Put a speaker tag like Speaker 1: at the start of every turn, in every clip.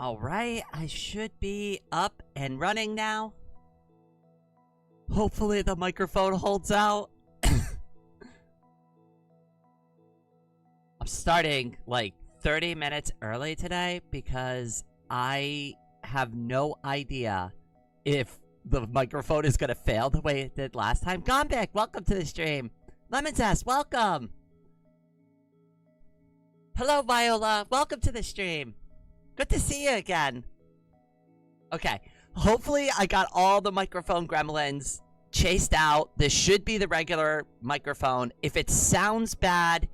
Speaker 1: Alright, I should be up and running now. Hopefully the microphone holds out. I'm starting like 30 minutes early today because I have no idea if the microphone is going to fail the way it did last time. Gombic, welcome to the stream. Lemon Zest, welcome. Hello, Viola. Welcome to the stream. Good to see you again. Okay. Hopefully, I got all the microphone gremlins chased out. This should be the regular microphone. If it sounds bad,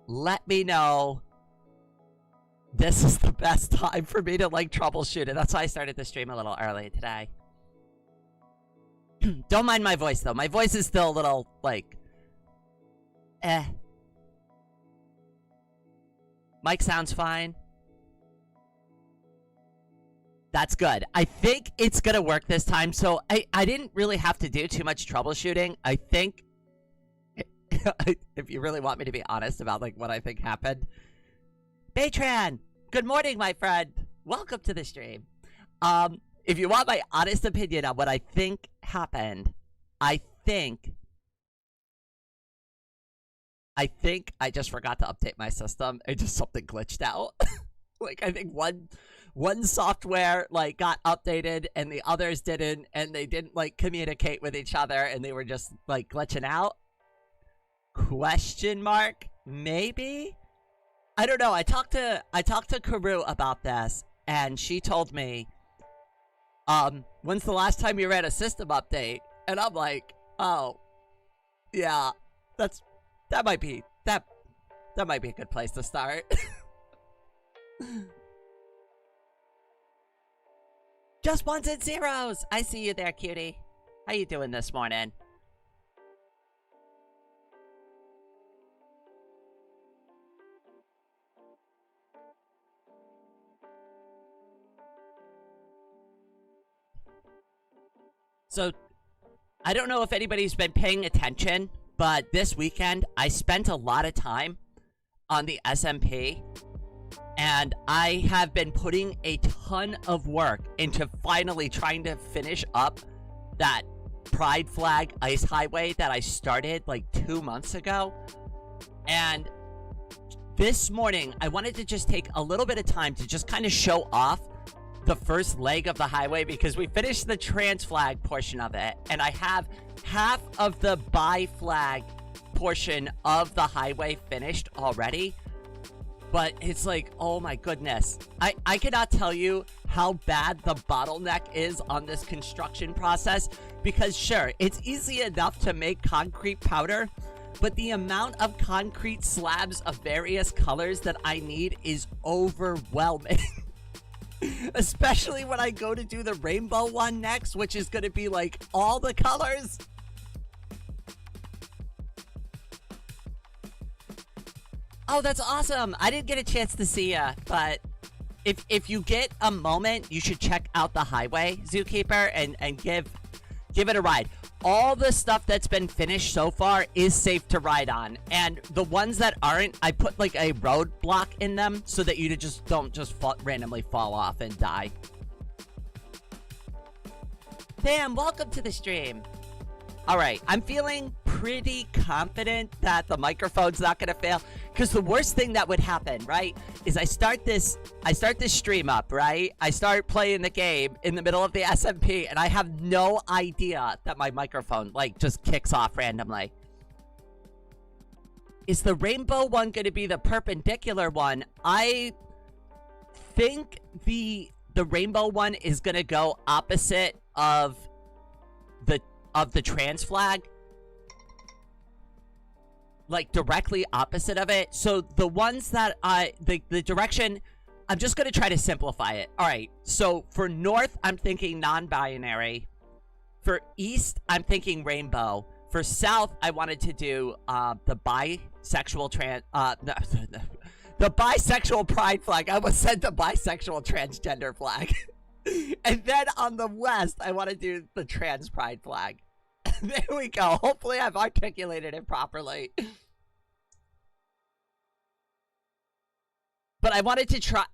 Speaker 1: let me know. This is the best time for me to, like, troubleshoot it. That's why I started the stream a little early today. Don't mind my voice, though. My voice is still a little, like, Mic sounds fine. That's good. I think it's gonna work this time. So I didn't really have to do too much troubleshooting. I think, if you really want me to be honest about like what I think happened. Baytran, good morning, my friend. Welcome to the stream. If you want my honest opinion on what I think happened, I think I just forgot to update my system. It just something glitched out. Like I think one software like got updated and the others didn't, and they didn't like communicate with each other, and they were just like glitching out. Question mark? Maybe? I don't know. I talked to Karu about this, and she told me, when's the last time you ran a system update? And I'm like, oh, yeah, that might be a good place to start. Just ones and zeros. I see you there, cutie. How you doing this morning? So, I don't know if anybody's been paying attention, but this weekend I spent a lot of time on the SMP. And I have been putting a ton of work into finally trying to finish up that Pride Flag Ice Highway that I started like 2 months ago. And this morning, I wanted to just take a little bit of time to just kind of show off the first leg of the highway, because we finished the trans flag portion of it, and I have half of the bi flag portion of the highway finished already. But it's like, oh my goodness. I cannot tell you how bad the bottleneck is on this construction process. Because sure, it's easy enough to make concrete powder, but the amount of concrete slabs of various colors that I need is overwhelming. Especially when I go to do the rainbow one next, which is going to be like all the colors. Oh, that's awesome. I didn't get a chance to see ya, but if you get a moment, you should check out the highway, Zookeeper, and give it a ride. All the stuff that's been finished so far is safe to ride on, and the ones that aren't, I put like a roadblock in them so that you just don't randomly fall off and die. Damn, welcome to the stream. Alright, I'm feeling pretty confident that the microphone's not gonna fail, because the worst thing that would happen, right, is I start this stream up, right? I start playing the game in the middle of the SMP, and I have no idea that my microphone, like, just kicks off randomly. Is the rainbow one gonna be the perpendicular one? I think the rainbow one is gonna go opposite of the trans flag, like directly opposite of it. So the ones that the direction, I'm just gonna try to simplify it. All right, so for north, I'm thinking non-binary. For east, I'm thinking rainbow. For south, I wanted to do the bisexual the bisexual pride flag. I almost said the bisexual transgender flag. And then on the west, I want to do the trans pride flag. There we go. Hopefully I've articulated it properly. But I wanted to try.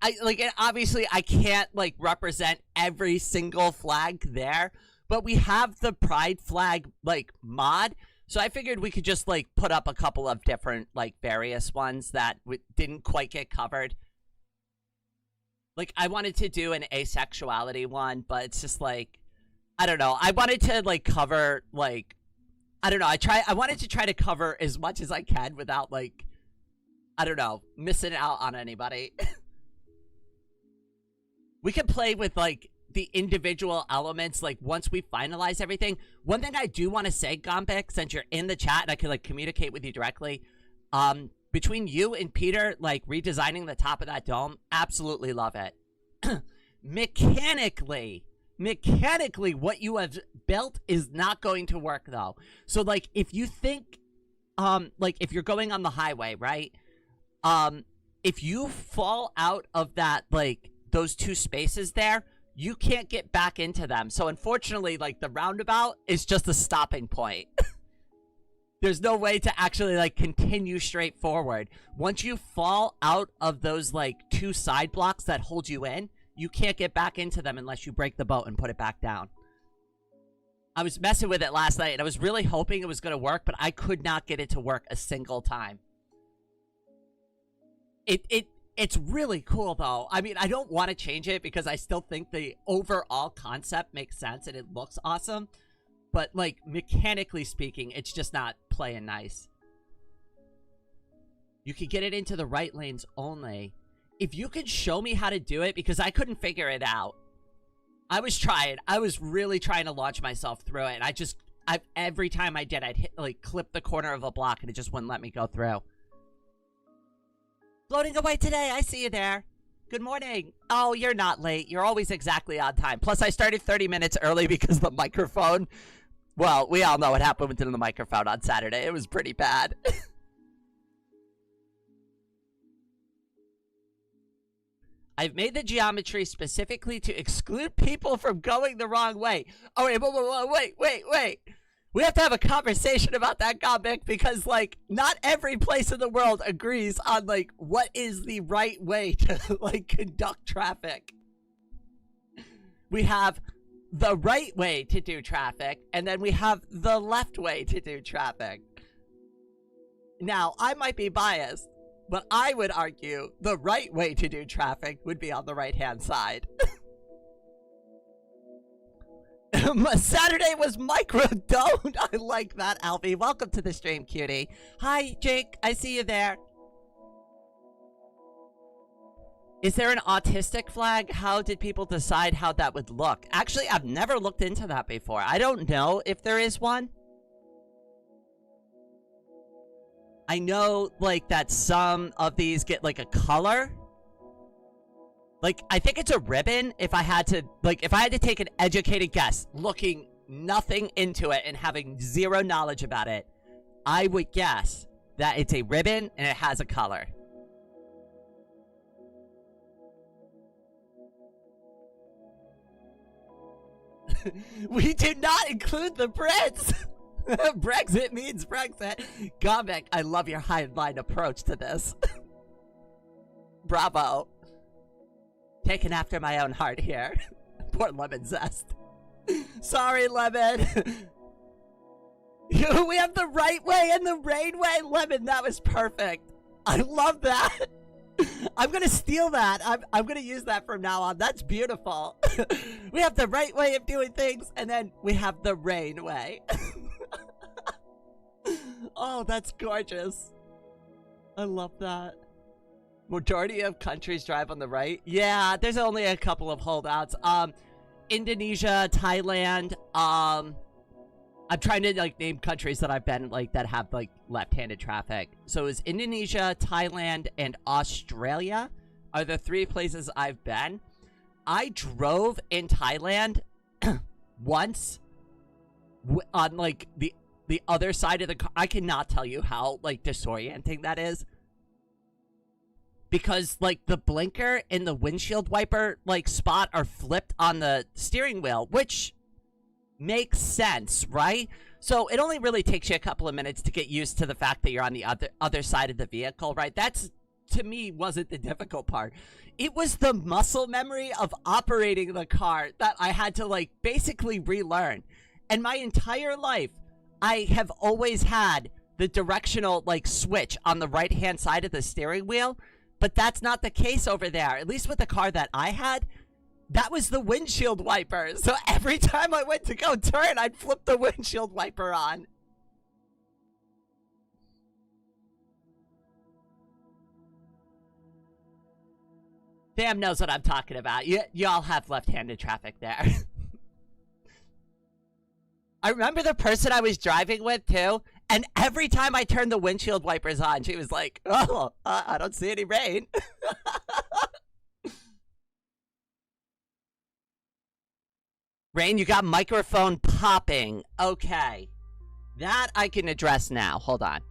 Speaker 1: Obviously, I can't like represent every single flag there, but we have the pride flag like mod, so I figured we could just like put up a couple of different like various ones that didn't quite get covered. Like I wanted to do an asexuality one, but it's just like I don't know. I wanted to like cover like I don't know. I wanted to try to cover as much as I can without like I don't know, missing out on anybody. We can play with like the individual elements like once we finalize everything. One thing I do want to say, Gombek, since you're in the chat and I can like communicate with you directly, between you and Peter like redesigning the top of that dome, absolutely love it. Mechanically what you have built is not going to work though. So like if you think like if you're going on the highway, right? If you fall out of that like those two spaces there, you can't get back into them. So unfortunately, like the roundabout is just a stopping point. There's no way to actually like continue straight forward. Once you fall out of those like two side blocks that hold you in, you can't get back into them unless you break the boat and put it back down. I was messing with it last night and I was really hoping it was going to work, but I could not get it to work a single time. It's really cool though. I mean, I don't want to change it because I still think the overall concept makes sense and it looks awesome. But like mechanically speaking, it's just not playing nice. You can get it into the right lanes only. If you could show me how to do it, because I couldn't figure it out. I was trying. I was really trying to launch myself through it. And every time I did, I'd hit like clip the corner of a block and it just wouldn't let me go through. Floating away today. I see you there. Good morning. Oh, you're not late. You're always exactly on time. Plus, I started 30 minutes early because the microphone. Well, we all know what happened with the microphone on Saturday. It was pretty bad. I've made the geometry specifically to exclude people from going the wrong way. Oh, wait. We have to have a conversation about that, Gombek, because, like, not every place in the world agrees on, like, what is the right way to, like, conduct traffic. We have the right way to do traffic, and then we have the left way to do traffic. Now, I might be biased, but I would argue the right way to do traffic would be on the right-hand side. Saturday was micro-doned. I like that, Alfie. Welcome to the stream, cutie. Hi, Jake. I see you there. Is there an autistic flag? How did people decide how that would look? Actually, I've never looked into that before. I don't know if there is one. I know, like, that some of these get, like, a color. Like, I think it's a ribbon. If I had to take an educated guess, looking nothing into it and having zero knowledge about it, I would guess that it's a ribbon and it has a color. We do not include the Brits. Brexit means Brexit. Gombek, I love your high-line approach to this. Bravo. Taken after my own heart here. Poor Lemon Zest. Sorry, Lemon. We have the right way and the rain way. Lemon, that was perfect. I love that. I'm gonna steal that. I'm gonna use that from now on. That's beautiful. We have the right way of doing things, and then we have the rain way. Oh, that's gorgeous. I love that. Majority of countries drive on the right. Yeah, there's only a couple of holdouts. Indonesia, Thailand. I'm trying to like name countries that I've been like that have like left-handed traffic. So it's Indonesia, Thailand, and Australia are the three places I've been. I drove in Thailand once on like the other side of the car. I cannot tell you how like disorienting that is. Because, like, the blinker and the windshield wiper, like, spot are flipped on the steering wheel, which makes sense, right? So it only really takes you a couple of minutes to get used to the fact that you're on the other side of the vehicle, right? That's to me wasn't the difficult part. It was the muscle memory of operating the car that I had to like basically relearn. And my entire life, I have always had the directional like switch on the right hand side of the steering wheel, but that's not the case over there. At least with the car that I had, that was the windshield wiper. So every time I went to go turn, I'd flip the windshield wiper on. Damn knows what I'm talking about. Y'all have left-handed traffic there. I remember the person I was driving with, too, and every time I turned the windshield wipers on, she was like, oh, I don't see any rain. Rain, you got microphone popping. Okay. That I can address now. Hold on.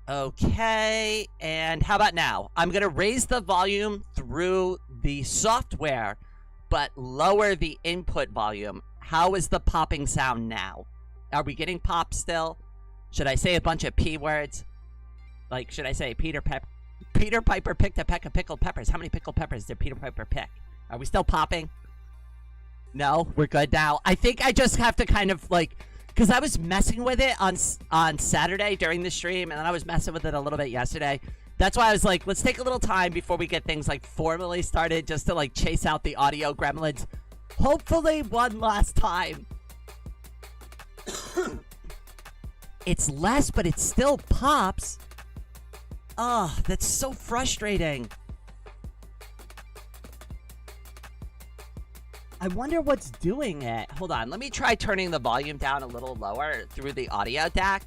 Speaker 1: Okay, and how about now? I'm going to raise the volume through the software, but lower the input volume. How is the popping sound now? Are we getting pop still? Should I say a bunch of P words? Like, should I say Peter Piper picked a peck of pickled peppers? How many pickled peppers did Peter Piper pick? Are we still popping? No, we're good now. I think I just have to kind of like... Because I was messing with it on Saturday during the stream, and then I was messing with it a little bit yesterday. That's why I was like, let's take a little time before we get things like formally started, just to like chase out the audio gremlins. Hopefully one last time. It's less, but it still pops. Ugh, that's so frustrating. I wonder what's doing it. Hold on, let me try turning the volume down a little lower through the audio DAC.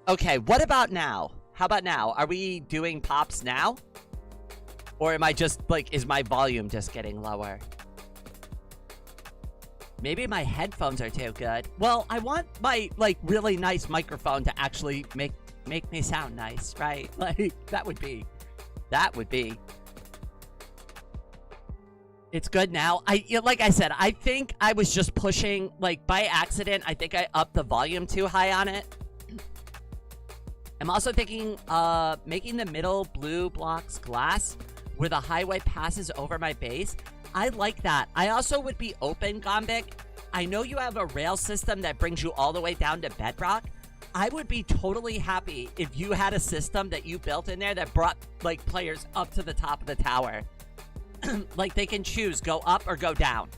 Speaker 1: Okay, what about now? How about now? Are we doing pops now? Or am I just, like, is my volume just getting lower? Maybe my headphones are too good. Well, I want my, like, really nice microphone to actually make me sound nice, right? Like, that would be... It's good now. Like I said, I think I was just pushing, like, by accident. I think I upped the volume too high on it. I'm also thinking, making the middle blue blocks glass where the highway passes over my base. I like that. I also would be open, Gombic. I know you have a rail system that brings you all the way down to bedrock. I would be totally happy if you had a system that you built in there that brought, like, players up to the top of the tower. Like, they can choose, go up or go down.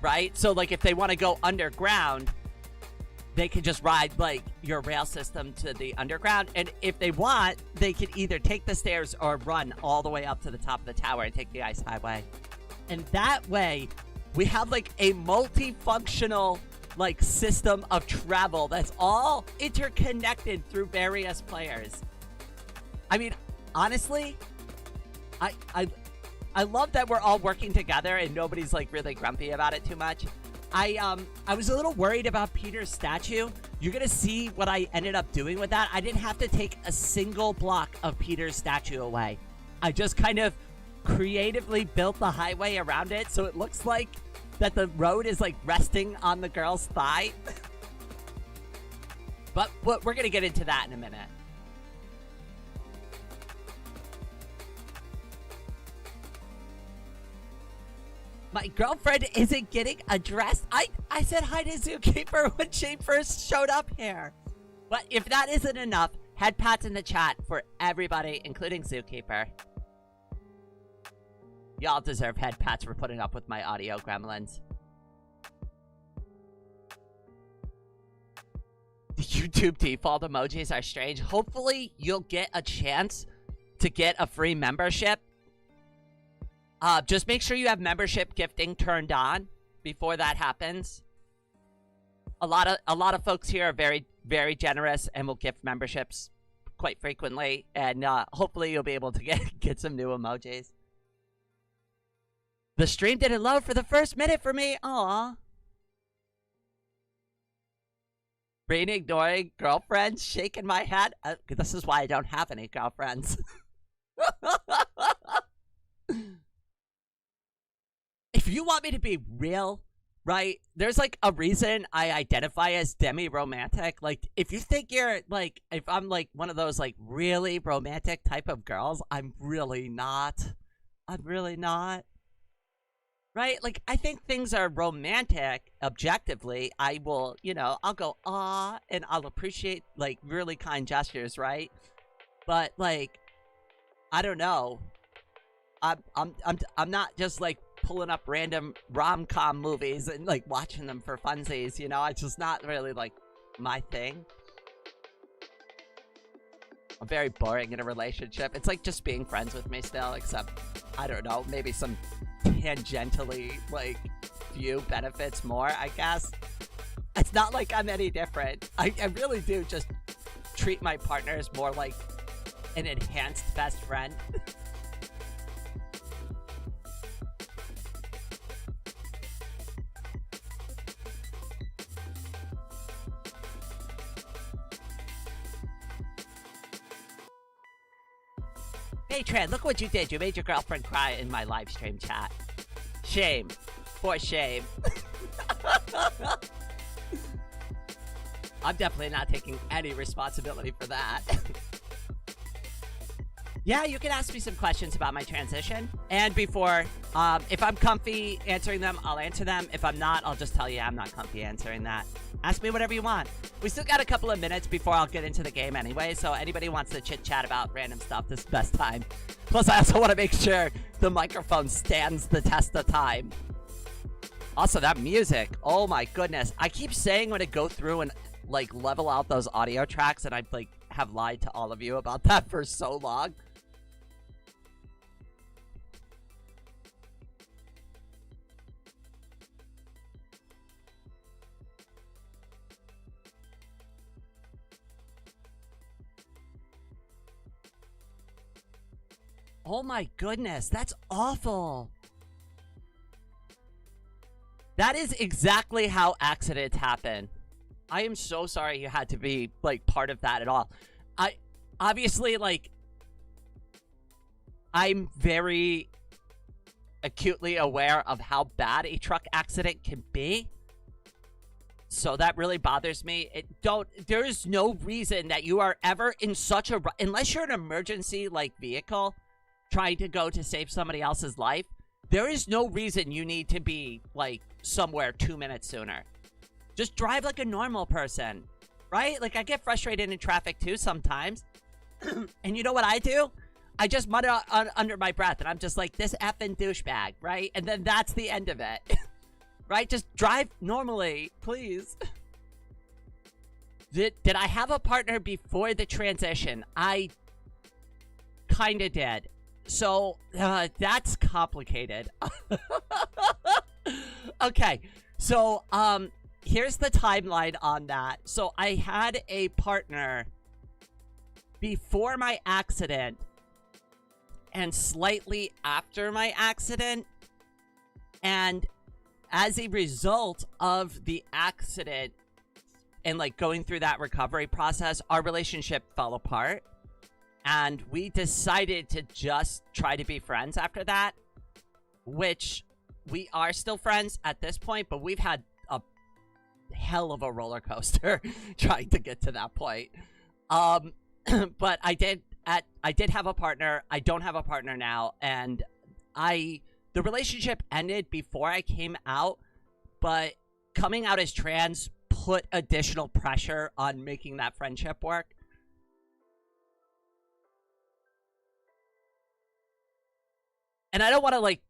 Speaker 1: Right? So, like, if they want to go underground, they can just ride, like, your rail system to the underground. And if they want, they can either take the stairs or run all the way up to the top of the tower and take the ice highway. And that way, we have, like, a multifunctional, like, system of travel that's all interconnected through various players. I mean... Honestly, I love that we're all working together and nobody's like really grumpy about it too much. I was a little worried about Peter's statue. You're gonna see what I ended up doing with that. I didn't have to take a single block of Peter's statue away. I just kind of creatively built the highway around it so it looks like that the road is like resting on the girl's thigh. But we're gonna get into that in a minute. My girlfriend isn't getting addressed. I said hi to Zookeeper when she first showed up here. But if that isn't enough, head pats in the chat for everybody, including Zookeeper. Y'all deserve head pats for putting up with my audio gremlins. The YouTube default emojis are strange. Hopefully, you'll get a chance to get a free membership. Just make sure you have membership gifting turned on before that happens. A lot of folks here are very, very generous and will gift memberships quite frequently. And hopefully you'll be able to get some new emojis. The stream didn't load for the first minute for me. Aw. Brain ignoring girlfriends, shaking my head. This is why I don't have any girlfriends. you want me to be real, right? There's like a reason I identify as demi-romantic. Like, if you think you're like, if I'm like one of those like really romantic type of girls, I'm really not. I'm really not. Right? Like, I think things are romantic objectively. I will, I'll go, ah, and I'll appreciate like really kind gestures, right? But like, I don't know. I'm not just like pulling up random rom-com movies and like watching them for funsies, It's just not really like my thing. I'm very boring in a relationship. It's like just being friends with me still, except I don't know, maybe some tangentially like few benefits more, I guess. It's not like I'm any different. I really do just treat my partners more like an enhanced best friend. Hey Tran, look what you did. You made your girlfriend cry in my live stream chat. Shame. For shame. I'm definitely not taking any responsibility for that. Yeah, you can ask me some questions about my transition. And before, if I'm comfy answering them, I'll answer them. If I'm not, I'll just tell you I'm not comfy answering that. Ask me whatever you want. We still got a couple of minutes before I'll get into the game anyway, so anybody who wants to chit-chat about random stuff, this is the best time. Plus, I also want to make sure the microphone stands the test of time. Also, that music. Oh my goodness. I keep saying I'm going to go through and, like, level out those audio tracks, and I, like, have lied to all of you about that for so long. Oh my goodness, that's awful. That is exactly how accidents happen. I am so sorry you had to be, like, part of that at all. Obviously, like, I'm very acutely aware of how bad a truck accident can be. So that really bothers me. There is no reason that you are ever in such a, unless you're an emergency, like, vehicle trying to go to save somebody else's life, there is no reason you need to be, like, somewhere 2 minutes sooner. Just drive like a normal person, right? Like, I get frustrated in traffic, too, sometimes. And you know what I do? I just mutter under my breath, and I'm just like, this effing douchebag, right? And then that's the end of it. Right? Just drive normally, please. Did I have a partner before the transition? I kind of did. So, that's complicated. Okay, so, here's the timeline on that. So, I had a partner before my accident and slightly after my accident. And as a result of the accident and, like, going through that recovery process, our relationship fell apart. And we decided to just try to be friends after that, which we are still friends at this point, but we've had a hell of a roller coaster trying to get to that point. But I did have a partner. I don't have a partner now, and the relationship ended before I came out, but coming out as trans put additional pressure on making that friendship work. And I don't want to, like,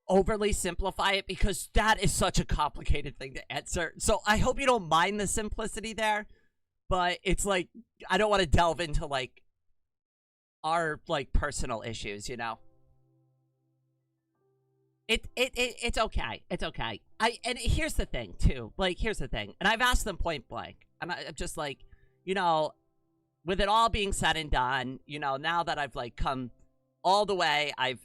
Speaker 1: overly simplify it because that is such a complicated thing to answer. So I hope you don't mind the simplicity there. But it's like, I don't want to delve into, like, our, like, personal issues, you know? It's okay. It's okay. And here's the thing, too. Like, here's the thing. And I've asked them point blank. And I'm just like, with it all being said and done, now that I've, like, come all the way, I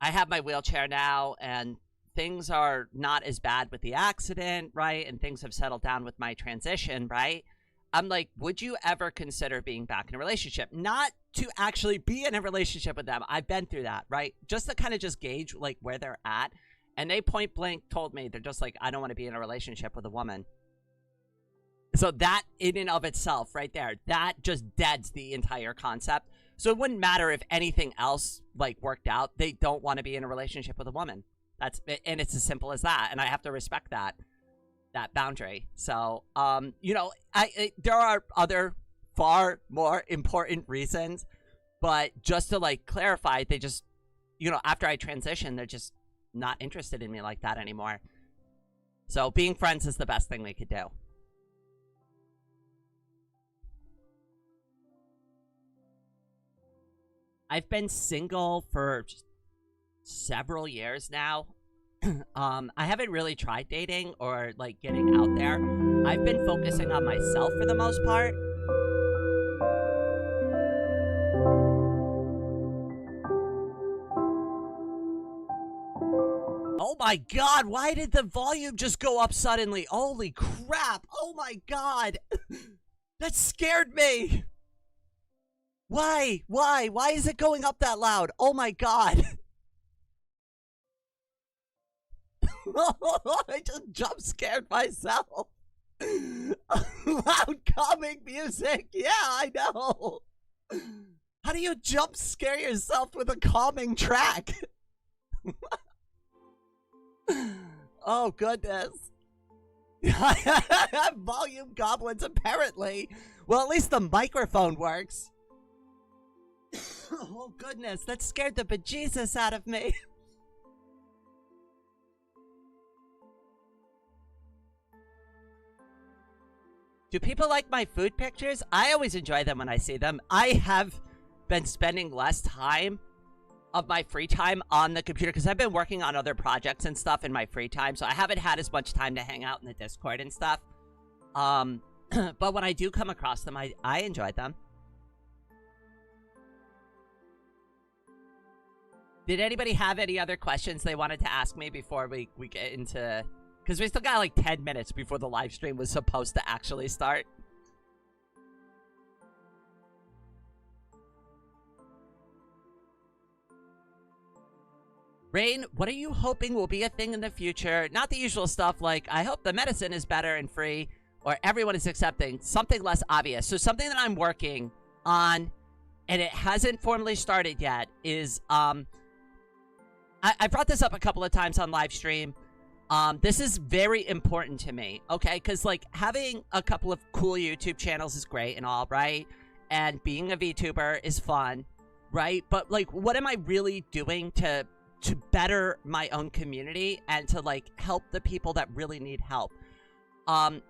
Speaker 1: have my wheelchair now, and things are not as bad with the accident, right? And things have settled down with my transition, right? I'm like, would you ever consider being back in a relationship? Not to actually be in a relationship with them. I've been through that, right? Just to kind of just gauge like where they're at. And they point blank told me, they're just like, I don't want to be in a relationship with a woman. So that in and of itself right there, that just deads the entire concept. So it wouldn't matter if anything else like worked out. They don't want to be in a relationship with a woman. That's it, and it's as simple as that. And I have to respect that boundary. So, you know, there are other far more important reasons, but just to like clarify, they just, you know, after I transition, they're just not interested in me like that anymore. So being friends is the best thing we could do. I've been single for several years now. I haven't really tried dating or like getting out there. I've been focusing on myself for the most part. Oh my god, why did the volume just go up suddenly? Holy crap. Oh my god. That scared me. Why? Why? Why is it going up that loud? Oh my god. I just jump scared myself. Loud calming music. Yeah, I know. How do you jump scare yourself with a calming track? Oh goodness. Volume goblins apparently. Well, at least the microphone works. Oh goodness, that scared the bejesus out of me. Do people like my food pictures? I always enjoy them when I see them. I have been spending less time of my free time on the computer because I've been working on other projects and stuff in my free time, so I haven't had as much time to hang out in the Discord and stuff. But when I do come across them, I enjoy them. Did anybody have any other questions they wanted to ask me before we get into... Because we still got like 10 minutes before the live stream was supposed to actually start. Rain, what are you hoping will be a thing in the future? Not the usual stuff like, I hope the medicine is better and free, or everyone is accepting. Something less obvious. So something that I'm working on, and it hasn't formally started yet, is... I brought this up a couple of times on live stream. This is very important to me, okay? Because, like, having a couple of cool YouTube channels is great and all, right? And being a VTuber is fun, right? But, like, what am I really doing to better my own community and to, like, help the people that really need help?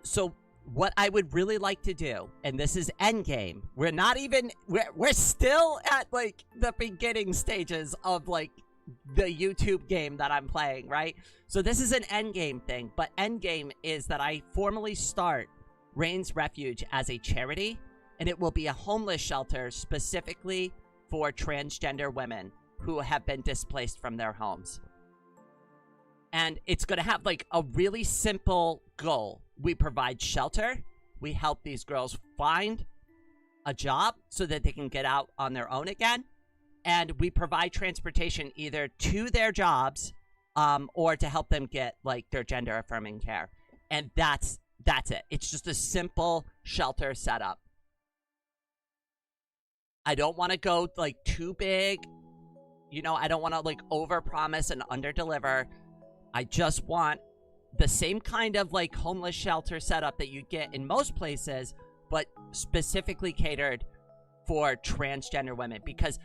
Speaker 1: So what I would really like to do, and this is endgame. We're not even... We're still at, like, the beginning stages of, like, the YouTube game that I'm playing, right? So this is an endgame thing, but endgame is that I formally start Rain's Refuge as a charity, and it will be a homeless shelter specifically for transgender women who have been displaced from their homes. And it's going to have like a really simple goal. We provide shelter, we help these girls find a job so that they can get out on their own again, and we provide transportation either to their jobs or to help them get like their gender affirming care. And that's it. It's just a simple shelter setup. I don't want to go like too big. You know, I don't want to like overpromise and underdeliver. I just want the same kind of like homeless shelter setup that you get in most places, but specifically catered for transgender women, because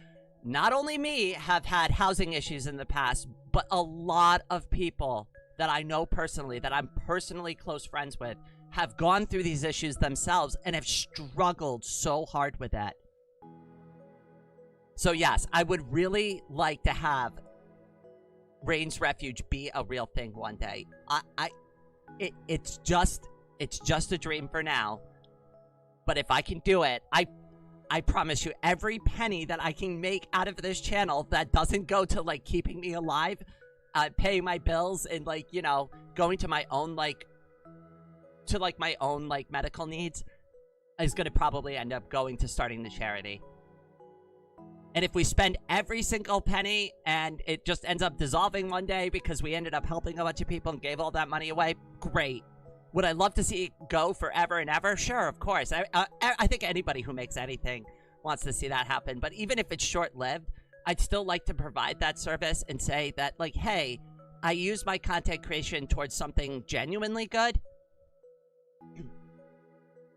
Speaker 1: not only me have had housing issues in the past, but a lot of people that I know personally, that I'm personally close friends with, have gone through these issues themselves and have struggled so hard with that. So yes, I would really like to have Rain's Refuge be a real thing one day. It's just a dream for now. But if I can do it, I promise you, every penny that I can make out of this channel that doesn't go to, like, keeping me alive, paying my bills, and, like, you know, going to my own, like, my own, like, medical needs, is going to probably end up going to starting the charity. And if we spend every single penny and it just ends up dissolving one day because we ended up helping a bunch of people and gave all that money away, great. Would I love to see it go forever and ever? Sure, of course. I think anybody who makes anything wants to see that happen. But even if it's short-lived, I'd still like to provide that service and say that, like, hey, I use my content creation towards something genuinely good.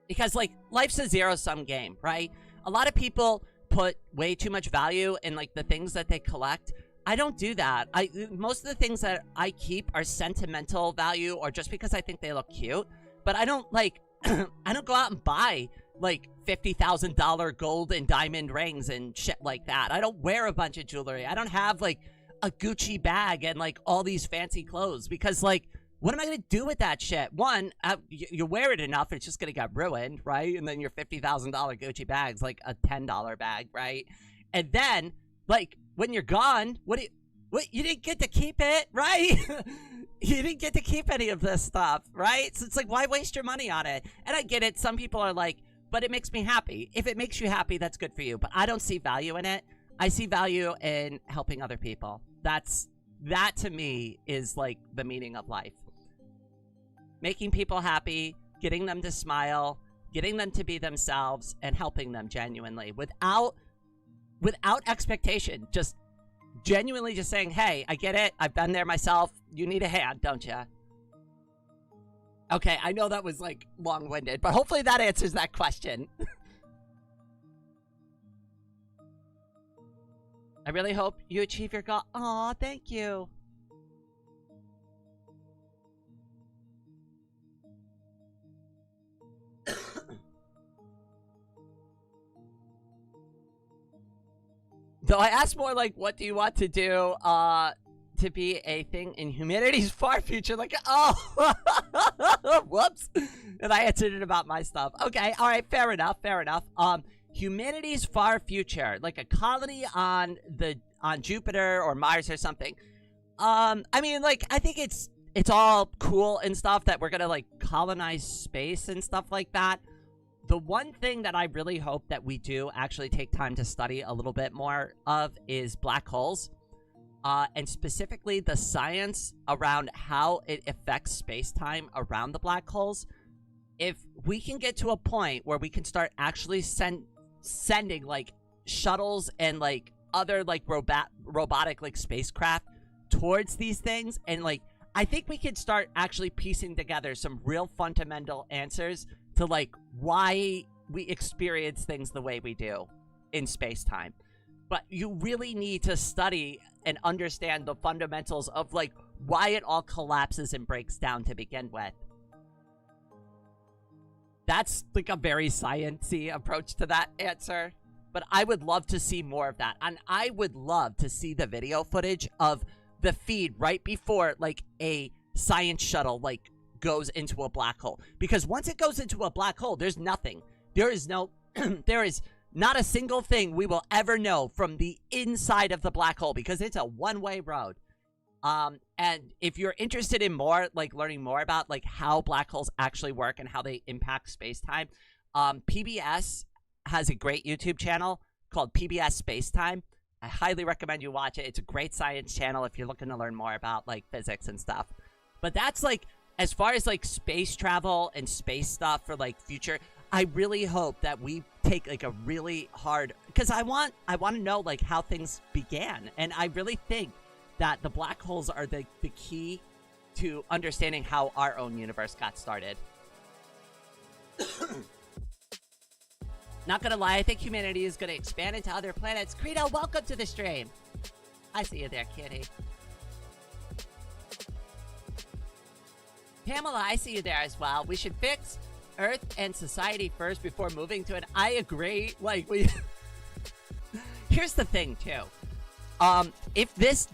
Speaker 1: Because, like, life's a zero-sum game, right? A lot of people put way too much value in, like, the things that they collect. I don't do that. Most of the things that I keep are sentimental value or just because I think they look cute. But I don't, like, I don't go out and buy, like, $50,000 gold and diamond rings and shit like that. I don't wear a bunch of jewelry. I don't have, like, a Gucci bag and, like, all these fancy clothes because, like, what am I going to do with that shit? One, you wear it enough, it's just going to get ruined, right? And then your $50,000 Gucci bag's like a $10 bag, right? And then, like, when you're gone, you didn't get to keep it, right? You didn't get to keep any of this stuff, right? So it's like, why waste your money on it? And I get it. Some people are like, but it makes me happy. If it makes you happy, that's good for you. But I don't see value in it. I see value in helping other people. That to me is like the meaning of life. Making people happy, getting them to smile, getting them to be themselves, and helping them genuinely without expectation. Just genuinely just saying, hey, I get it. I've been there myself. You need a hand, don't you? Okay, I know that was like long-winded, but hopefully that answers that question. I really hope you achieve your goal. Aw, thank you. Though I asked more like, what do you want to do to be a thing in humanity's far future? Like, oh, whoops. And I answered it about my stuff. Okay, all right, fair enough, fair enough. Humanity's far future, like a colony on Jupiter or Mars or something. I mean, like, I think it's all cool and stuff that we're gonna like colonize space and stuff like that. The one thing that I really hope that we do actually take time to study a little bit more of is black holes. And specifically the science around how it affects space-time around the black holes. If we can get to a point where we can start actually sending, like, shuttles and, like, other, like, robotic, like, spacecraft towards these things, and, like, I think we could start actually piecing together some real fundamental answers to, like, why we experience things the way we do in space-time. But you really need to study and understand the fundamentals of, like, why it all collapses and breaks down to begin with. That's, like, a very science-y approach to that answer. But I would love to see more of that. And I would love to see the video footage of the feed right before, like, a science shuttle, like, goes into a black hole. Because once it goes into a black hole, there's nothing. There is no... there is not a single thing we will ever know from the inside of the black hole, because it's a one-way road. And if you're interested in more, like, learning more about, like, how black holes actually work and how they impact space-time, PBS has a great YouTube channel called PBS Space-Time. I highly recommend you watch it. It's a great science channel if you're looking to learn more about, like, physics and stuff. But that's, like, as far as, like, space travel and space stuff for, like, future, I really hope that we take, like, a really hard... Because I want to know, like, how things began. And I really think that the black holes are the key to understanding how our own universe got started. Not gonna lie, I think humanity is gonna expand into other planets. Credo, welcome to the stream. I see you there, kitty. Pamela, I see you there as well. We should fix Earth and society first before moving to it. I agree. Like, we... Here's the thing, too. If this...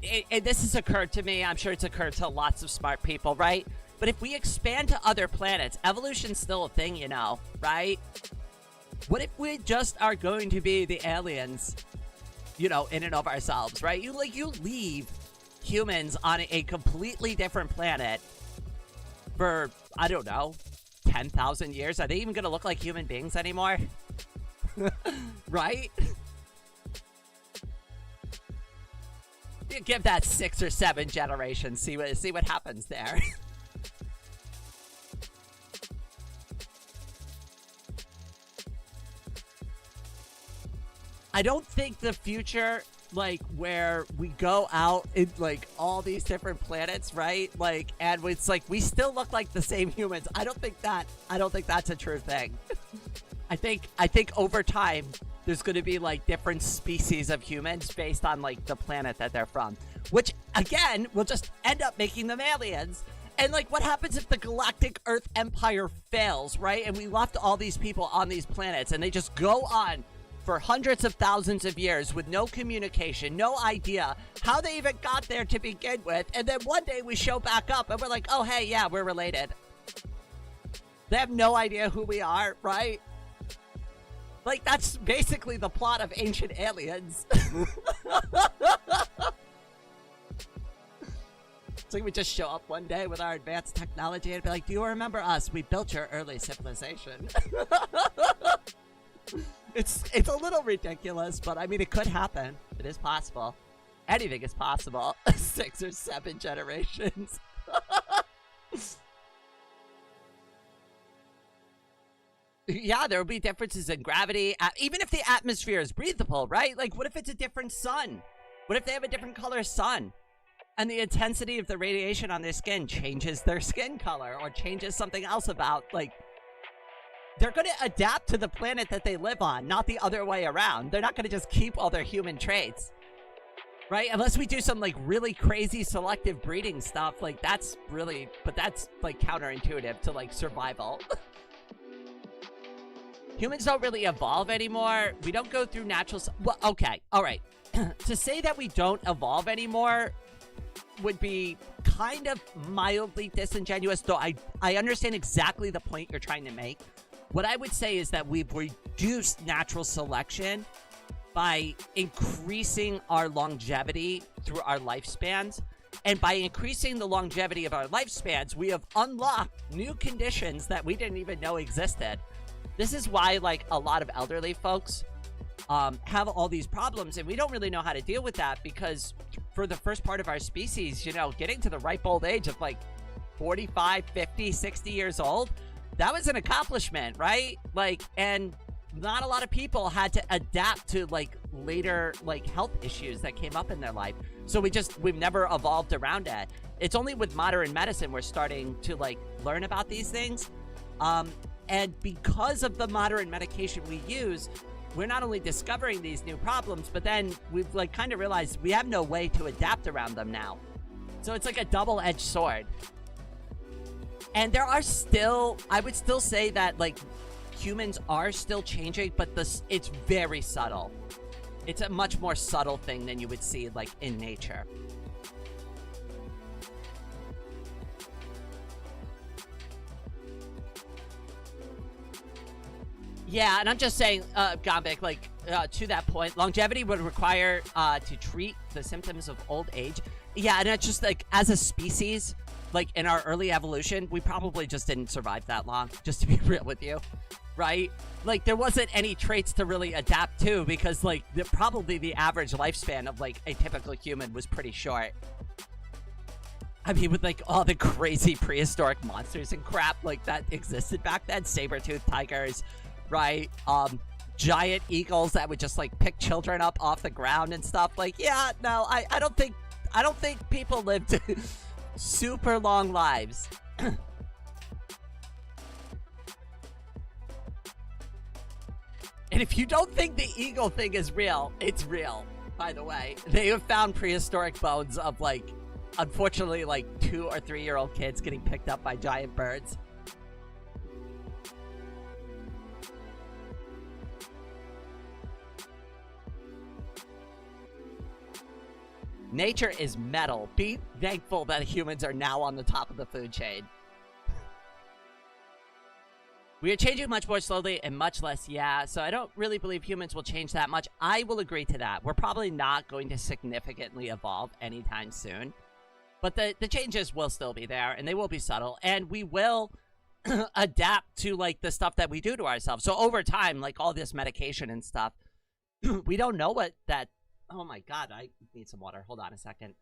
Speaker 1: this has occurred to me. I'm sure it's occurred to lots of smart people, right? But if we expand to other planets, evolution's still a thing, you know, right? What if we just are going to be the aliens, you know, in and of ourselves, right? You leave humans on a completely different planet for, I don't know, 10,000 years, are they even gonna look like human beings anymore? Right? You give that 6 or 7 generations, see what happens there. I don't think the future, like, where we go out in, like, all these different planets, right? Like, and it's like, we still look like the same humans. I don't think that's a true thing. I think over time, there's going to be, like, different species of humans based on, like, the planet that they're from. Which, again, will just end up making them aliens. And, like, what happens if the galactic Earth Empire fails, right? And we left all these people on these planets, and they just go on for hundreds of thousands of years with no communication, no idea how they even got there to begin with, and then one day we show back up and we're like, oh hey, yeah, we're related. They have no idea who we are, right? Like, that's basically the plot of Ancient Aliens. So we just show up one day with our advanced technology and be like, do you remember us? We built your early civilization. It's a little ridiculous, but I mean, it could happen. It is possible. Anything is possible. 6 or 7 generations. Yeah, there will be differences in gravity. Even if the atmosphere is breathable, right? Like, what if it's a different sun? What if they have a different color sun? And the intensity of the radiation on their skin changes their skin color or changes something else about, like, they're going to adapt to the planet that they live on, not the other way around. They're not going to just keep all their human traits, right? Unless we do some, like, really crazy selective breeding stuff. Like, that's really, but that's, like, counterintuitive to, like, survival. Humans don't really evolve anymore. We don't go through natural... Well, okay, all right. To say that we don't evolve anymore would be kind of mildly disingenuous, though I understand exactly the point you're trying to make. What I would say is that we've reduced natural selection by increasing our longevity through our lifespans. And by increasing the longevity of our lifespans, we have unlocked new conditions that we didn't even know existed. This is why, like, a lot of elderly folks have all these problems, and we don't really know how to deal with that because for the first part of our species, you know, getting to the ripe old age of, like, 45, 50, 60 years old, that was an accomplishment, right? Like, and not a lot of people had to adapt to, like, later, like, health issues that came up in their life. So we've never evolved around it. It's only with modern medicine we're starting to, like, learn about these things. And because of the modern medication we use, we're not only discovering these new problems, but then we've, like, kind of realized we have no way to adapt around them now. So it's like a double-edged sword. And there are still, I would still say that, like, humans are still changing, but it's very subtle. It's a much more subtle thing than you would see, like, in nature. Yeah, and I'm just saying, Gombic, like, to that point, longevity would require to treat the symptoms of old age. Yeah, and it's just, like, as a species, like, in our early evolution, we probably just didn't survive that long, just to be real with you, right? Like, there wasn't any traits to really adapt to because, like, probably the average lifespan of, like, a typical human was pretty short. I mean, with, like, all the crazy prehistoric monsters and crap, like, that existed back then, saber-toothed tigers, right? Giant eagles that would just, like, pick children up off the ground and stuff. Like, yeah, no, I don't think people lived super long lives. And if you don't think the eagle thing is real, it's real, by the way. They have found prehistoric bones of, like, unfortunately, like, 2 or 3-year-old kids getting picked up by giant birds. Nature is metal. Be thankful that humans are now on the top of the food chain. We are changing much more slowly and much less, yeah, so I don't really believe humans will change that much. I will agree to that. We're probably not going to significantly evolve anytime soon. But the changes will still be there, and they will be subtle, and we will adapt to like the stuff that we do to ourselves. So over time, like all this medication and stuff, we don't know what that. Oh my God, I need some water. Hold on a second.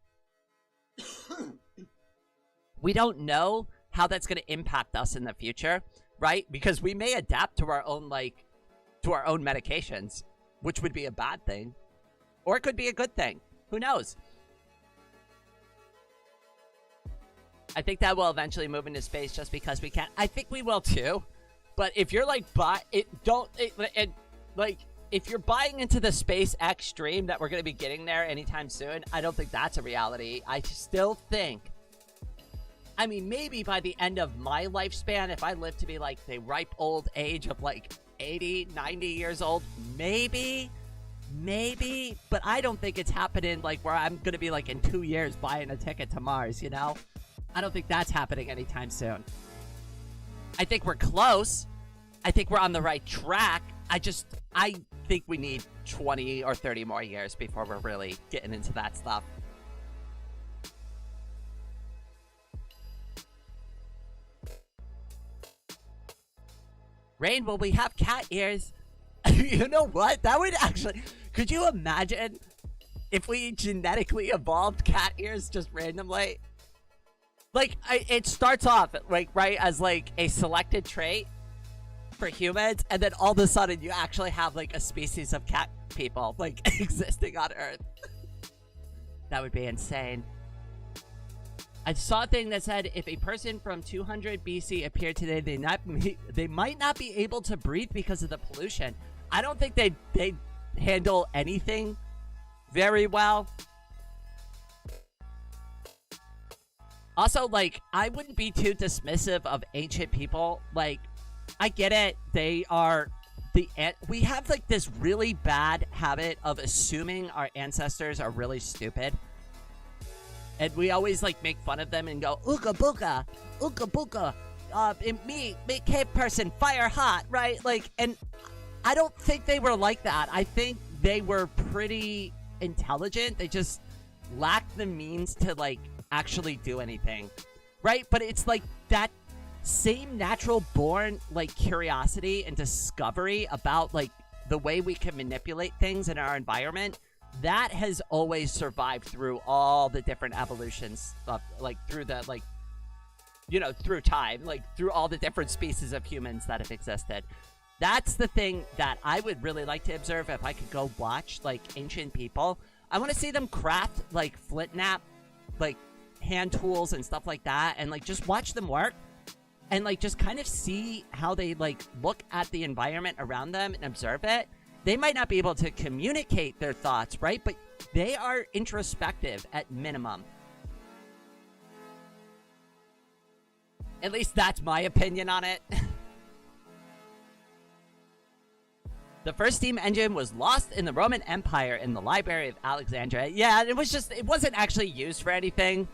Speaker 1: We don't know how that's going to impact us in the future, right? Because we may adapt to our own medications, which would be a bad thing, or it could be a good thing. Who knows? I think that will eventually move into space just because we can. I think we will too. But if you're like, if you're buying into the SpaceX dream that we're going to be getting there anytime soon, I don't think that's a reality. I still think, I mean, maybe by the end of my lifespan, if I live to be like the ripe old age of like 80, 90 years old, maybe, but I don't think it's happening like where I'm going to be like in 2 years buying a ticket to Mars, you know? I don't think that's happening anytime soon. I think we're close. I think we're on the right track. I think we need 20 or 30 more years before we're really getting into that stuff. Rain, will we have cat ears? You know what? That would actually... Could you imagine if we genetically evolved cat ears just randomly? Like, it starts off, like, right, as, like, a selected trait for humans, and then all of a sudden you actually have, like, a species of cat people, like, existing on Earth. That would be insane. I saw a thing that said if a person from 200 BC appeared today, they might not be able to breathe because of the pollution. I don't think they handle anything very well. Also, like, I wouldn't be too dismissive of ancient people. Like, I get it. They are we have, like, this really bad habit of assuming our ancestors are really stupid. And we always, like, make fun of them and go, ooga booga, ooga booga, me cave person, fire hot, right? Like, and I don't think they were like that. I think they were pretty intelligent. They just lacked the means to, like, actually do anything, right? But it's like that same natural born like curiosity and discovery about like the way we can manipulate things in our environment that has always survived through all the different evolutions of like through the like, you know, through time, like through all the different species of humans that have existed. That's the thing that I would really like to observe if I could go watch like ancient people. I want to see them craft like flint knap, like hand tools and stuff like that, and like just watch them work and like just kind of see how they like look at the environment around them and observe it. They might not be able to communicate their thoughts, right? But they are introspective at minimum. At least that's my opinion on it. The first steam engine was lost in the Roman Empire in the Library of Alexandria. Yeah, it wasn't actually used for anything,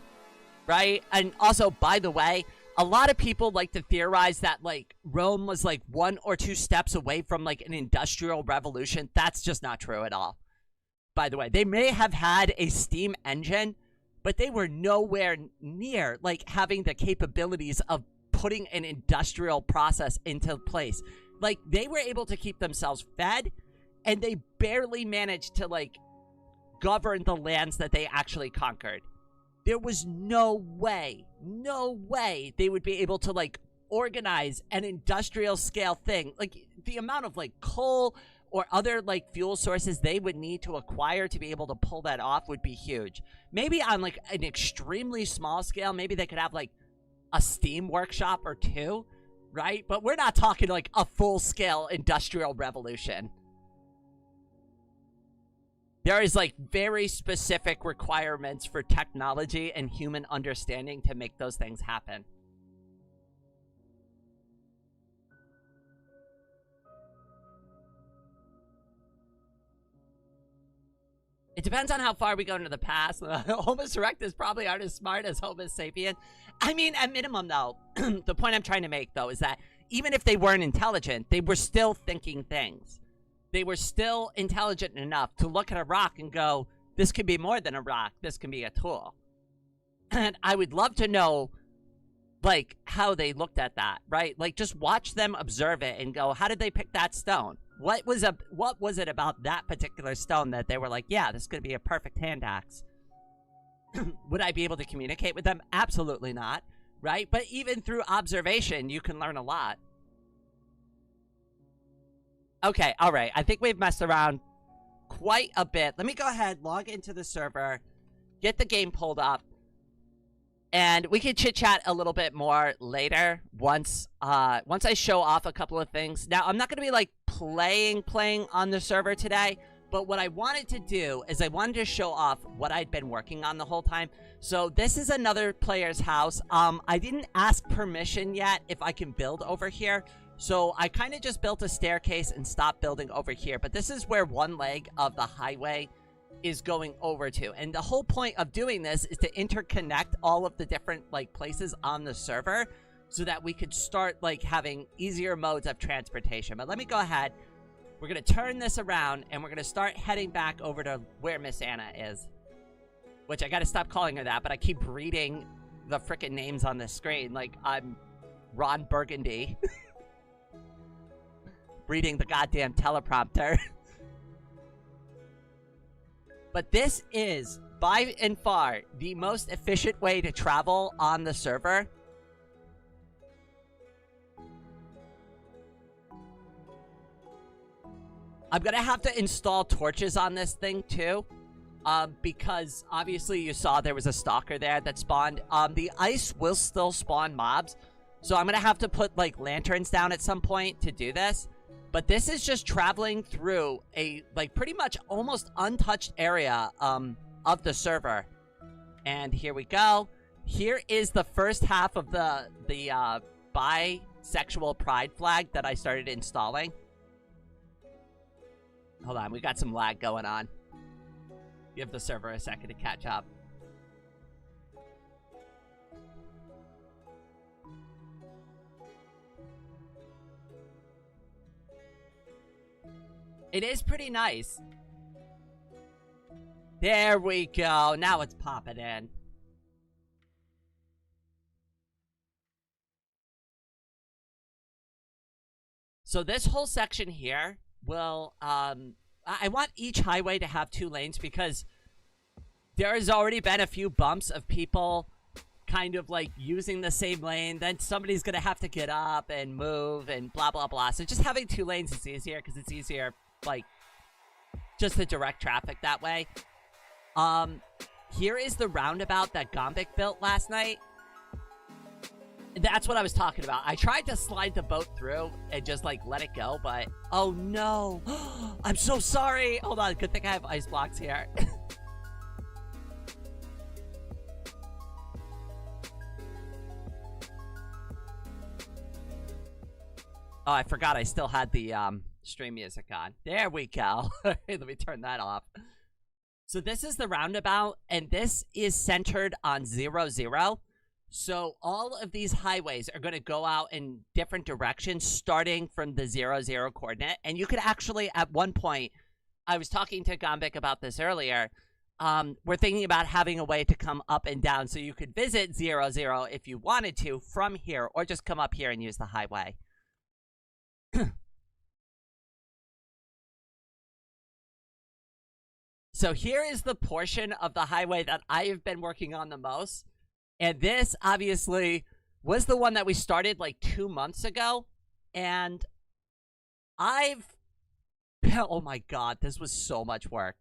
Speaker 1: right? And also, by the way, a lot of people like to theorize that, like, Rome was, like, 1 or 2 steps away from, like, an industrial revolution. That's just not true at all. By the way, they may have had a steam engine, but they were nowhere near, like, having the capabilities of putting an industrial process into place. Like, they were able to keep themselves fed, and they barely managed to, like, govern the lands that they actually conquered. There was no way they would be able to, like, organize an industrial scale thing. Like, the amount of, like, coal or other, like, fuel sources they would need to acquire to be able to pull that off would be huge. Maybe on, like, an extremely small scale, maybe they could have, like, a steam workshop or 2, right? But we're not talking, like, a full-scale industrial revolution. There is, like, very specific requirements for technology and human understanding to make those things happen. It depends on how far we go into the past. Homo erectus probably aren't as smart as Homo sapien. I mean, at minimum, though, the point I'm trying to make, though, is that even if they weren't intelligent, they were still thinking things. They were still intelligent enough to look at a rock and go, this could be more than a rock. This can be a tool. And I would love to know like, how they looked at that, right? Like, just watch them observe it and go, how did they pick that stone? What was it about that particular stone that they were like, yeah, this is going to be a perfect hand axe? Would I be able to communicate with them? Absolutely not, right? But even through observation, you can learn a lot. Okay, all right. I think we've messed around quite a bit. Let me go ahead, log into the server, get the game pulled up, and we can chit-chat a little bit more later once I show off a couple of things. Now, I'm not going to be, like, playing on the server today, but what I wanted to do is I wanted to show off what I'd been working on the whole time. So this is another player's house. I didn't ask permission yet if I can build over here. So I kind of just built a staircase and stopped building over here. But this is where one leg of the highway is going over to. And the whole point of doing this is to interconnect all of the different, like, places on the server so that we could start, like, having easier modes of transportation. But let me go ahead. We're going to turn this around, and we're going to start heading back over to where Miss Anna is. Which I got to stop calling her that, but I keep reading the frickin' names on the screen. Like, I'm Ron Burgundy. Reading the goddamn teleprompter. But this is, by and far, the most efficient way to travel on the server. I'm going to have to install torches on this thing, too. Because, obviously, you saw there was a stalker there that spawned. The ice will still spawn mobs. So I'm going to have to put, like, lanterns down at some point to do this. But this is just traveling through a, like, pretty much almost untouched area of the server. And here we go. Here is the first half of the bisexual pride flag that I started installing. Hold on, we got some lag going on. Give the server a second to catch up. It is pretty nice. There we go. Now it's popping in. So this whole section here will, I want each highway to have 2 lanes because there has already been a few bumps of people kind of like using the same lane. Then somebody's going to have to get up and move and blah, blah, blah. So just having 2 lanes is easier because it's easier, like, just to direct traffic that way. Here is the roundabout that Gombik built last night. That's what I was talking about. I tried to slide the boat through and just, like, let it go, but... Oh, no. I'm so sorry. Hold on. Good thing I have ice blocks here. Oh, I forgot I still had the, stream music on. There we go. Let me turn that off. So this is the roundabout, and this is centered on 0-0. So all of these highways are going to go out in different directions, starting from the 0-0 coordinate. And you could actually, at one point, I was talking to Gombik about this earlier, we're thinking about having a way to come up and down. So you could visit 0-0 if you wanted to from here, or just come up here and use the highway. So here is the portion of the highway that I have been working on the most. And this, obviously, was the one that we started like 2 months ago. And oh my god, this was so much work.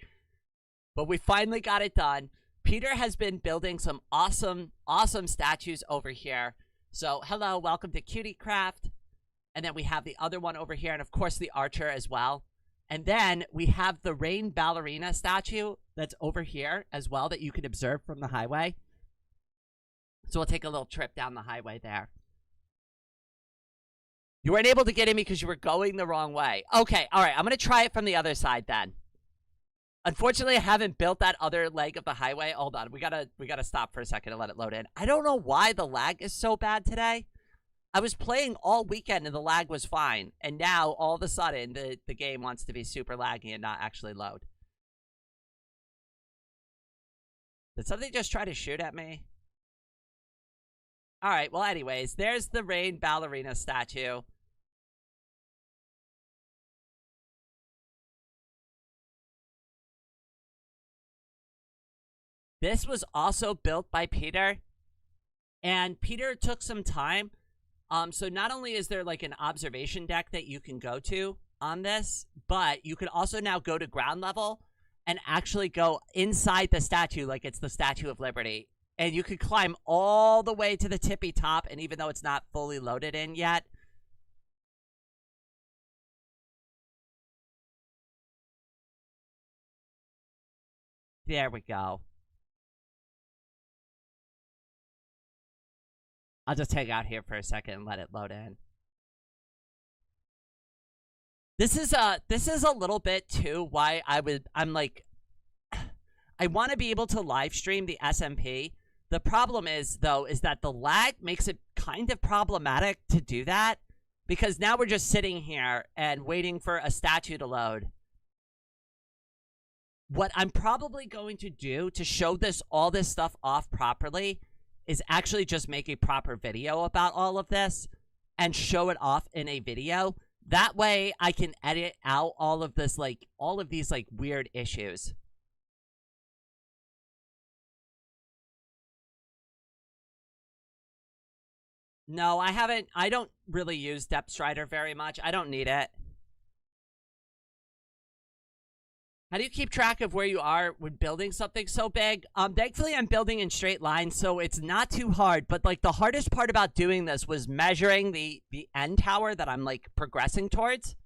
Speaker 1: But we finally got it done. Peter has been building some awesome, awesome statues over here. So, hello, welcome to Cutie Craft. And then we have the other one over here, and of course the archer as well. And then we have the rain ballerina statue that's over here as well that you can observe from the highway. So we'll take a little trip down the highway there. You weren't able to get in because you were going the wrong way. Okay, all right, I'm going to try it from the other side then. Unfortunately, I haven't built that other leg of the highway. Hold on, we gotta stop for a second and let it load in. I don't know why the lag is so bad today. I was playing all weekend and the lag was fine. And now, all of a sudden, the game wants to be super laggy and not actually load. Did somebody just try to shoot at me? All right, well, anyways, there's the Rain Ballerina statue. This was also built by Peter, and Peter took some time. So not only is there like an observation deck that you can go to on this, but you can also now go to ground level and actually go inside the statue like it's the Statue of Liberty. And you could climb all the way to the tippy top, and even though it's not fully loaded in yet, there we go. I'll just hang out here for a second and let it load in. This is a little bit too why I'm like, I want to be able to live stream the SMP. The problem is though is that the lag makes it kind of problematic to do that, because now we're just sitting here and waiting for a statue to load. What I'm probably going to do to show all this stuff off properly is actually just make a proper video about all of this and show it off in a video. That way I can edit out all of this, like, all of these, like, weird issues. No, I haven't. I don't really use Depth Strider very much. I don't need it. How do you keep track of where you are when building something so big? Thankfully, I'm building in straight lines, so it's not too hard. But, like, the hardest part about doing this was measuring the end tower that I'm, like, progressing towards.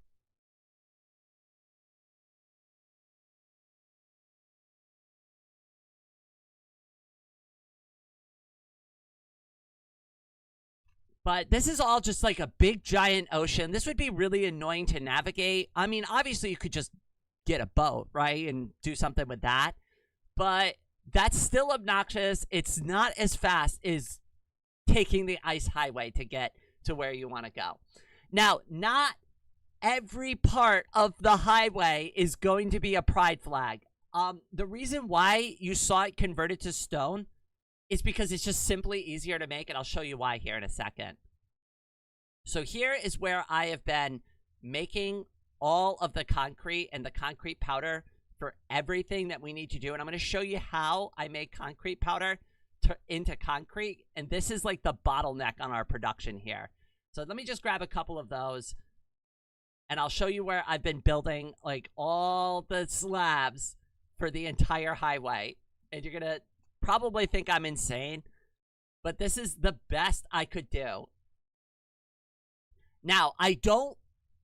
Speaker 1: But this is all just, like, a big, giant ocean. This would be really annoying to navigate. I mean, obviously, you could just get a boat, right, and do something with that, but that's still obnoxious. It's not as fast as taking the ice highway to get to where you want to go. Now, not every part of the highway is going to be a pride flag. The reason why you saw it converted to stone is because it's just simply easier to make, and I'll show you why here in a second. So here is where I have been making all of the concrete and the concrete powder for everything that we need to do. And I'm going to show you how I make concrete powder into concrete. And this is like the bottleneck on our production here. So let me just grab a couple of those. And I'll show you where I've been building like all the slabs for the entire highway. And you're going to probably think I'm insane, but this is the best I could do. Now, I don't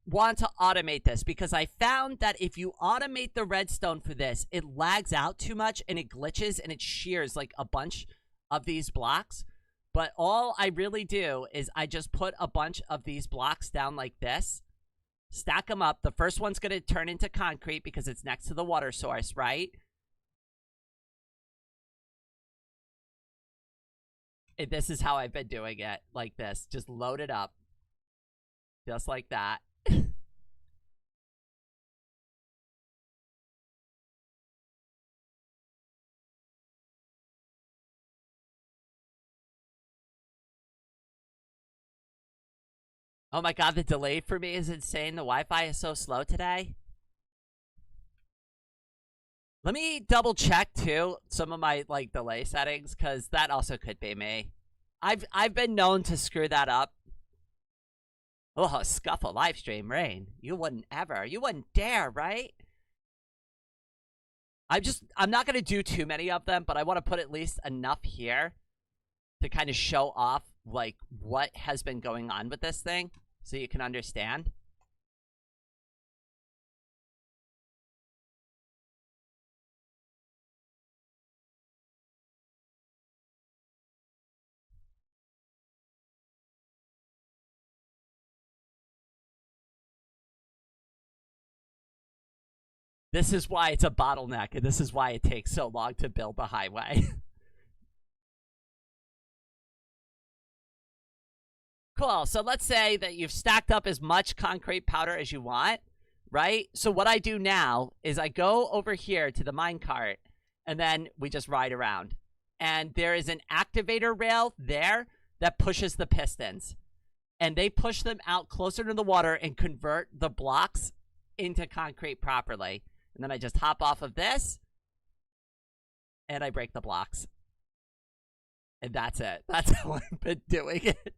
Speaker 1: want to automate this because I found that if you automate the redstone for this, it lags out too much and it glitches and it shears like a bunch of these blocks. But all I really do is I just put a bunch of these blocks down like this, stack them up. The first one's going to turn into concrete because it's next to the water source, right? And this is how I've been doing it, like this. Just load it up. Just like that. Oh my god, the delay for me is insane. The Wi-Fi is so slow today. Let me double check too some of my like delay settings, because that also could be me. I've been known to screw that up. Oh, scuffle live stream, Rain. You wouldn't dare, right? I'm not gonna do too many of them, but I want to put at least enough here to kind of show off like what has been going on with this thing so you can understand. This is why it's a bottleneck, and this is why it takes so long to build the highway. Cool, so let's say that you've stacked up as much concrete powder as you want, right? So what I do now is I go over here to the minecart, and then we just ride around. And there is an activator rail there that pushes the pistons. And they push them out closer to the water and convert the blocks into concrete properly. And then I just hop off of this, and I break the blocks. And that's it. That's how I've been doing it.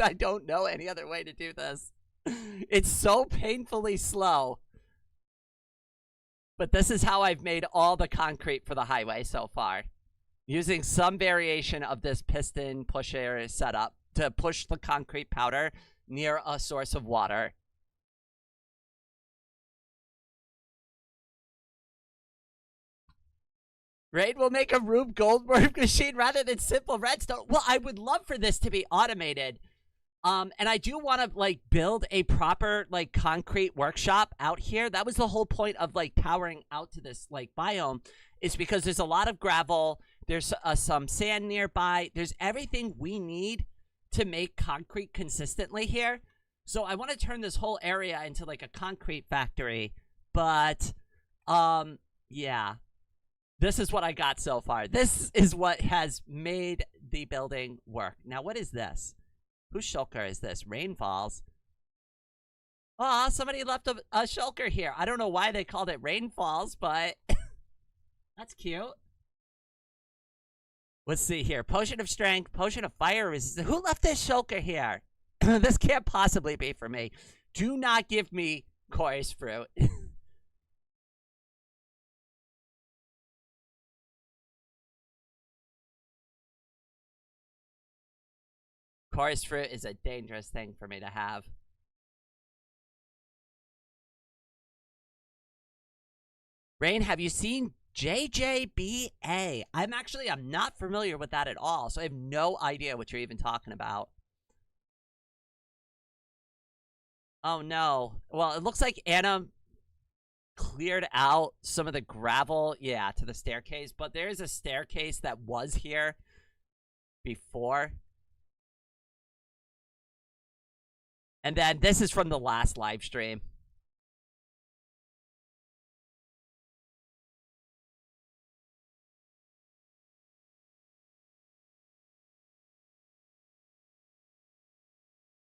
Speaker 1: I don't know any other way to do this. It's so painfully slow. But this is how I've made all the concrete for the highway so far. Using some variation of this piston pusher setup to push the concrete powder near a source of water. Raid will make a Rube Goldberg machine rather than simple redstone. Well, I would love for this to be automated. And I do want to, like, build a proper, like, concrete workshop out here. That was the whole point of, like, powering out to this, like, biome, is because there's a lot of gravel. There's some sand nearby. There's everything we need to make concrete consistently here. So I want to turn this whole area into, like, a concrete factory. But, yeah. This is what I got so far. This is what has made the building work. Now, what is this? Whose shulker is this? Rainfalls. Aw, somebody left a shulker here. I don't know why they called it Rainfalls, but that's cute. Let's see here. Potion of Strength, Potion of Fire Resistance. Who left this shulker here? This can't possibly be for me. Do not give me chorus fruit. Chorus fruit is a dangerous thing for me to have. Rain, have you seen JJBA? I'm not familiar with that at all, so I have no idea what you're even talking about. Oh no. Well, it looks like Anna cleared out some of the gravel, yeah, to the staircase, but there is a staircase that was here before. And then this is from the last live stream.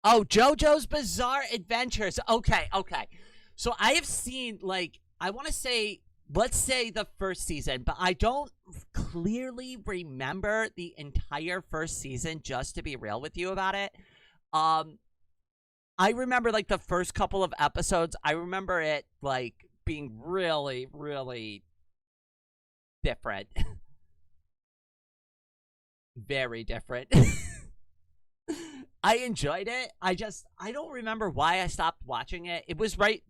Speaker 1: Oh, JoJo's Bizarre Adventures. Okay, okay. So I have seen, like, I want to say, let's say the first season, but I don't clearly remember the entire first season, just to be real with you about it. I remember, like, the first couple of episodes. I remember it, like, being really, really different. Very different. I enjoyed it. I don't remember why I stopped watching it. It was right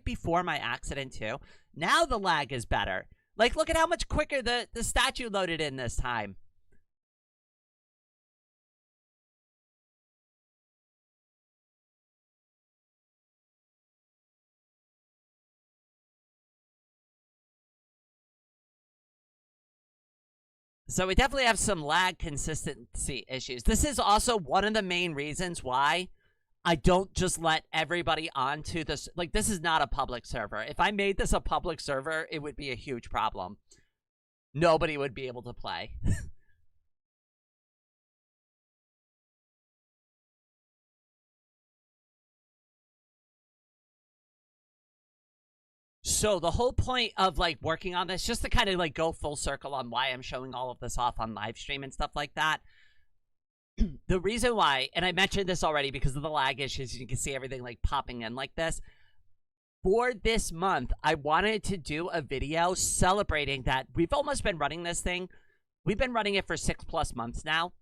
Speaker 1: before my accident, too. Now the lag is better. Like, look at how much quicker the statue loaded in this time. So we definitely have some lag consistency issues. This is also one of the main reasons why I don't just let everybody onto this. Like, this is not a public server. If I made this a public server, it would be a huge problem. Nobody would be able to play. So the whole point of, like, working on this, just to kind of, like, go full circle on why I'm showing all of this off on live stream and stuff like that. The reason why, and I mentioned this already because of the lag issues, you can see everything, like, popping in like this. For this month, I wanted to do a video celebrating that we've almost been running this thing. We've been running it for 6+ months now.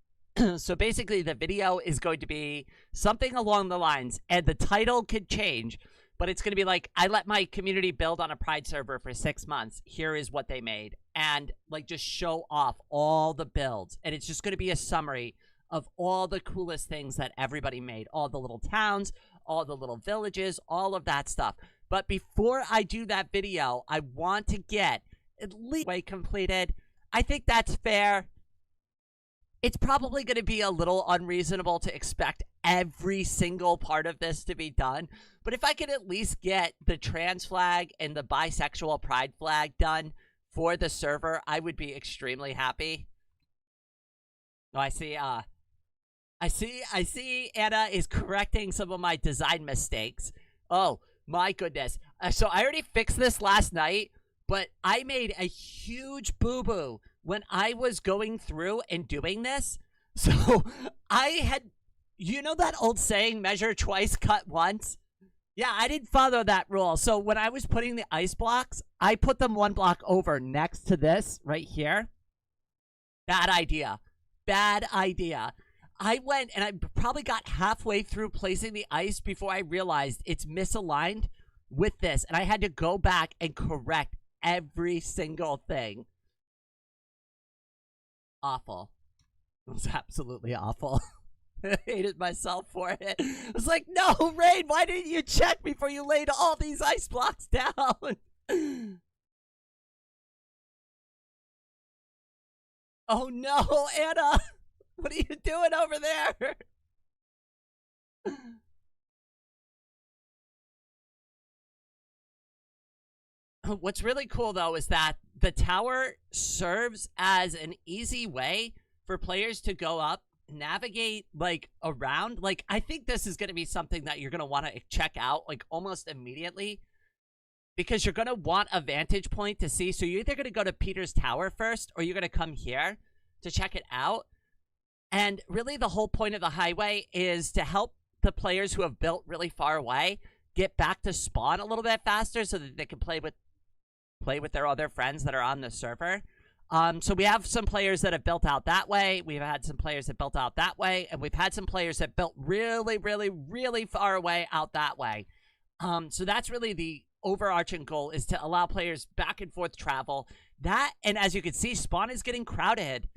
Speaker 1: So basically, the video is going to be something along the lines, and the title could change, but it's going to be like, I let my community build on a Pride server for 6 months. Here is what they made. And, like, just show off all the builds. And it's just going to be a summary of all the coolest things that everybody made. All the little towns, all the little villages, all of that stuff. But before I do that video, I want to get at least way completed. I think that's fair. It's probably going to be a little unreasonable to expect every single part of this to be done. But if I could at least get the trans flag and the bisexual pride flag done for the server, I would be extremely happy. Oh, I see, I see Anna is correcting some of my design mistakes. Oh, my goodness. So I already fixed this last night, but I made a huge boo-boo when I was going through and doing this. So I had, you know that old saying, measure twice, cut once? Yeah, I didn't follow that rule. So when I was putting the ice blocks, I put them one block over next to this right here. Bad idea. Bad idea. I went and I probably got halfway through placing the ice before I realized it's misaligned with this. And I had to go back and correct every single thing. Awful. It was absolutely awful. I hated myself for it. I was like, no, Rain, why didn't you check before you laid all these ice blocks down? Oh no, Anna! What are you doing over there? What's really cool though is that the tower serves as an easy way for players to go up, navigate like around. Like I think this is going to be something that you're going to want to check out like almost immediately because you're going to want a vantage point to see. So you're either going to go to Peter's tower first or you're going to come here to check it out. And really the whole point of the highway is to help the players who have built really far away get back to spawn a little bit faster so that they can play with their other friends that are on the server. So we have some players that have built out that way. We've had some players that built out that way. And we've had some players that built really, really, really far away out that way. So that's really the overarching goal, is to allow players back and forth travel. That, and as you can see, spawn is getting crowded.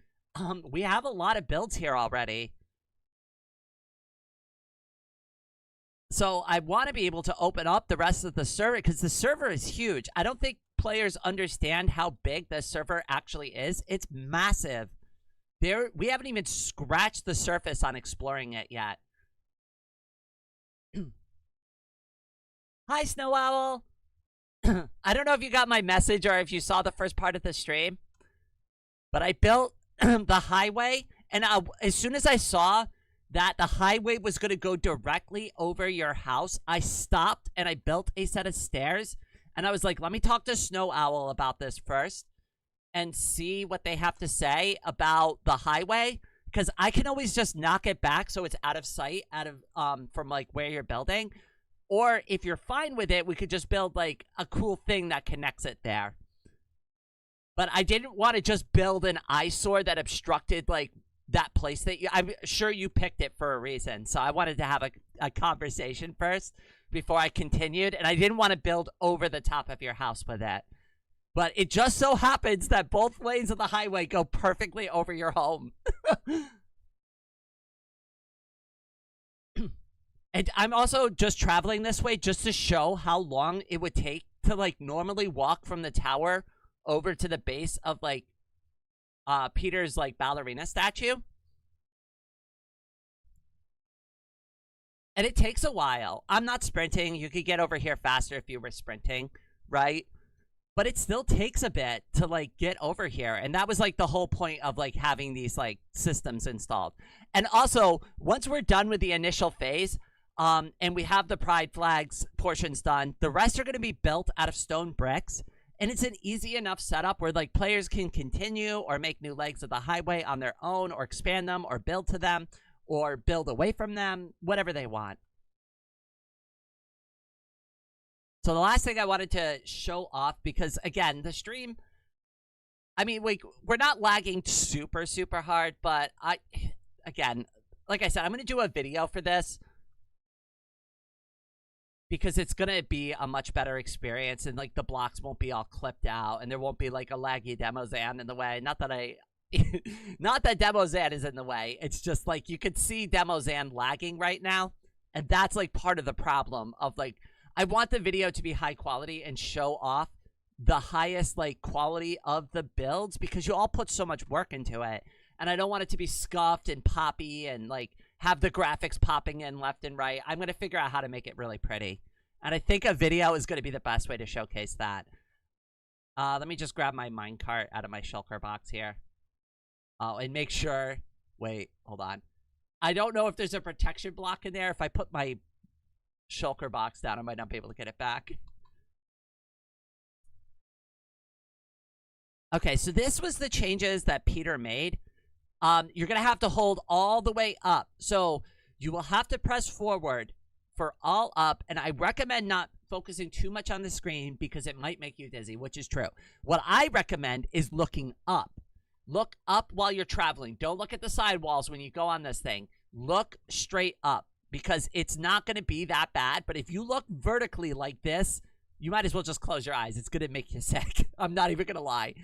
Speaker 1: We have a lot of builds here already. So I want to be able to open up the rest of the server because the server is huge. I don't think players understand how big the server actually is. It's massive. We haven't even scratched the surface on exploring it yet. Hi, Snow Owl. I don't know if you got my message or if you saw the first part of the stream, but I built the highway, and as soon as I saw that the highway was going to go directly over your house, I stopped and I built a set of stairs. And I was like, let me talk to Snow Owl about this first and see what they have to say about the highway. Because I can always just knock it back so it's out of sight, out of from like where you're building. Or if you're fine with it, we could just build like a cool thing that connects it there. But I didn't want to just build an eyesore that obstructed like that place that I'm sure you picked it for a reason. So I wanted to have a conversation first before I continued, and I didn't want to build over the top of your house with it. But it just so happens that both lanes of the highway go perfectly over your home. And I'm also just traveling this way just to show how long it would take to like normally walk from the tower over to the base of like Peter's like ballerina statue. And it takes a while. I'm not sprinting. You could get over here faster if you were sprinting, right? But it still takes a bit to like get over here. And that was like the whole point of like having these like systems installed. And also, once we're done with the initial phase, and we have the pride flags portions done, the rest are going to be built out of stone bricks. And it's an easy enough setup where like players can continue or make new legs of the highway on their own, or expand them, or build to them, or build away from them, whatever they want. So the last thing I wanted to show off, because again, the stream, I mean, we're not lagging super, super hard, but again, like I said, I'm going to do a video for this because it's going to be a much better experience, and like the blocks won't be all clipped out, and there won't be like a laggy demo Zan in the way. Not that Demo Zan is in the way. It's just like you could see Demo Zan lagging right now. And that's like part of the problem of like, I want the video to be high quality and show off the highest like quality of the builds, because you all put so much work into it. And I don't want it to be scuffed and poppy and like have the graphics popping in left and right. I'm going to figure out how to make it really pretty. And I think a video is going to be the best way to showcase that. Let me just grab my minecart out of my shulker box here. Oh, and make sure, wait, hold on. I don't know if there's a protection block in there. If I put my shulker box down, I might not be able to get it back. Okay, so this was the changes that Peter made. You're going to have to hold all the way up. So you will have to press forward for all up, and I recommend not focusing too much on the screen because it might make you dizzy, which is true. What I recommend is looking up. Look up while you're traveling. Don't look at the sidewalls when you go on this thing. Look straight up because it's not going to be that bad. But if you look vertically like this, you might as well just close your eyes. It's going to make you sick. I'm not even going to lie.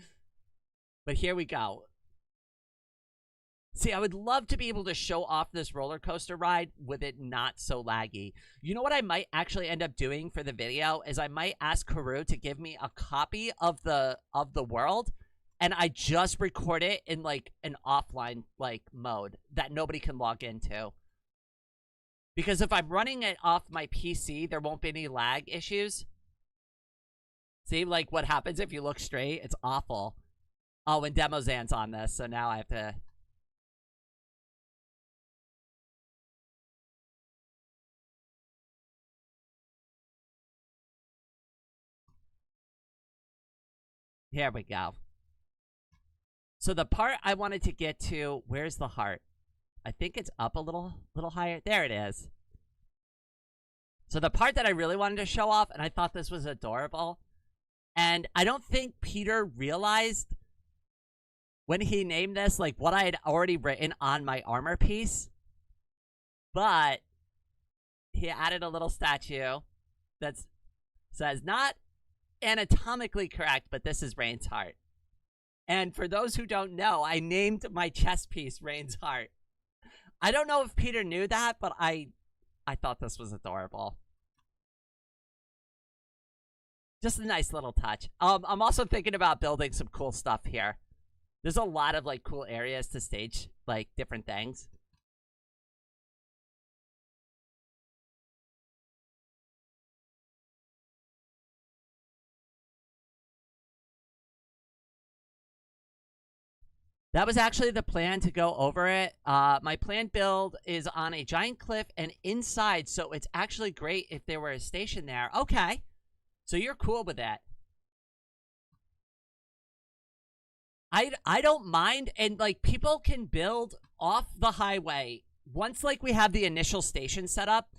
Speaker 1: But here we go. See, I would love to be able to show off this roller coaster ride with it not so laggy. You know what I might actually end up doing for the video is I might ask Karu to give me a copy of the world, and I just record it in like an offline like mode that nobody can log into. Because if I'm running it off my PC, there won't be any lag issues. See, like what happens if you look straight? It's awful. Oh, and Demozan's on this, so now I have to... Here we go. So the part I wanted to get to, where's the heart? I think it's up a little higher. There it is. So the part that I really wanted to show off, and I thought this was adorable, and I don't think Peter realized when he named this, like, what I had already written on my armor piece. But he added a little statue that says, not anatomically correct, but this is Rain's heart. And for those who don't know, I named my chest piece Rain's heart. I don't know if Peter knew that, but I thought this was adorable. Just a nice little touch. I'm also thinking about building some cool stuff here. There's a lot of, like, cool areas to stage, like, different things. That was actually the plan to go over it. My planned build is on a giant cliff and inside, so it's actually great if there were a station there. Okay. So you're cool with that. I don't mind, and like people can build off the highway once like we have the initial station set up.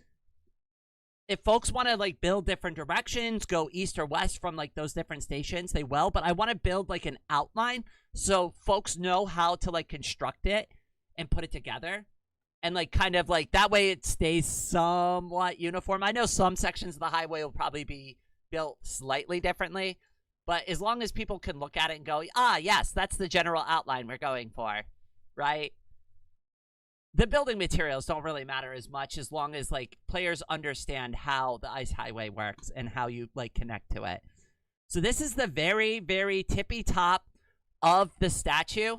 Speaker 1: If folks want to like build different directions, go east or west from like those different stations, they will. But I want to build like an outline so folks know how to like construct it and put it together, and like kind of like that way it stays somewhat uniform. I know some sections of the highway will probably be built slightly differently. But as long as people can look at it and go, ah, yes, that's the general outline we're going for, right? The building materials don't really matter as much as long as, like, players understand how the ice highway works and how you, like, connect to it. So this is the very, very tippy top of the statue.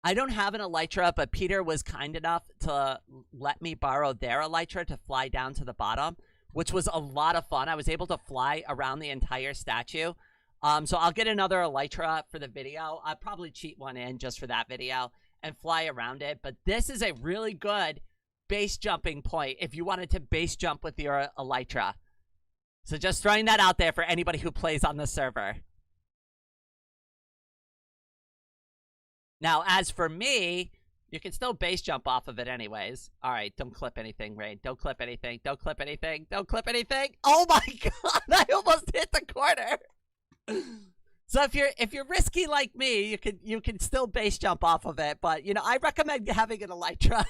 Speaker 1: I don't have an elytra, but Peter was kind enough to let me borrow their elytra to fly down to the bottom, which was a lot of fun. I was able to fly around the entire statue. So I'll get another elytra for the video. I'll probably cheat one in just for that video and fly around it. But this is a really good base jumping point if you wanted to base jump with your elytra. So just throwing that out there for anybody who plays on the server. Now, as for me, you can still base jump off of it anyways. All right, don't clip anything, Rain. Don't clip anything. Don't clip anything. Don't clip anything. Oh my god, I almost hit the corner. So if you're risky like me, you can still base jump off of it, but you know, I recommend having an elytra.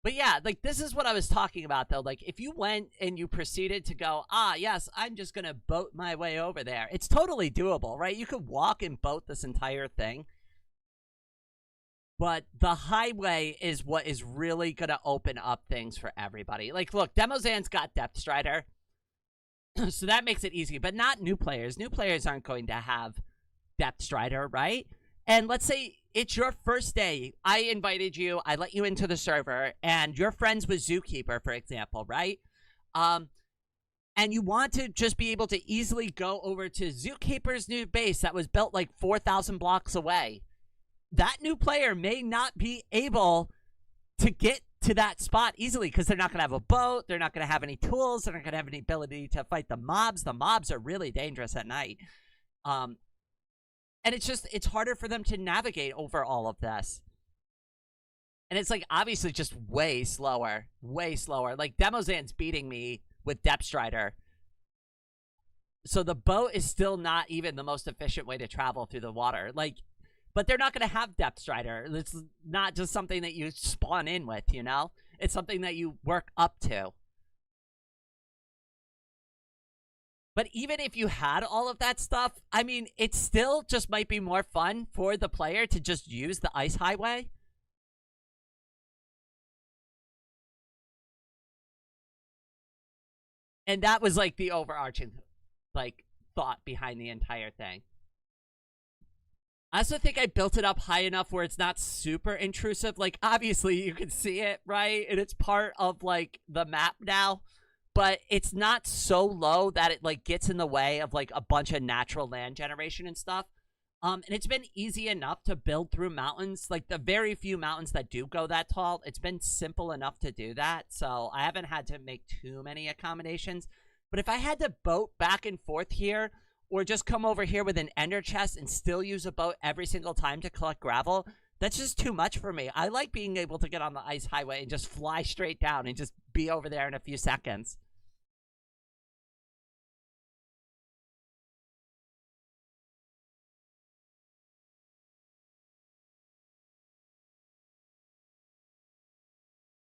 Speaker 1: But yeah, like this is what I was talking about though. Like if you went and you proceeded to go, ah, yes, I'm just going to boat my way over there. It's totally doable, right? You could walk and boat this entire thing. But the highway is what is really going to open up things for everybody. Like, look, Demozan's got Depth Strider. So that makes it easy. But not new players. New players aren't going to have Depth Strider, right? And let's say it's your first day. I invited you. I let you into the server. And you're friends with Zookeeper, for example, right? And you want to just be able to easily go over to Zookeeper's new base that was built like 4,000 blocks away. that new player may not be able to get to that spot easily because they're not going to have a boat. They're not going to have any tools. They're not going to have any ability to fight the mobs. The mobs are really dangerous at night. And it's harder for them to navigate over all of this. And it's like obviously just way slower. Like Demozan's beating me with Depth Strider. So the boat is still not even the most efficient way to travel through the water. Like, but they're not going to have Depth Strider. It's not just something that you spawn in with, you know? It's something that you work up to. But even if you had all of that stuff, I mean, it still just might be more fun for the player to just use the ice highway. And that was like the overarching like thought behind the entire thing. I also think I built it up high enough where it's not super intrusive. Like, obviously, you can see it, right? And it's part of, like, the map now. But it's not so low that it, like, gets in the way of, like, a bunch of natural land generation and stuff. And it's been easy enough to build through mountains. Like, the very few mountains that do go that tall, it's been simple enough to do that. So I haven't had to make too many accommodations. But if I had to boat back and forth here, or just come over here with an ender chest and still use a boat every single time to collect gravel, that's just too much for me. I like being able to get on the ice highway and just fly straight down and just be over there in a few seconds.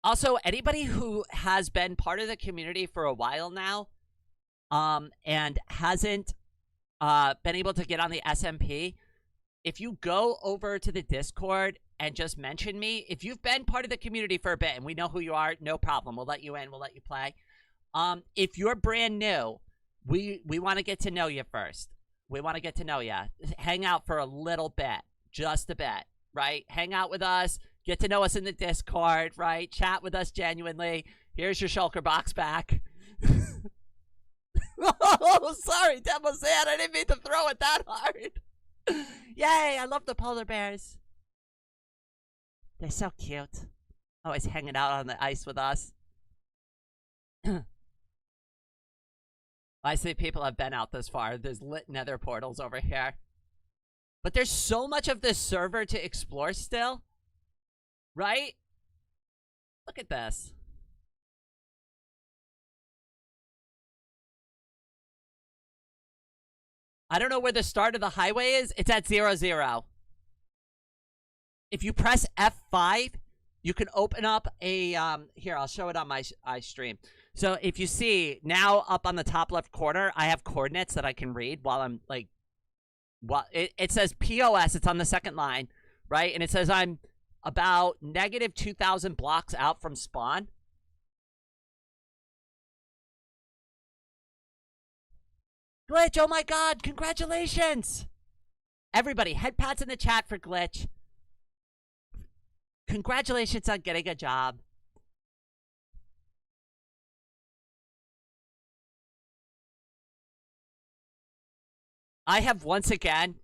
Speaker 1: Also, anybody who has been part of the community for a while now, and hasn't been able to get on the SMP, if you go over to the Discord and just mention me, if you've been part of the community for a bit and we know who you are, no problem. We'll let you in. We'll let you play. If you're brand new, we want to get to know you first. We want to get to know you. Hang out for a little bit. Just a bit, right? Hang out with us. Get to know us in the Discord, right? Chat with us genuinely. Here's your shulker box back. Oh, sorry, Demozan. I didn't mean to throw it that hard. Yay, I love the polar bears. They're so cute. Always hanging out on the ice with us. I see people have been out this far. There's lit nether portals over here. But there's so much of this server to explore still. Right? Look at this. I don't know where the start of the highway is. It's at 0, 0. If you press F5, you can open up a, here, I'll show it on my stream. So if you see, now up on the top left corner, I have coordinates that I can read while I'm, like, well, it says POS, it's on the second line, right? And it says I'm about negative 2,000 blocks out from spawn. Glitch, oh my god, congratulations! Everybody, head pats in the chat for Glitch. Congratulations on getting a job. I have once again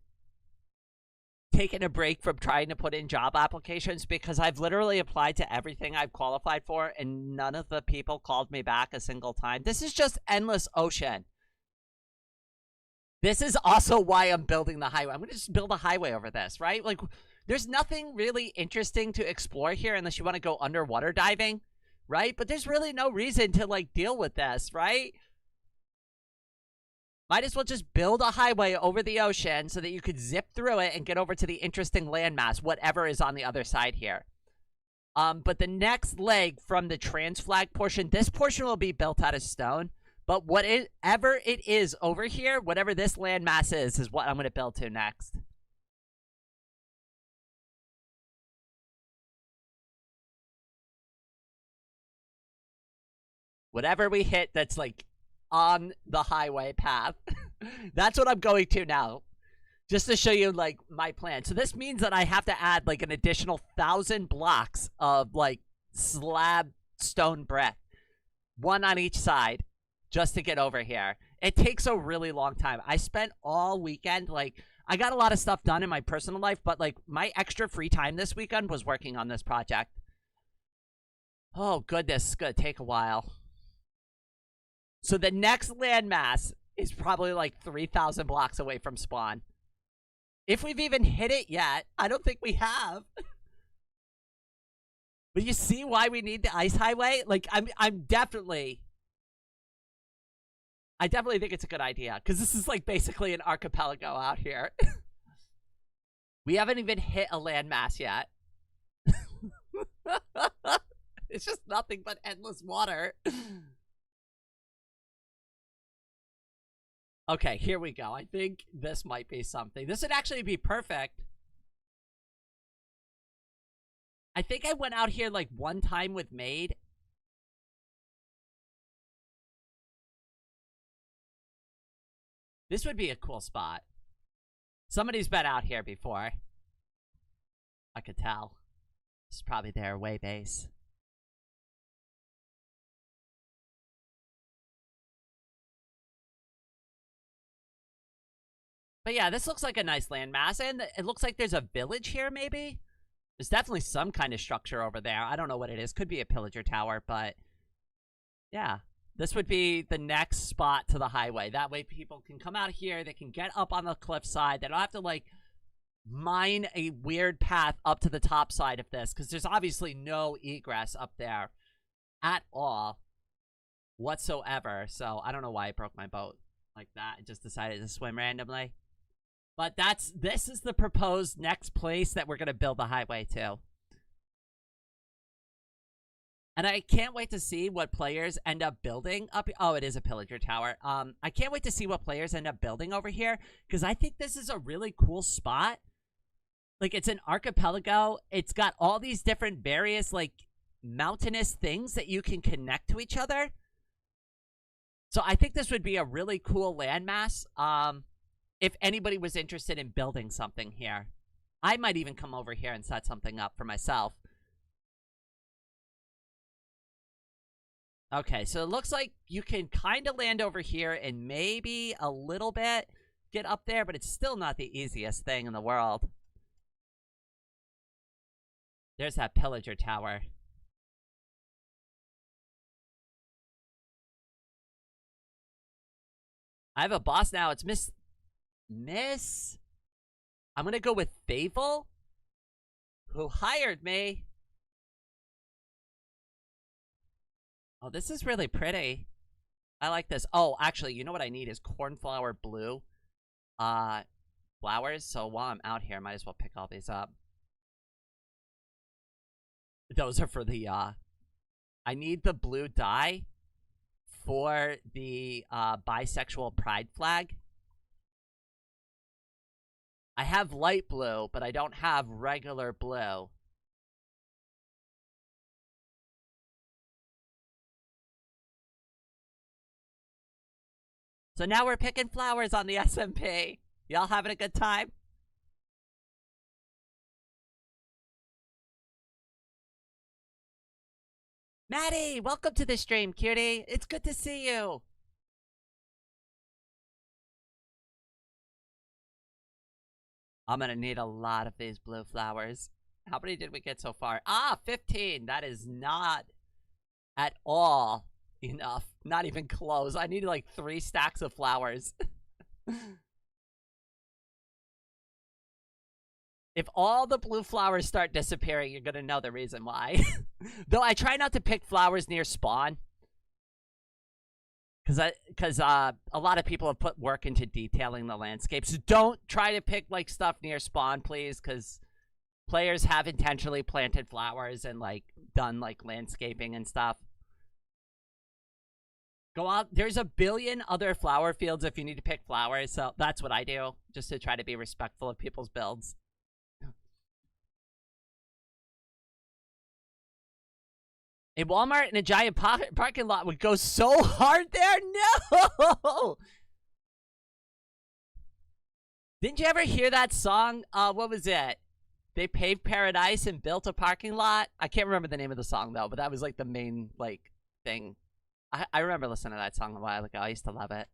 Speaker 1: taken a break from trying to put in job applications because I've literally applied to everything I've qualified for and none of the people called me back a single time. This is just endless ocean. This is also why I'm building the highway. I'm going to just build a highway over this, right? Like, there's nothing really interesting to explore here unless you want to go underwater diving, right? But there's really no reason to, like, deal with this, right? Might as well just build a highway over the ocean so that you could zip through it and get over to the interesting landmass, whatever is on the other side here. But the next leg from the trans flag portion, this portion will be built out of stone. But whatever it is over here, whatever this landmass is what I'm going to build to next. Whatever we hit that's, like, on the highway path. That's what I'm going to now. Just to show you, like, my plan. So this means that I have to add, like, an additional 1,000 blocks of, like, slab stone brick. One on each side. Just to get over here. It takes a really long time. I spent all weekend, like, I got a lot of stuff done in my personal life, but like my extra free time this weekend was working on this project. Oh, goodness. It's going to take a while. So the next landmass is probably like 3,000 blocks away from spawn. If we've even hit it yet, I don't think we have. But you see why we need the ice highway? Like, I definitely think it's a good idea. Because this is like basically an archipelago out here. We haven't even hit a landmass yet. It's just nothing but endless water. Okay, here we go. I think this might be something. This would actually be perfect. I think I went out here like one time with Maid. This would be a cool spot. Somebody's been out here before. I could tell. This is probably their away base. But yeah, this looks like a nice landmass, and it looks like there's a village here, maybe? There's definitely some kind of structure over there. I don't know what it is. Could be a pillager tower, but yeah. This would be the next spot to the highway. That way people can come out here. They can get up on the cliffside. They don't have to, like, mine a weird path up to the top side of this, because there's obviously no egress up there at all whatsoever. So I don't know why I broke my boat like that. I just decided to swim randomly. But this is the proposed next place that we're going to build the highway to. And I can't wait to see what players end up building up. Oh, it is a pillager tower. I can't wait to see what players end up building over here, because I think this is a really cool spot. Like, it's an archipelago. It's got all these different various, like, mountainous things that you can connect to each other. So I think this would be a really cool landmass. If anybody was interested in building something here. I might even come over here and set something up for myself. Okay, so it looks like you can kind of land over here and maybe a little bit get up there, but it's still not the easiest thing in the world. There's that pillager tower. I have a boss now. It's Miss... I'm gonna go with Fable, who hired me. Oh, this is really pretty. I like this. Oh, actually, you know what I need is cornflower blue flowers. So while I'm out here, I might as well pick all these up. Those are for the, I need the blue dye for the bisexual pride flag. I have light blue, but I don't have regular blue. So now we're picking flowers on the SMP. Y'all having a good time? Maddie, welcome to the stream, cutie. It's good to see you. I'm gonna need a lot of these blue flowers. How many did we get so far? Ah, 15. That is not at all enough. Not even close. I need like 3 stacks of flowers. If all the blue flowers start disappearing, you're gonna know the reason why. Though I try not to pick flowers near spawn. Because a lot of people have put work into detailing the landscape. So don't try to pick, like, stuff near spawn, please, because players have intentionally planted flowers and, like, done, like, landscaping and stuff. Go out. There's a billion other flower fields if you need to pick flowers, so that's what I do, just to try to be respectful of people's builds. A Walmart and a giant parking lot would go so hard there? No! Didn't you ever hear that song? What was it? They paved paradise and built a parking lot? I can't remember the name of the song, though, but that was, like, the main, like, thing. I remember listening to that song a while ago. I used to love it.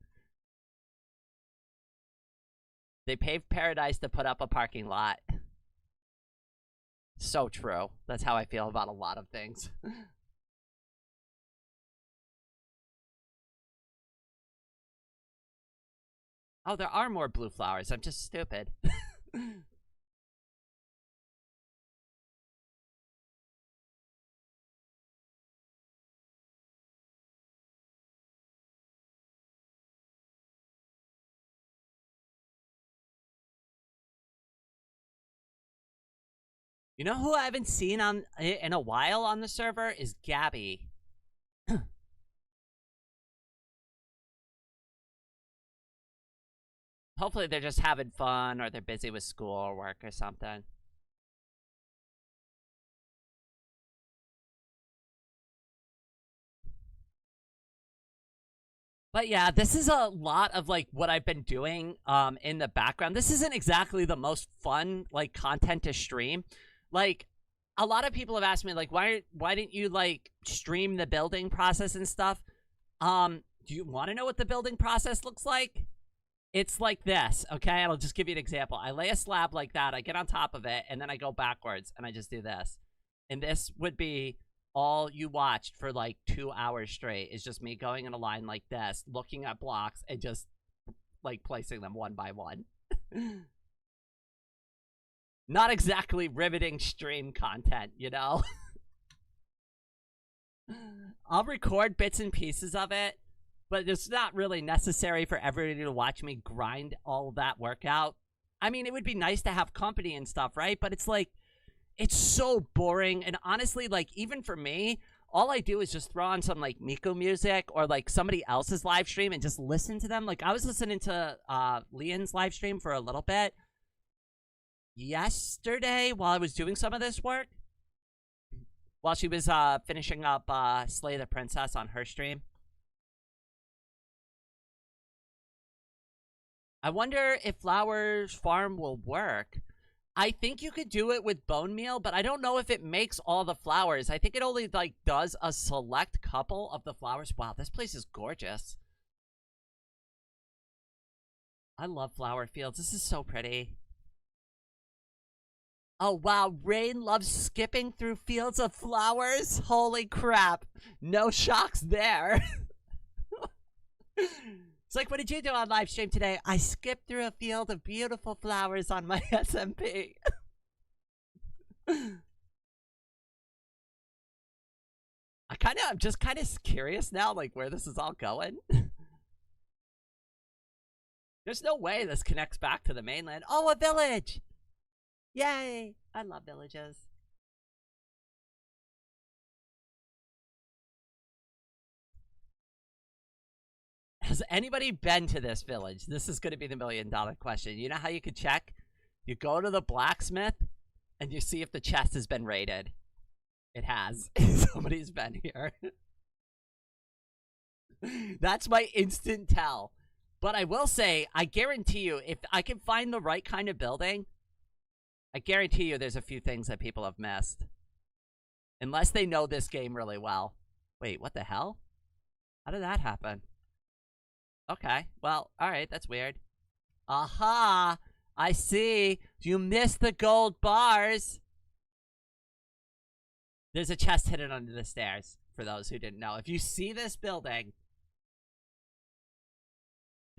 Speaker 1: They paved paradise to put up a parking lot. So true. That's how I feel about a lot of things. Oh, there are more blue flowers. I'm just stupid. You know who I haven't seen on in a while on the server is Gabby. Hopefully they're just having fun or they're busy with school or work or something. But yeah, this is a lot of like what I've been doing in the background. This isn't exactly the most fun like content to stream. Like a lot of people have asked me like why didn't you like stream the building process and stuff? Do you want to know what the building process looks like? It's like this, okay? I'll just give you an example. I lay a slab like that, I get on top of it, and then I go backwards, and I just do this. And this would be all you watched for like 2 hours straight, is just me going in a line like this, looking at blocks, and just like placing them one by one. Not exactly riveting stream content, you know? I'll record bits and pieces of it, but it's not really necessary for everybody to watch me grind all that work out. I mean, it would be nice to have company and stuff, right? But it's like, it's so boring. And honestly, like, even for me, all I do is just throw on some, like, Miku music or, like, somebody else's live stream and just listen to them. Like, I was listening to Leon's live stream for a little bit yesterday while I was doing some of this work. While she was finishing up Slay the Princess on her stream. I wonder if Flowers Farm will work. I think you could do it with bone meal, but I don't know if it makes all the flowers. I think it only, like, does a select couple of the flowers. Wow, this place is gorgeous. I love flower fields. This is so pretty. Oh, wow. Rain loves skipping through fields of flowers. Holy crap. No shocks there. It's like, what did you do on live stream today? I skipped through a field of beautiful flowers on my SMP. I'm just kind of curious now, like, where this is all going. There's no way this connects back to the mainland. Oh, a village! Yay! I love villages. Has anybody been to this village? This is going to be the $1,000,000 question. You know how you could check? You go to the blacksmith and you see if the chest has been raided. It has. Somebody's been here. That's my instant tell. But I will say, I guarantee you, if I can find the right kind of building, I guarantee you there's a few things that people have missed. Unless they know this game really well. Wait, what the hell? How did that happen? Okay, well, alright, that's weird. Aha! I see! You missed the gold bars! There's a chest hidden under the stairs, for those who didn't know. If you see this building,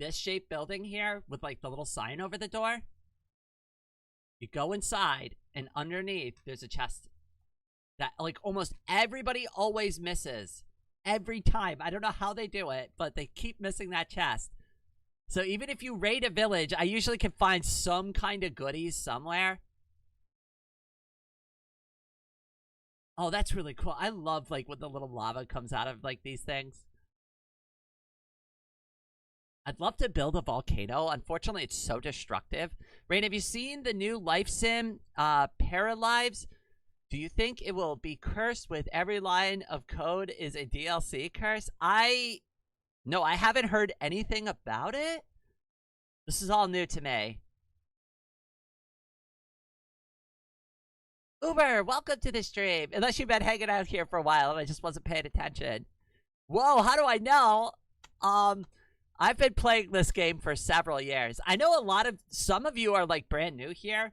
Speaker 1: this shaped building here, with like the little sign over the door, you go inside, and underneath, there's a chest that like almost everybody always misses. Every time. I don't know how they do it, but they keep missing that chest. So even if you raid a village, I usually can find some kind of goodies somewhere. Oh, that's really cool. I love, like, when the little lava comes out of, like, these things. I'd love to build a volcano. Unfortunately, it's so destructive. Rain, have you seen the new life sim, Paralives? Do you think it will be cursed with every line of code is a DLC curse? No, I haven't heard anything about it. This is all new to me. Uber, welcome to the stream. Unless you've been hanging out here for a while and I just wasn't paying attention. Whoa, how do I know? I've been playing this game for several years. I know some of you are like brand new here.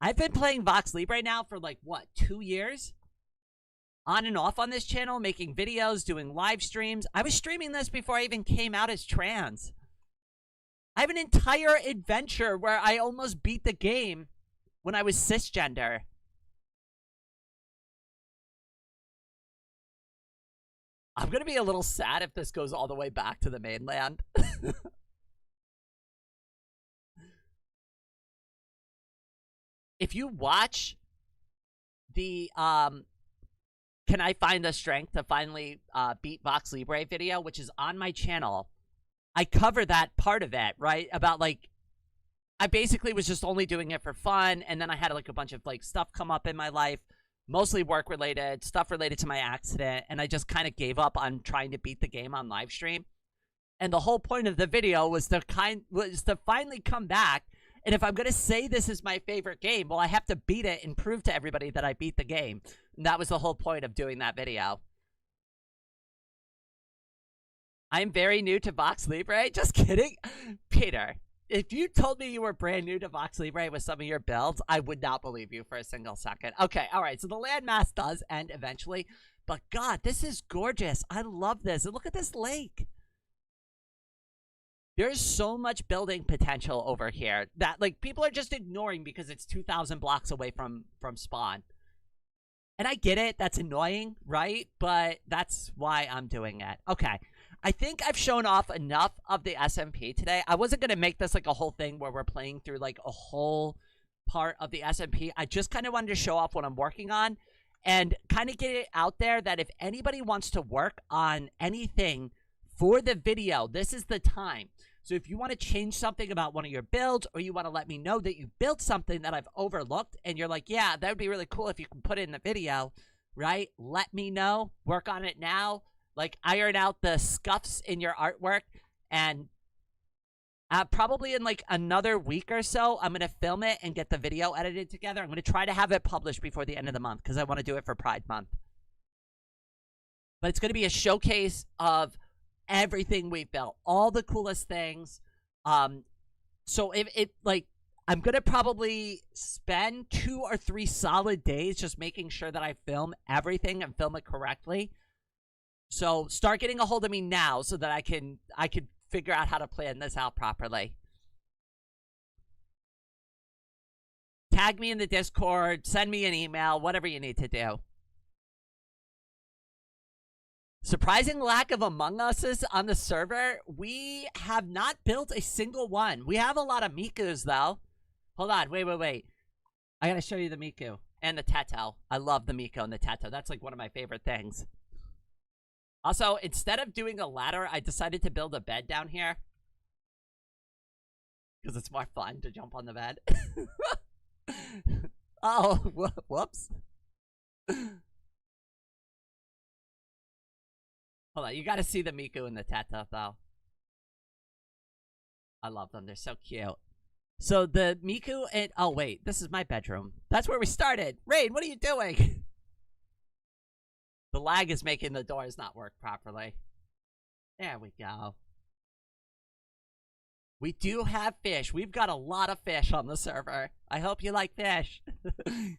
Speaker 1: I've been playing Vox Libre now for like, what, 2 years? On and off on this channel, making videos, doing live streams. I was streaming this before I even came out as trans. I have an entire adventure where I almost beat the game when I was cisgender. I'm going to be a little sad if this goes all the way back to the mainland. If you watch the Can I Find the Strength to Finally Beat Vox Libre video, which is on my channel, I cover that part of it, right? About like, I basically was just only doing it for fun, and then I had like a bunch of like stuff come up in my life, mostly work related, stuff related to my accident, and I just kind of gave up on trying to beat the game on live stream. And the whole point of the video was to finally come back. And if I'm going to say this is my favorite game, well, I have to beat it and prove to everybody that I beat the game. And that was the whole point of doing that video. I'm very new to Vox Libre. Just kidding. Peter, if you told me you were brand new to Vox Libre with some of your builds, I would not believe you for a single second. Okay, all right. So the landmass does end eventually. But God, this is gorgeous. I love this. And look at this lake. There's so much building potential over here that like people are just ignoring because it's 2,000 blocks away from spawn. And I get it. That's annoying, right? But that's why I'm doing it. Okay. I think I've shown off enough of the SMP today. I wasn't going to make this like a whole thing where we're playing through like a whole part of the SMP. I just kind of wanted to show off what I'm working on and kind of get it out there that if anybody wants to work on anything for the video, this is the time. So if you want to change something about one of your builds, or you want to let me know that you built something that I've overlooked, and you're like, yeah, that would be really cool if you can put it in the video, right? Let me know. Work on it now. Like, iron out the scuffs in your artwork, and probably in like another week or so, I'm going to film it and get the video edited together. I'm going to try to have it published before the end of the month because I want to do it for Pride Month. But it's going to be a showcase of everything we built, all the coolest things. So if it like, I'm gonna probably spend 2 or 3 solid days just making sure that I film everything and film it correctly. So start getting a hold of me now so that I can figure out how to plan this out properly. Tag me in the Discord, send me an email, whatever you need to do. Surprising lack of Among Us's on the server. We have not built a single one. We have a lot of Mikus, though. Hold on. Wait. I gotta show you the Miku and the Teto. I love the Miku and the Teto. That's like one of my favorite things. Also, instead of doing a ladder, I decided to build a bed down here. Because it's more fun to jump on the bed. Oh, whoops. Hold on, you gotta see the Miku and the Teta, though. I love them, they're so cute. So the Miku and... oh, wait, this is my bedroom. That's where we started. Rain, what are you doing? The lag is making the doors not work properly. There we go. We do have fish. We've got a lot of fish on the server. I hope you like fish.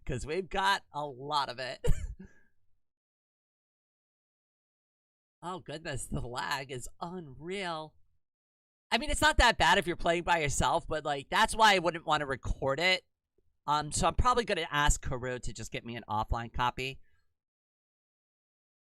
Speaker 1: Because we've got a lot of it. Oh, goodness. The lag is unreal. I mean, it's not that bad if you're playing by yourself, but, like, that's why I wouldn't want to record it. So I'm probably going to ask Karu to just get me an offline copy.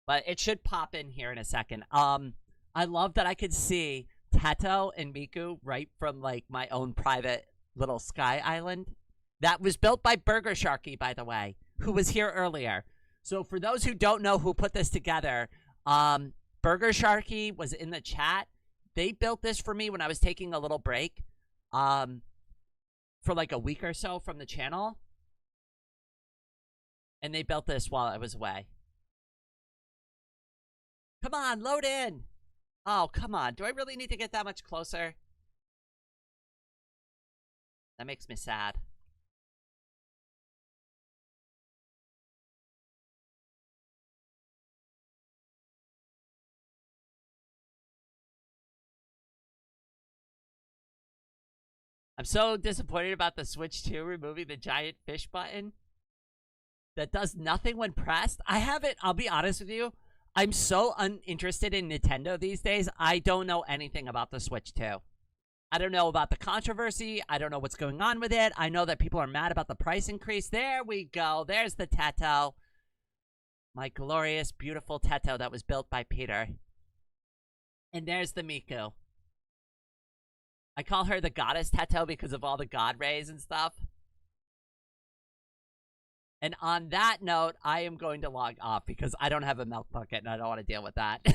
Speaker 1: But it should pop in here in a second. I love that I could see Teto and Miku right from, like, my own private little sky island. That was built by Burger Sharky, by the way, who was here earlier. So for those who don't know who put this together... Burger Sharky was in the chat. They built this for me when I was taking a little break, for like a week or so from the channel. And they built this while I was away. Come on, load in. Oh, come on. Do I really need to get that much closer? That makes me sad. I'm so disappointed about the Switch 2 removing the giant fish button that does nothing when pressed. I haven't, I'll be honest with you, I'm so uninterested in Nintendo these days, I don't know anything about the Switch 2. I don't know about the controversy. I don't know what's going on with it. I know that people are mad about the price increase. There we go. There's the Teto. My glorious, beautiful Teto that was built by Peter. And there's the Miku. I call her the goddess Teto because of all the god rays and stuff. And on that note, I am going to log off because I don't have a milk bucket and I don't want to deal with that.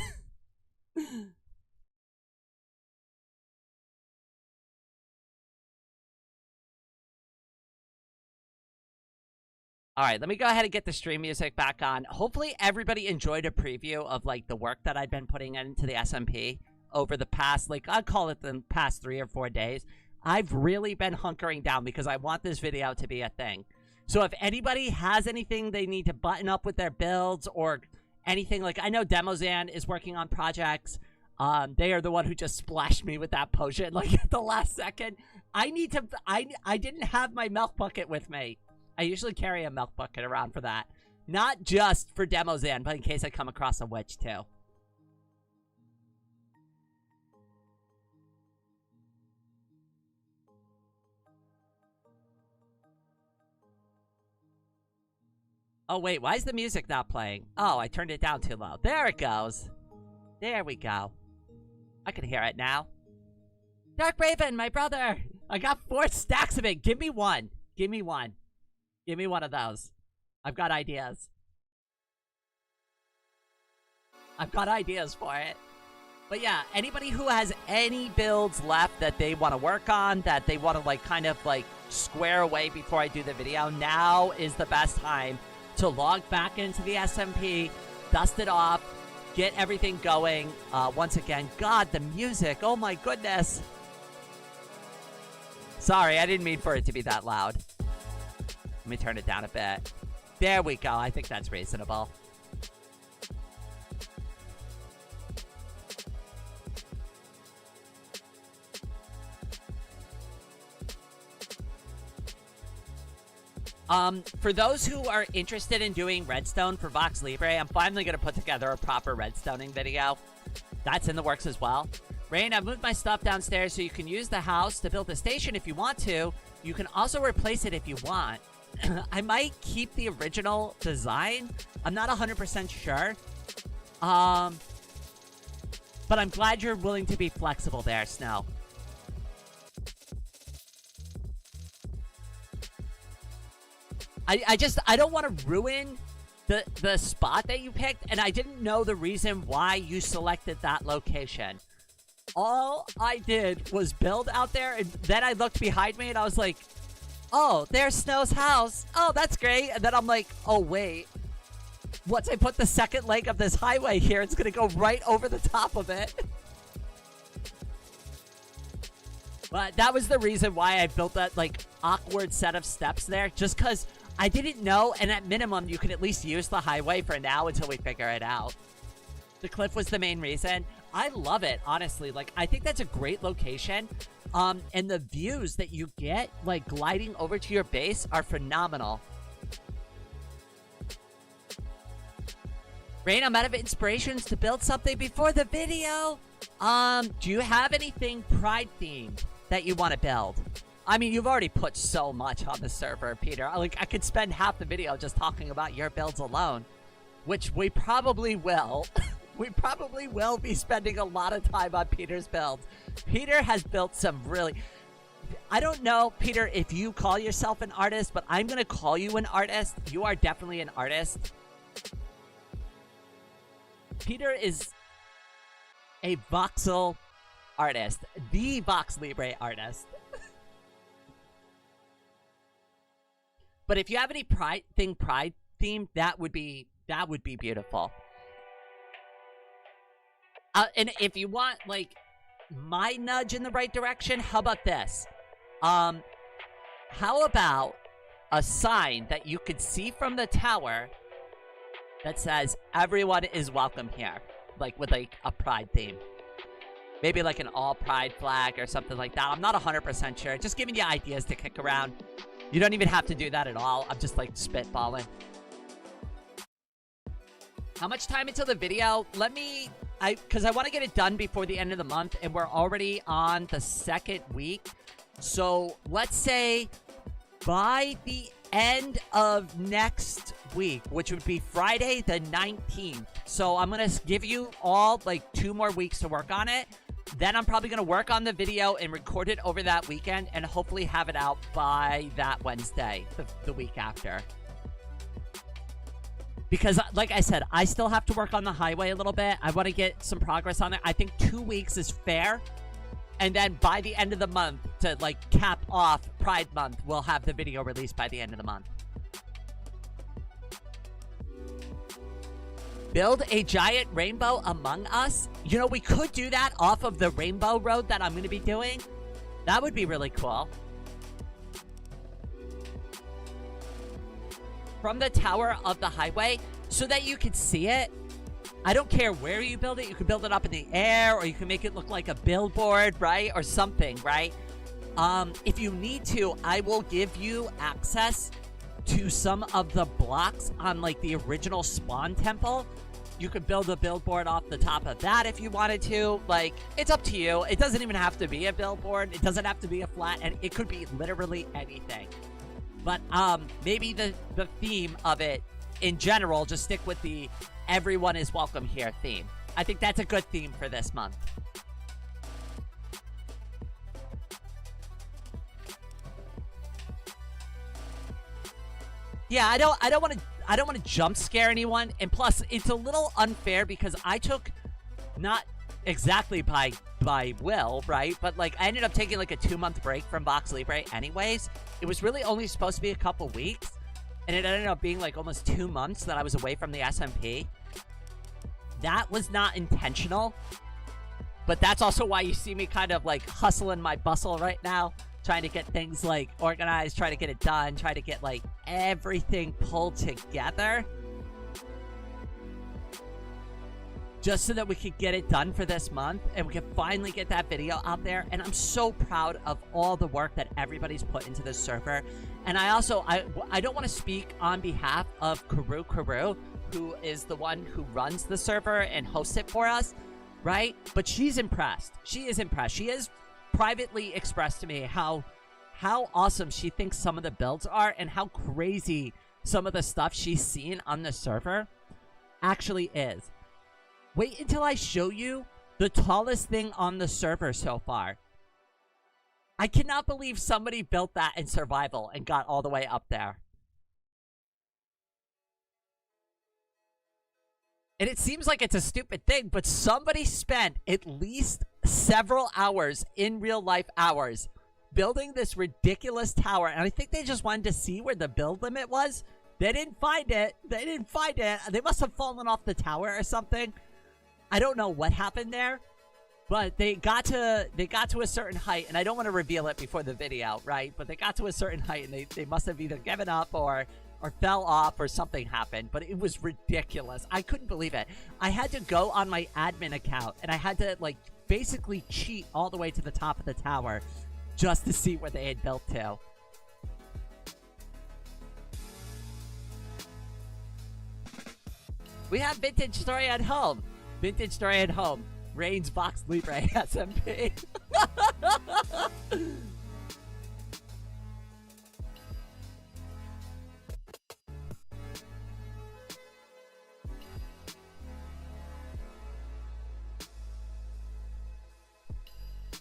Speaker 1: Alright, let me go ahead and get the stream music back on. Hopefully everybody enjoyed a preview of, like, the work that I've been putting into the SMP over the past, like, I'll call it the past 3 or 4 days. I've really been hunkering down because I want this video to be a thing. So if anybody has anything they need to button up with their builds or anything, like, I know Demozan is working on projects. They are the one who just splashed me with that potion, like, at the last second. I didn't have my milk bucket with me. I usually carry a milk bucket around for that. Not just for Demozan, but in case I come across a witch, too. Oh, wait, why is the music not playing? Oh, I turned it down too low. There it goes. There we go. I can hear it now. Dark Raven, my brother! I got 4 stacks of it. Give me one. Give me one. Give me one of those. I've got ideas. I've got ideas for it. But yeah, anybody who has any builds left that they want to work on, that they want to, like, kind of, like, square away before I do the video, now is the best time to log back into the SMP, dust it off, get everything going. Once again, God, the music. Oh my goodness. Sorry, I didn't mean for it to be that loud. Let me turn it down a bit. There we go. I think that's reasonable. For those who are interested in doing redstone for Vox Libre, I'm finally going to put together a proper redstoning video. That's in the works as well. Rain, I've moved my stuff downstairs so you can use the house to build a station if you want to. You can also replace it if you want. I might keep the original design. I'm not 100% sure. But I'm glad you're willing to be flexible there, Snow. I don't want to ruin the spot that you picked, and I didn't know the reason why you selected that location. All I did was build out there, and then I looked behind me, and I was like, oh, there's Snow's house. Oh, that's great. And then I'm like, oh, wait. Once I put the second leg of this highway here, it's going to go right over the top of it. But that was the reason why I built that, like, awkward set of steps there. Just because I didn't know, and at minimum, you could at least use the highway for now until we figure it out. The cliff was the main reason. I love it, honestly. Like, I think that's a great location. And the views that you get, like, gliding over to your base are phenomenal. Rain, I'm out of inspirations to build something before the video. Do you have anything Pride-themed that you want to build? I mean, you've already put so much on the server, Peter. Like, I could spend half the video just talking about your builds alone. Which we probably will. We probably will be spending a lot of time on Peter's builds. Peter has built some really... I don't know, Peter, if you call yourself an artist, but I'm going to call you an artist. You are definitely an artist. Peter is a voxel artist. The Vox Libre artist. But if you have any Pride theme, that would be beautiful. And if you want, like, my nudge in the right direction, how about this? How about a sign that you could see from the tower that says, everyone is welcome here? Like, with, like, a Pride theme. Maybe like an all pride flag or something like that. I'm not 100% sure. Just giving you ideas to kick around. You don't even have to do that at all. I'm just like spitballing. How much time until the video? Because I want to get it done before the end of the month, and we're already on the 2nd week. So let's say by the end of next week, which would be Friday the 19th. So I'm going to give you all like 2 more weeks to work on it. Then I'm probably going to work on the video and record it over that weekend and hopefully have it out by that Wednesday, the week after. Because, like I said, I still have to work on the highway a little bit. I want to get some progress on it. I think 2 weeks is fair. And then by the end of the month, to like cap off Pride Month, we'll have the video released by the end of the month. Build a giant rainbow among us. You know, we could do that off of the rainbow road that I'm going to be doing. That would be really cool. From the tower of the highway so that you can see it. I don't care where you build it. You can build it up in the air, or you can make it look like a billboard, right? Or something, right? If you need to, I will give you access to some of the blocks on like the original Spawn Temple. You could build a billboard off the top of that if you wanted to. Like, it's up to you. It doesn't even have to be a billboard. It doesn't have to be a flat, and it could be literally anything. But maybe the theme of it in general, just stick with the everyone is welcome here theme. I think that's a good theme for this month. Yeah, I don't want to jump scare anyone, and plus it's a little unfair because I took not exactly by will, right? But like I ended up taking like a 2-month break from Vox Libre anyways. It was really only supposed to be a couple weeks, and it ended up being like almost 2 months that I was away from the SMP. That was not intentional, but that's also why you see me kind of like hustling my bustle right now, trying to get things like organized, trying to get it done, trying to get like everything pulled together just so that we could get it done for this month and we can finally get that video out there. And I'm so proud of all the work that everybody's put into this server. And I also, I don't want to speak on behalf of Karu, who is the one who runs the server and hosts it for us, right? But she's impressed. She is impressed. She has privately expressed to me how awesome she thinks some of the builds are and how crazy some of the stuff she's seen on the server actually is. Wait until I show you the tallest thing on the server so far. I cannot believe somebody built that in survival and got all the way up there. And it seems like it's a stupid thing, but somebody spent at least several hours in real life hours building this ridiculous tower. And I think they just wanted to see where the build limit was. They didn't find it. They didn't find it. They must have fallen off the tower or something. I don't know what happened there, but they got to a certain height, and I don't want to reveal it before the video, right? But they got to a certain height, and they must have either given up or fell off or something happened, but it was ridiculous. I couldn't believe it. I had to go on my admin account, and I had to, like, basically cheat all the way to the top of the tower just to see where they had built to. We have Vintage Story at home. Vintage Story at home. Reigns Vox Libre SMP.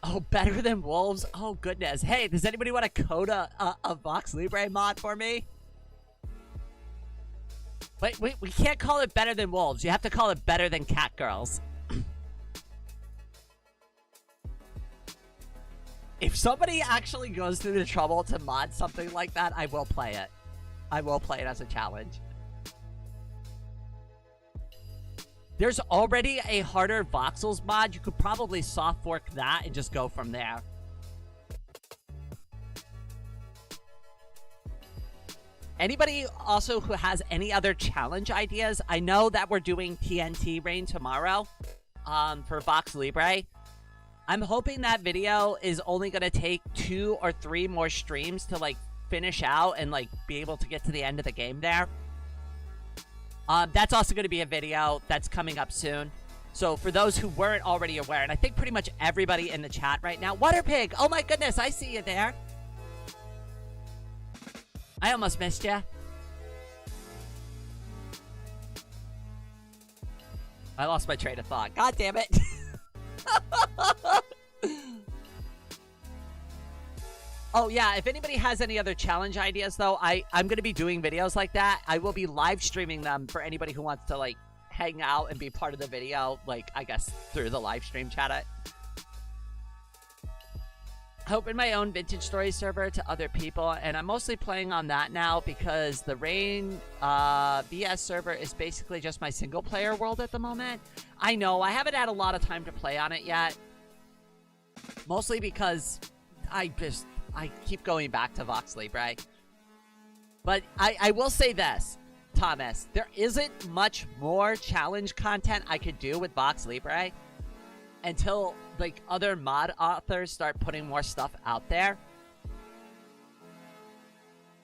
Speaker 1: Oh, better than wolves? Oh, goodness. Hey, does anybody want to code a Vox Libre mod for me? Wait, we can't call it better than wolves. You have to call it better than cat girls. If somebody actually goes through the trouble to mod something like that, I will play it. I will play it as a challenge. There's already a harder voxels mod. You could probably soft fork that and just go from there. Anybody also who has any other challenge ideas? I know that we're doing TNT rain tomorrow for Vox Libre. I'm hoping that video is only going to take 2 or 3 more streams to, like, finish out and, like, be able to get to the end of the game there. That's also going to be a video that's coming up soon. So for those who weren't already aware, and I think pretty much everybody in the chat right now, Water Pig, oh my goodness, I see you there. I almost missed you. I lost my train of thought. God damn it. Oh, yeah, if anybody has any other challenge ideas, though, I'm going to be doing videos like that. I will be live streaming them for anybody who wants to, like, hang out and be part of the video, like, I guess, through the live stream chat. I opened my own Vintage Story server to other people, and I'm mostly playing on that now because the Rain VS server is basically just my single-player world at the moment. I know, I haven't had a lot of time to play on it yet. Mostly because I keep going back to Vox Libre. But I will say this, Thomas. There isn't much more challenge content I could do with Vox Libre until, like, other mod authors start putting more stuff out there.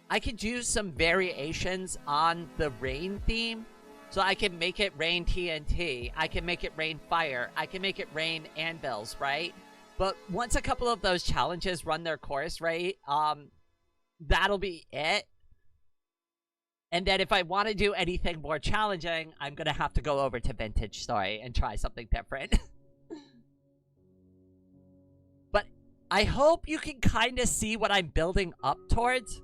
Speaker 1: I could do some variations on the rain theme. So I can make it rain TNT. I can make it rain fire. I can make it rain anvils, right? But once a couple of those challenges run their course, right, that'll be it. And then if I want to do anything more challenging, I'm going to have to go over to Vintage Story and try something different. But I hope you can kind of see what I'm building up towards.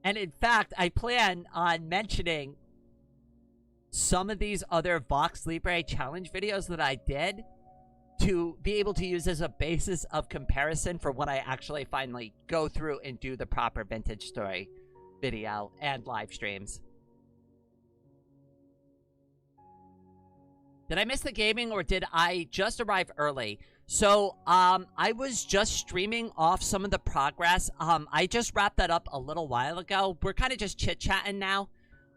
Speaker 1: And in fact, I plan on mentioning some of these other Vox Libre challenge videos that I did to be able to use as a basis of comparison for when I actually finally go through and do the proper Vintage Story video and live streams. Did I miss the gaming or did I just arrive early? So, I was just streaming off some of the progress. I just wrapped that up a little while ago. We're kind of just chit-chatting now.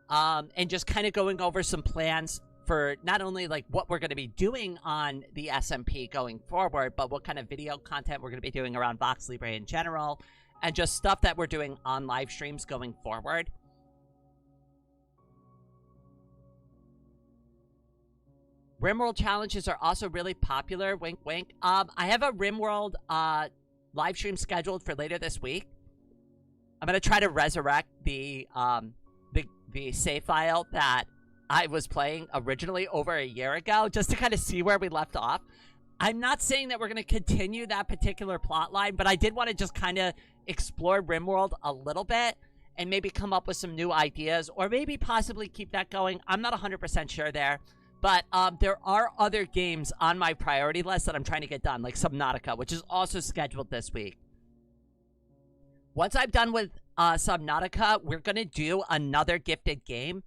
Speaker 1: And just kind of going over some plans for not only, like, what we're going to be doing on the SMP going forward, but what kind of video content we're going to be doing around Vox Libre in general, and just stuff that we're doing on live streams going forward. RimWorld challenges are also really popular. Wink, wink. I have a RimWorld live stream scheduled for later this week. I'm gonna try to resurrect the save file that I was playing originally over a year ago, just to kind of see where we left off. I'm not saying that we're gonna continue that particular plot line, but I did want to just kind of explore RimWorld a little bit and maybe come up with some new ideas, or maybe possibly keep that going. I'm not 100% sure there. But there are other games on my priority list that I'm trying to get done, like Subnautica, which is also scheduled this week. Once I'm done with Subnautica, we're going to do another gifted game.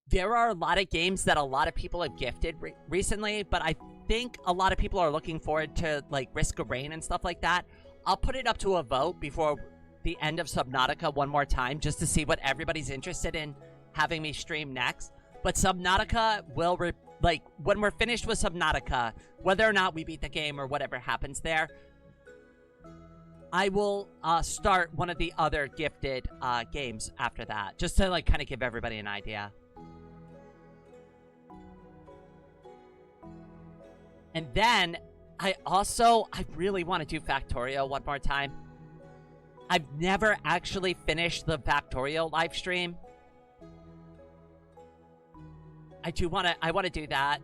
Speaker 1: There are a lot of games that a lot of people have gifted recently, but I think a lot of people are looking forward to, like, Risk of Rain and stuff like that. I'll put it up to a vote before the end of Subnautica one more time, just to see what everybody's interested in having me stream next. But Subnautica will, like, when we're finished with Subnautica, whether or not we beat the game or whatever happens there, I will start one of the other gifted games after that, just to, like, kind of give everybody an idea. And then, I really want to do Factorio one more time. I've never actually finished the Factorio live stream. I want to do that.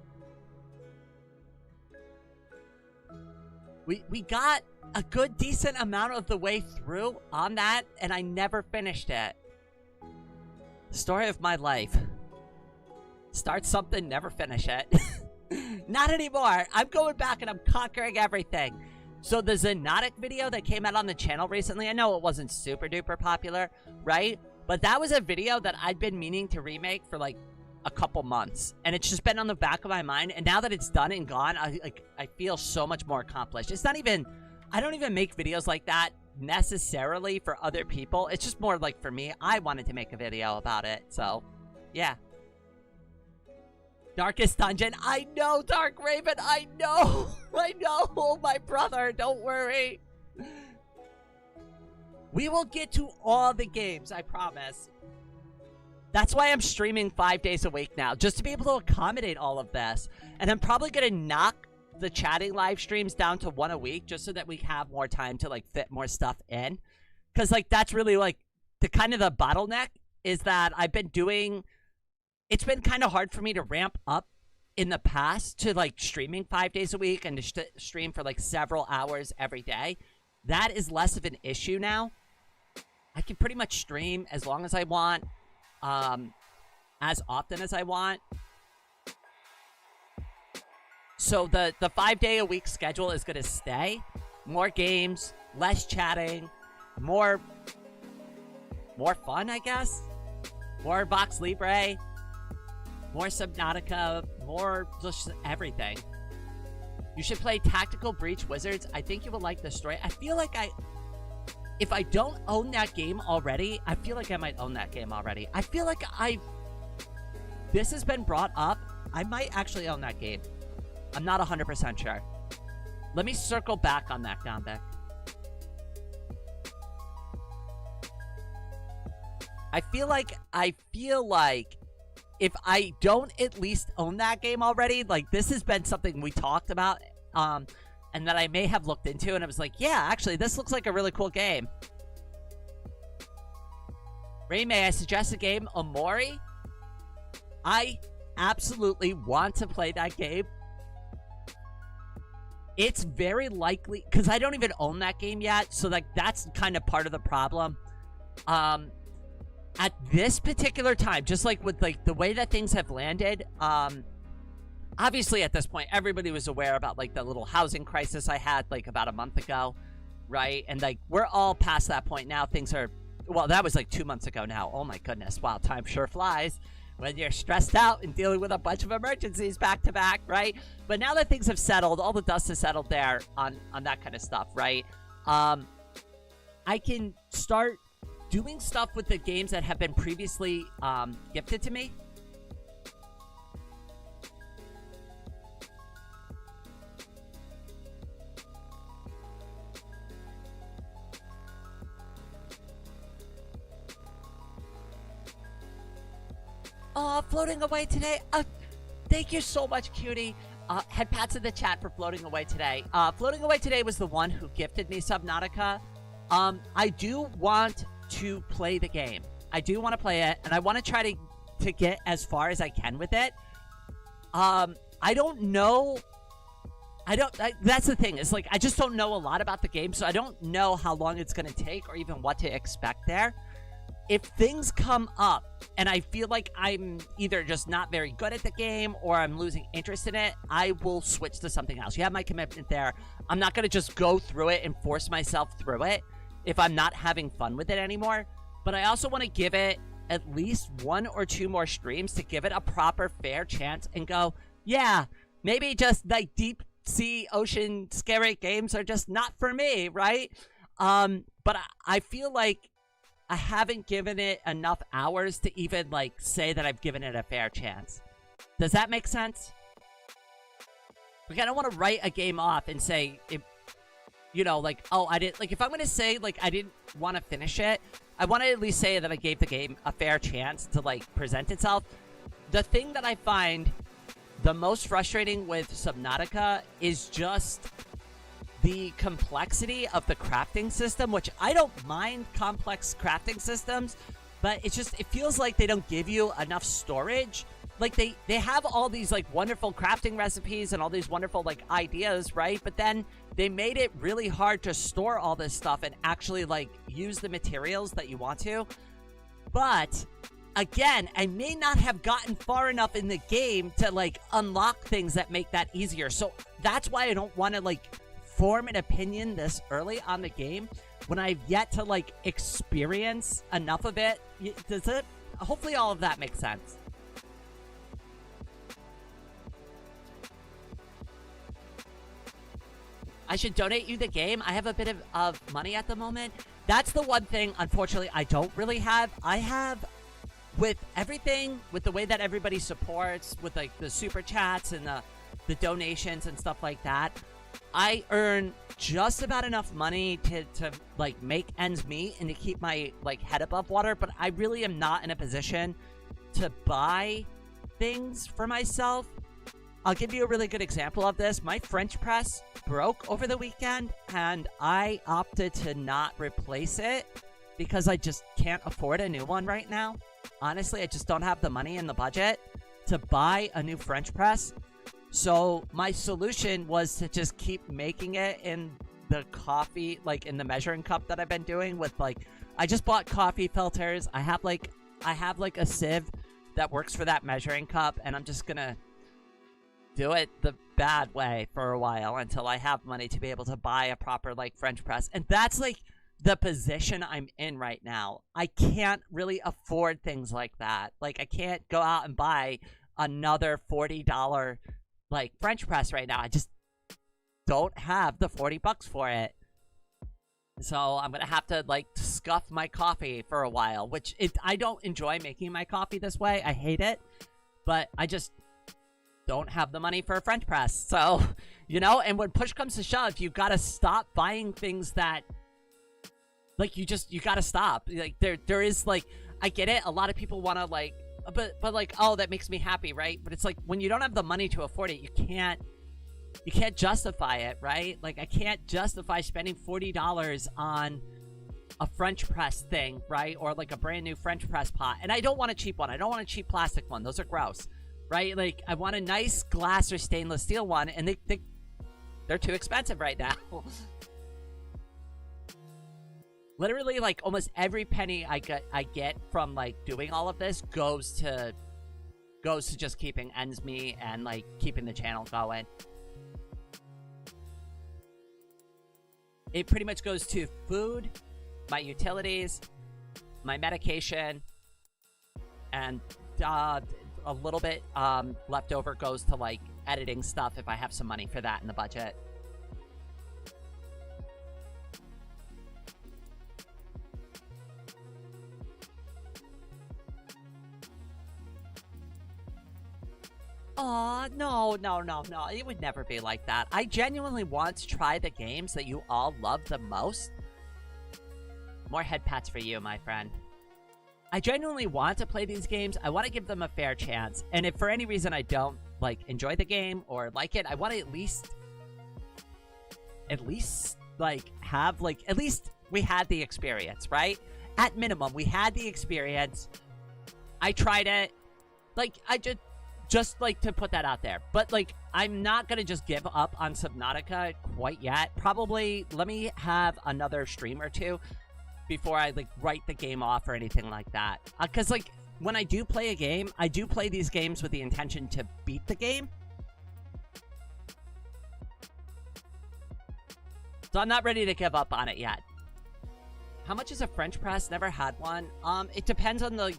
Speaker 1: We got a good decent amount of the way through on that, and I never finished it. Story of my life. Start something, never finish it. Not anymore. I'm going back and I'm conquering everything. So the Xenotic video that came out on the channel recently, I know it wasn't super duper popular, right? But that was a video that I'd been meaning to remake for, like, a couple months, and it's just been on the back of my mind, and now that it's done and gone, I feel so much more accomplished. It's not even, I don't even make videos like that necessarily for other people. It's just more like for me. I wanted to make a video about it. So, yeah. Darkest Dungeon. I know, Dark Raven. I know. I know, my brother. Don't worry. We will get to all the games, I promise. That's why I'm streaming 5 days a week now, just to be able to accommodate all of this. And I'm probably going to knock the chatting live streams down to 1 a week, just so that we have more time to, like, fit more stuff in. Because, like, that's really, like, the kind of the bottleneck is that I've been doing... It's been kind of hard for me to ramp up in the past to, like, streaming 5 days a week and to stream for, like, several hours every day. That is less of an issue now. I can pretty much stream as long as I want, as often as I want. So the 5 day a week schedule is going to stay. More games, less chatting, more fun, I guess. More Vox Libre, more Subnautica, more just everything. You should play Tactical Breach Wizards. I think you will like the story. I feel like if I don't own that game already, I feel like I might own that game already. I feel like this has been brought up. I might actually own that game. I'm not 100% sure. Let me circle back on that, Gombeck. I feel like if I don't at least own that game already, like, this has been something we talked about, and that I may have looked into, and I was like, yeah, actually, this looks like a really cool game. Ray, may I suggest a game, Omori? I absolutely want to play that game. It's very likely, because I don't even own that game yet, so, like, that's kind of part of the problem. At this particular time, just like with, like, the way that things have landed, obviously at this point, everybody was aware about, like, the little housing crisis I had, like, about a month ago, right? And, like, we're all past that point now. Things are, well, that was, like, 2 months ago now. Oh, my goodness. Wow, time sure flies when you're stressed out and dealing with a bunch of emergencies back to back, right? But now that things have settled, all the dust has settled there on that kind of stuff, right? I can start doing stuff with the games that have been previously gifted to me. Oh, floating away today. Thank you so much, cutie. Head pats in the chat for floating away today. Floating away today was the one who gifted me Subnautica. I do want to play the game. I do want to play it, and I want to try to get as far as I can with it. I don't know. That's the thing. It's like, I just don't know a lot about the game, so I don't know how long it's going to take or even what to expect there. If things come up and I feel like I'm either just not very good at the game or I'm losing interest in it, I will switch to something else. You have my commitment there. I'm not going to just go through it and force myself through it if I'm not having fun with it anymore. But I also want to give it at least 1 or 2 more streams to give it a proper fair chance and go, yeah, maybe just like deep sea ocean scary games are just not for me, right? But I feel like I haven't given it enough hours to even, like, say that I've given it a fair chance. Does that make sense? Like, I don't want to write a game off and say, you know, like, oh, I didn't, like, if I'm going to say, like, I didn't want to finish it, I want to at least say that I gave the game a fair chance to, like, present itself. The thing that I find the most frustrating with Subnautica is just the complexity of the crafting system, which I don't mind complex crafting systems, but it's just, it feels like they don't give you enough storage. Like, they have all these, like, wonderful crafting recipes and all these wonderful, like, ideas, right? But then they made it really hard to store all this stuff and actually, like, use the materials that you want to. But again, I may not have gotten far enough in the game to, like, unlock things that make that easier. So that's why I don't want to, like, form an opinion this early on the game when I've yet to, like, experience enough of it. Does it? Hopefully all of that makes sense. I should donate you the game. I have a bit of money at the moment. That's the one thing, unfortunately, I don't really have. I have, with everything, with the way that everybody supports, with like the super chats and the donations and stuff like that, I earn just about enough money to like make ends meet and to keep my like head above water, but I really am not in a position to buy things for myself. I'll give you a really good example of this. My French press broke over the weekend, and I opted to not replace it because I just can't afford a new one right now. Honestly, I just don't have the money in the budget to buy a new French press. So my solution was to just keep making it in the coffee, like in the measuring cup that I've been doing with like, I just bought coffee filters. I have like a sieve that works for that measuring cup, and I'm just gonna do it the bad way for a while until I have money to be able to buy a proper like French press. And that's like the position I'm in right now. I can't really afford things like that. Like I can't go out and buy another $40 like French press right now. I just don't have the 40 bucks for it. So I'm gonna have to like scuff my coffee for a while, which I don't enjoy making my coffee this way. I hate it, but I just don't have the money for a French press. So, you know, and when push comes to shove, you gotta stop buying things that, like, you gotta stop. Like, there is, like, I get it, a lot of people wanna, like, but like, oh, that makes me happy, right? But it's like, when you don't have the money to afford it, you can't justify it, right? Like, I can't justify spending $40 on a French press thing, right? Or, like, a brand new French press pot. And I don't want a cheap one. I don't want a cheap plastic one. Those are gross. Right? Like, I want a nice glass or stainless steel one, and they're too expensive right now. Literally, like, almost every penny I get from, like, doing all of this goes to just keeping ends meet and, like, keeping the channel going. It pretty much goes to food, my utilities, my medication, and, a little bit left over goes to like editing stuff if I have some money for that in the budget. Aw, no. It would never be like that. I genuinely want to try the games that you all love the most. More head pats for you, my friend. I genuinely want to play these games. I want to give them a fair chance. And if for any reason I don't, like, enjoy the game or like it, I want to at least, like, have, like, at least we had the experience, right? At minimum, we had the experience. I tried it. Like, I just like to put that out there. But, like, I'm not going to just give up on Subnautica quite yet. Probably, let me have another stream or two before I, like, write the game off or anything like that. Because, like, when I do play a game, I do play these games with the intention to beat the game. So I'm not ready to give up on it yet. How much is a French press? Never had one. It depends on the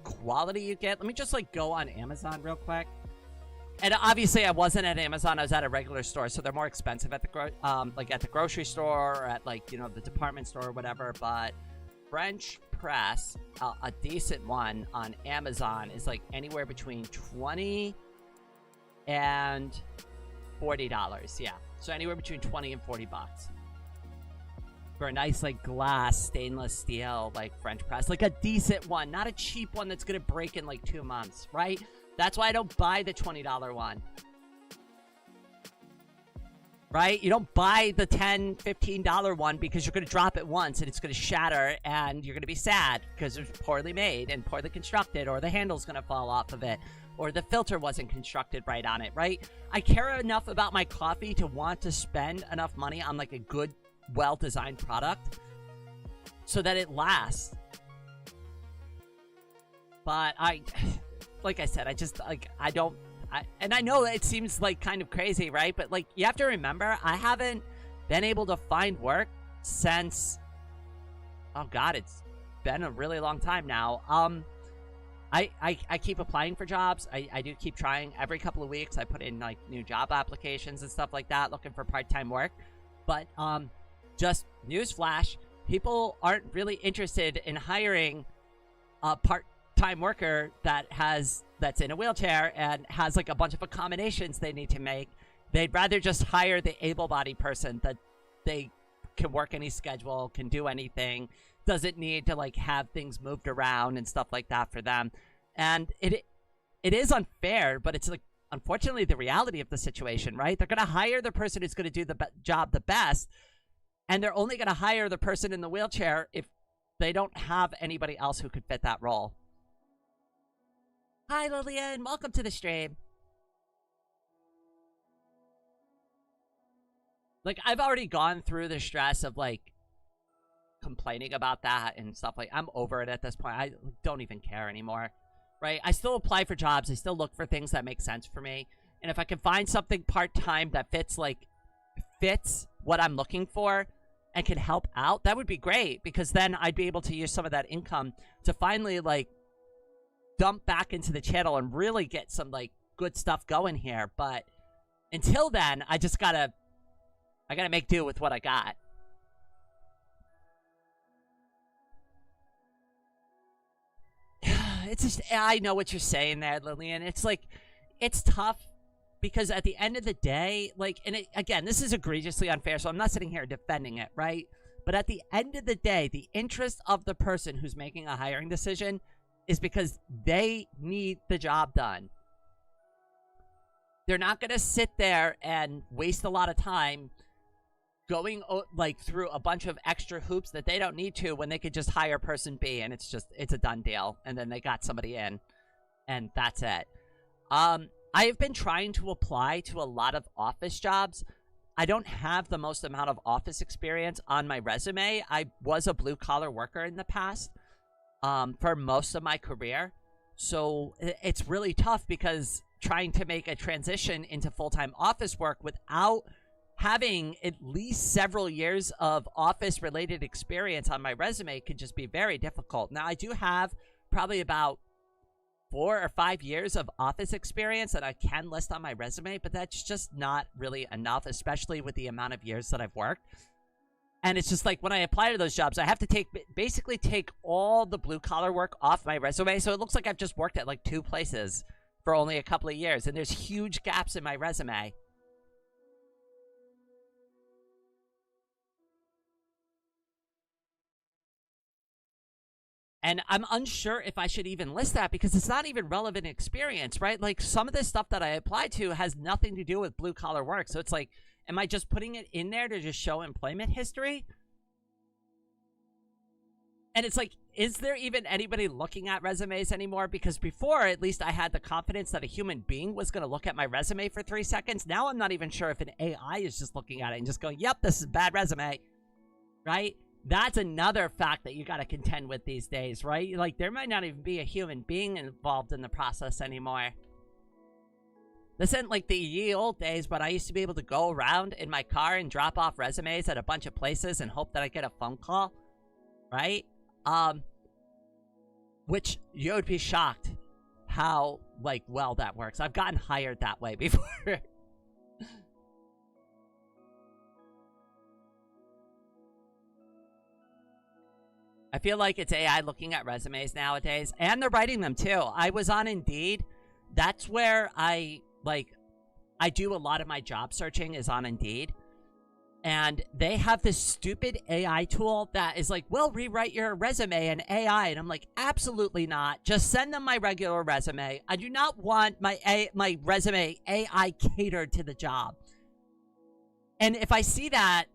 Speaker 1: quality you get. Let me just, like, go on Amazon real quick. And obviously, I wasn't at Amazon. I was at a regular store, so they're more expensive at the grocery store or at, like, you know, the department store or whatever. But French press, a decent one on Amazon is like anywhere between $20 and $40. Yeah, so anywhere between 20 and 40 bucks for a nice, like, glass stainless steel, like, French press, like a decent one, not a cheap one that's gonna break in like 2 months, right? That's why I don't buy the $20 one. Right? You don't buy the $10, $15 one because you're going to drop it once and it's going to shatter and you're going to be sad because it's poorly made and poorly constructed, or the handle's going to fall off of it, or the filter wasn't constructed right on it, right? I care enough about my coffee to want to spend enough money on, like, a good, well-designed product so that it lasts. But like I said, I just, like, and I know it seems, like, kind of crazy, right? But, like, you have to remember, I haven't been able to find work since, oh God, it's been a really long time now. I keep applying for jobs. I do keep trying every couple of weeks. I put in, like, new job applications and stuff like that, looking for part-time work. But just newsflash, people aren't really interested in hiring a part-time worker that's in a wheelchair and has like a bunch of accommodations they need to make. They'd rather just hire the able-bodied person that they can work any schedule, can do anything, doesn't need to like have things moved around and stuff like that for them. And it is unfair, but it's like unfortunately the reality of the situation, right? They're going to hire the person who's going to do the job the best, and they're only going to hire the person in the wheelchair if they don't have anybody else who could fit that role. Hi, Lillian. Welcome to the stream. Like, I've already gone through the stress of, like, complaining about that and stuff. Like, I'm over it at this point. I don't even care anymore, right? I still apply for jobs. I still look for things that make sense for me. And if I can find something part-time that fits what I'm looking for and can help out, that would be great, because then I'd be able to use some of that income to finally, like, dump back into the channel and really get some, like, good stuff going here. But until then, I gotta make do with what I got. It's just, I know what you're saying there, Lillian. It's like, it's tough because at the end of the day, like, and again, this is egregiously unfair, so I'm not sitting here defending it, right? But at the end of the day, the interest of the person who's making a hiring decision is because they need the job done. They're not going to sit there and waste a lot of time going like through a bunch of extra hoops that they don't need to when they could just hire person B and it's a done deal, and then they got somebody in and that's it. I have been trying to apply to a lot of office jobs. I don't have the most amount of office experience on my resume. I was a blue-collar worker in the past for most of my career. So it's really tough because trying to make a transition into full-time office work without having at least several years of office-related experience on my resume could just be very difficult. Now, I do have probably about 4 or 5 years of office experience that I can list on my resume, but that's just not really enough, especially with the amount of years that I've worked. And it's just like when I apply to those jobs, I have to basically take all the blue-collar work off my resume, so it looks like I've just worked at like 2 places for only a couple of years, and there's huge gaps in my resume. And I'm unsure if I should even list that because it's not even relevant experience, right? Like, some of this stuff that I applied to has nothing to do with blue-collar work. So it's like, am I just putting it in there to just show employment history? And it's like, is there even anybody looking at resumes anymore? Because before, at least I had the confidence that a human being was going to look at my resume for 3 seconds. Now I'm not even sure if an AI is just looking at it and just going, yep, this is a bad resume, right? That's another fact that you got to contend with these days, right? Like, there might not even be a human being involved in the process anymore. This isn't like the ye old days, but I used to be able to go around in my car and drop off resumes at a bunch of places and hope that I get a phone call, right? Which you would be shocked how, like, well that works. I've gotten hired that way before. I feel like it's AI looking at resumes nowadays, and they're writing them too. I was on Indeed. That's where I do a lot of my job searching is on Indeed. And they have this stupid AI tool that is like, we'll rewrite your resume in AI. And I'm like, absolutely not. Just send them my regular resume. I do not want my resume AI catered to the job. And if I see that,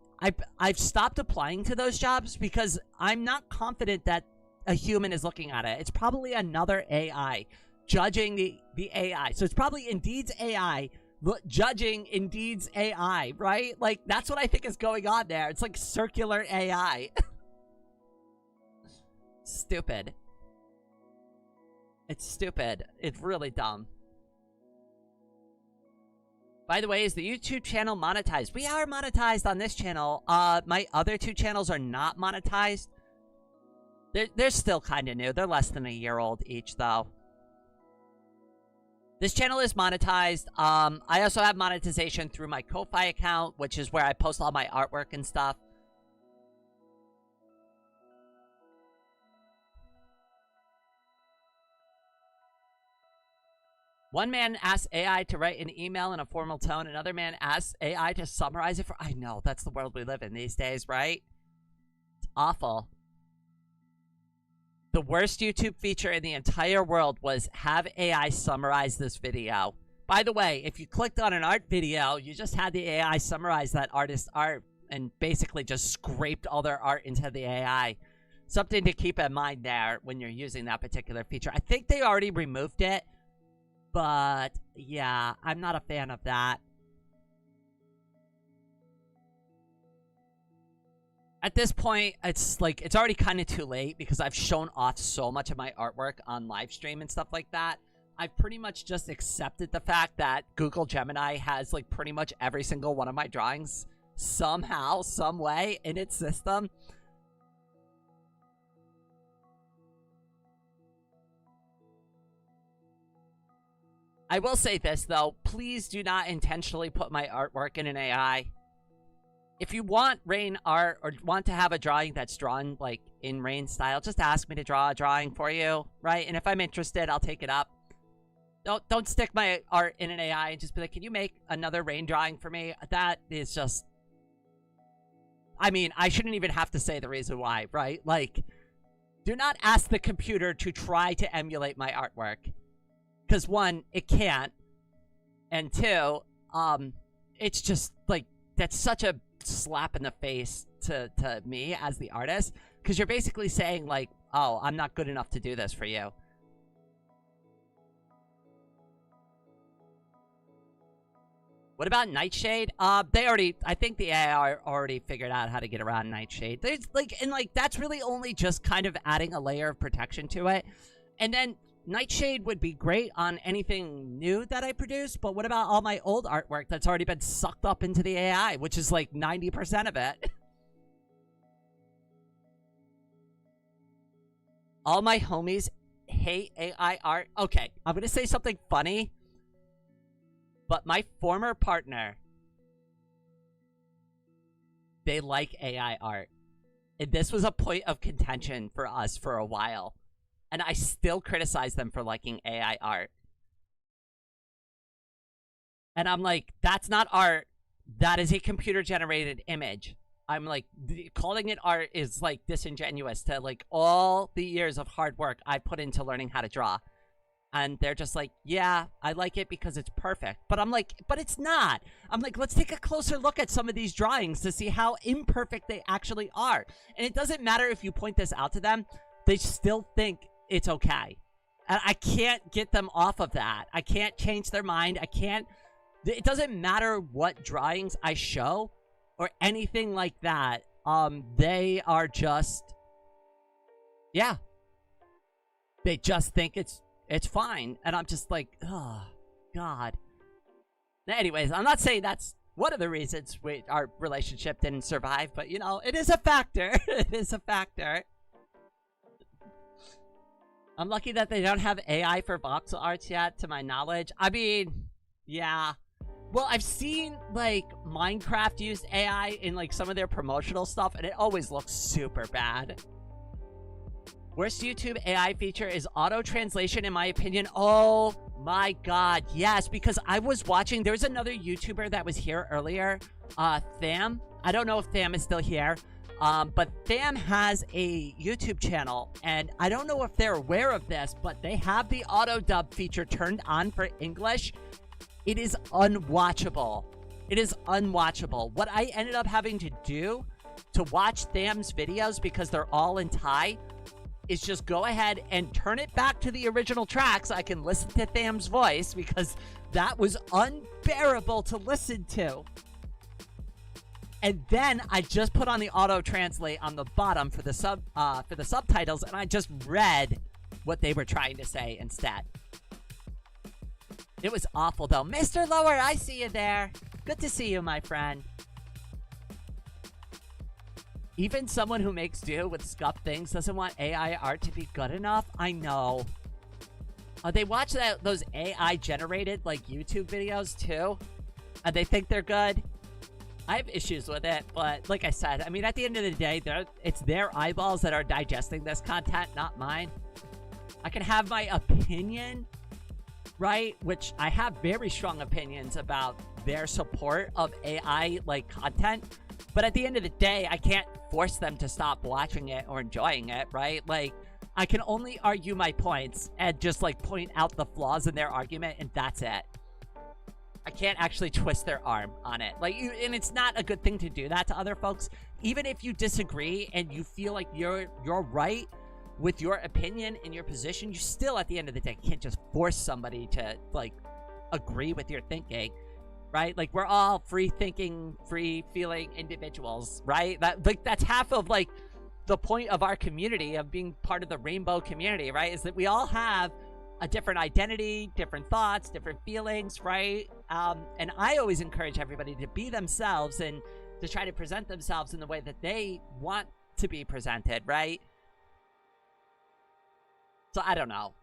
Speaker 1: I've stopped applying to those jobs because I'm not confident that a human is looking at it. It's probably another AI judging the AI. So it's probably Indeed's AI judging Indeed's AI, right? Like, that's what I think is going on there. It's like circular AI. Stupid. It's stupid. It's really dumb. By the way, is the YouTube channel monetized? We are monetized on this channel. My other 2 channels are not monetized. They're still kind of new. They're less than a year old each, though. This channel is monetized. I also have monetization through my Ko-Fi account, which is where I post all my artwork and stuff. One man asks AI to write an email in a formal tone. Another man asks AI to summarize it for... I know, that's the world we live in these days, right? It's awful. The worst YouTube feature in the entire world was have AI summarize this video. By the way, if you clicked on an art video, you just had the AI summarize that artist's art and basically just scraped all their art into the AI. Something to keep in mind there when you're using that particular feature. I think they already removed it. But, yeah, I'm not a fan of that. At this point, it's like, it's already kind of too late because I've shown off so much of my artwork on live stream and stuff like that. I've pretty much just accepted the fact that Google Gemini has, like, pretty much every single one of my drawings somehow, some way in its system. I will say this, though. Please do not intentionally put my artwork in an AI. If you want rain art or want to have a drawing that's drawn, like, in rain style, just ask me to draw a drawing for you, right? And if I'm interested, I'll take it up. Don't stick my art in an AI and just be like, can you make another rain drawing for me? That is just... I mean, I shouldn't even have to say the reason why, right? Like, do not ask the computer to try to emulate my artwork. Because, one, it can't. And two, it's just, like, that's such a slap in the face to me as the artist. Because you're basically saying, like, oh, I'm not good enough to do this for you. What about Nightshade? I think the AI already figured out how to get around Nightshade. There's, like, and, like, that's really only just kind of adding a layer of protection to it. And then... Nightshade would be great on anything new that I produce, but what about all my old artwork that's already been sucked up into the AI, which is like 90% of it? All my homies hate AI art. Okay, I'm going to say something funny, but my former partner, they like AI art. And this was a point of contention for us for a while. And I still criticize them for liking AI art. And I'm like, that's not art. That is a computer-generated image. I'm like, calling it art is, like, disingenuous to, like, all the years of hard work I put into learning how to draw. And they're just like, yeah, I like it because it's perfect. But I'm like, but it's not. I'm like, let's take a closer look at some of these drawings to see how imperfect they actually are. And it doesn't matter if you point this out to them. They still think it's okay. And I can't get them off of that. I can't change their mind. I can't... It doesn't matter what drawings I show or anything like that. They are just... Yeah. They just think it's fine. And I'm just like, oh, God. Anyways, I'm not saying that's one of the reasons our relationship didn't survive, but, you know, it is a factor. It is a factor. I'm lucky that they don't have AI for voxel arts yet, to my knowledge. I mean, yeah. Well, I've seen, like, Minecraft used AI in, like, some of their promotional stuff, and it always looks super bad. Worst YouTube AI feature is auto-translation, in my opinion. Oh, my God, yes, because I was watching... There was another YouTuber that was here earlier, Tham. I don't know if Tham is still here. But Tham has a YouTube channel, and I don't know if they're aware of this, but they have the auto-dub feature turned on for English. It is unwatchable. It is unwatchable. What I ended up having to do to watch Tham's videos, because they're all in Thai, is just go ahead and turn it back to the original track so I can listen to Tham's voice, because that was unbearable to listen to. And then I just put on the auto-translate on the bottom for the subtitles, and I just read what they were trying to say instead. It was awful, though. Mr. Lower, I see you there. Good to see you, my friend. Even someone who makes do with scuffed things doesn't want AI art to be good enough. I know. They watch those AI generated like YouTube videos too, and they think they're good. I have issues with it, but like I said, I mean, at the end of the day, it's their eyeballs that are digesting this content, not mine. I can have my opinion, right? Which I have very strong opinions about their support of AI like content, but at the end of the day, I can't force them to stop watching it or enjoying it, right? Like, I can only argue my points and just like point out the flaws in their argument, and that's it. I can't actually twist their arm on it. Like, and it's not a good thing to do that to other folks. Even if you disagree and you feel like you're right with your opinion and your position, you still, at the end of the day, can't just force somebody to like agree with your thinking, right? Like, we're all free-thinking, free-feeling individuals, right? That's half of like the point of our community, of being part of the rainbow community, right? Is that we all have a different identity, different thoughts, different feelings, right? And I always encourage everybody to be themselves and to try to present themselves in the way that they want to be presented, right? So I don't know.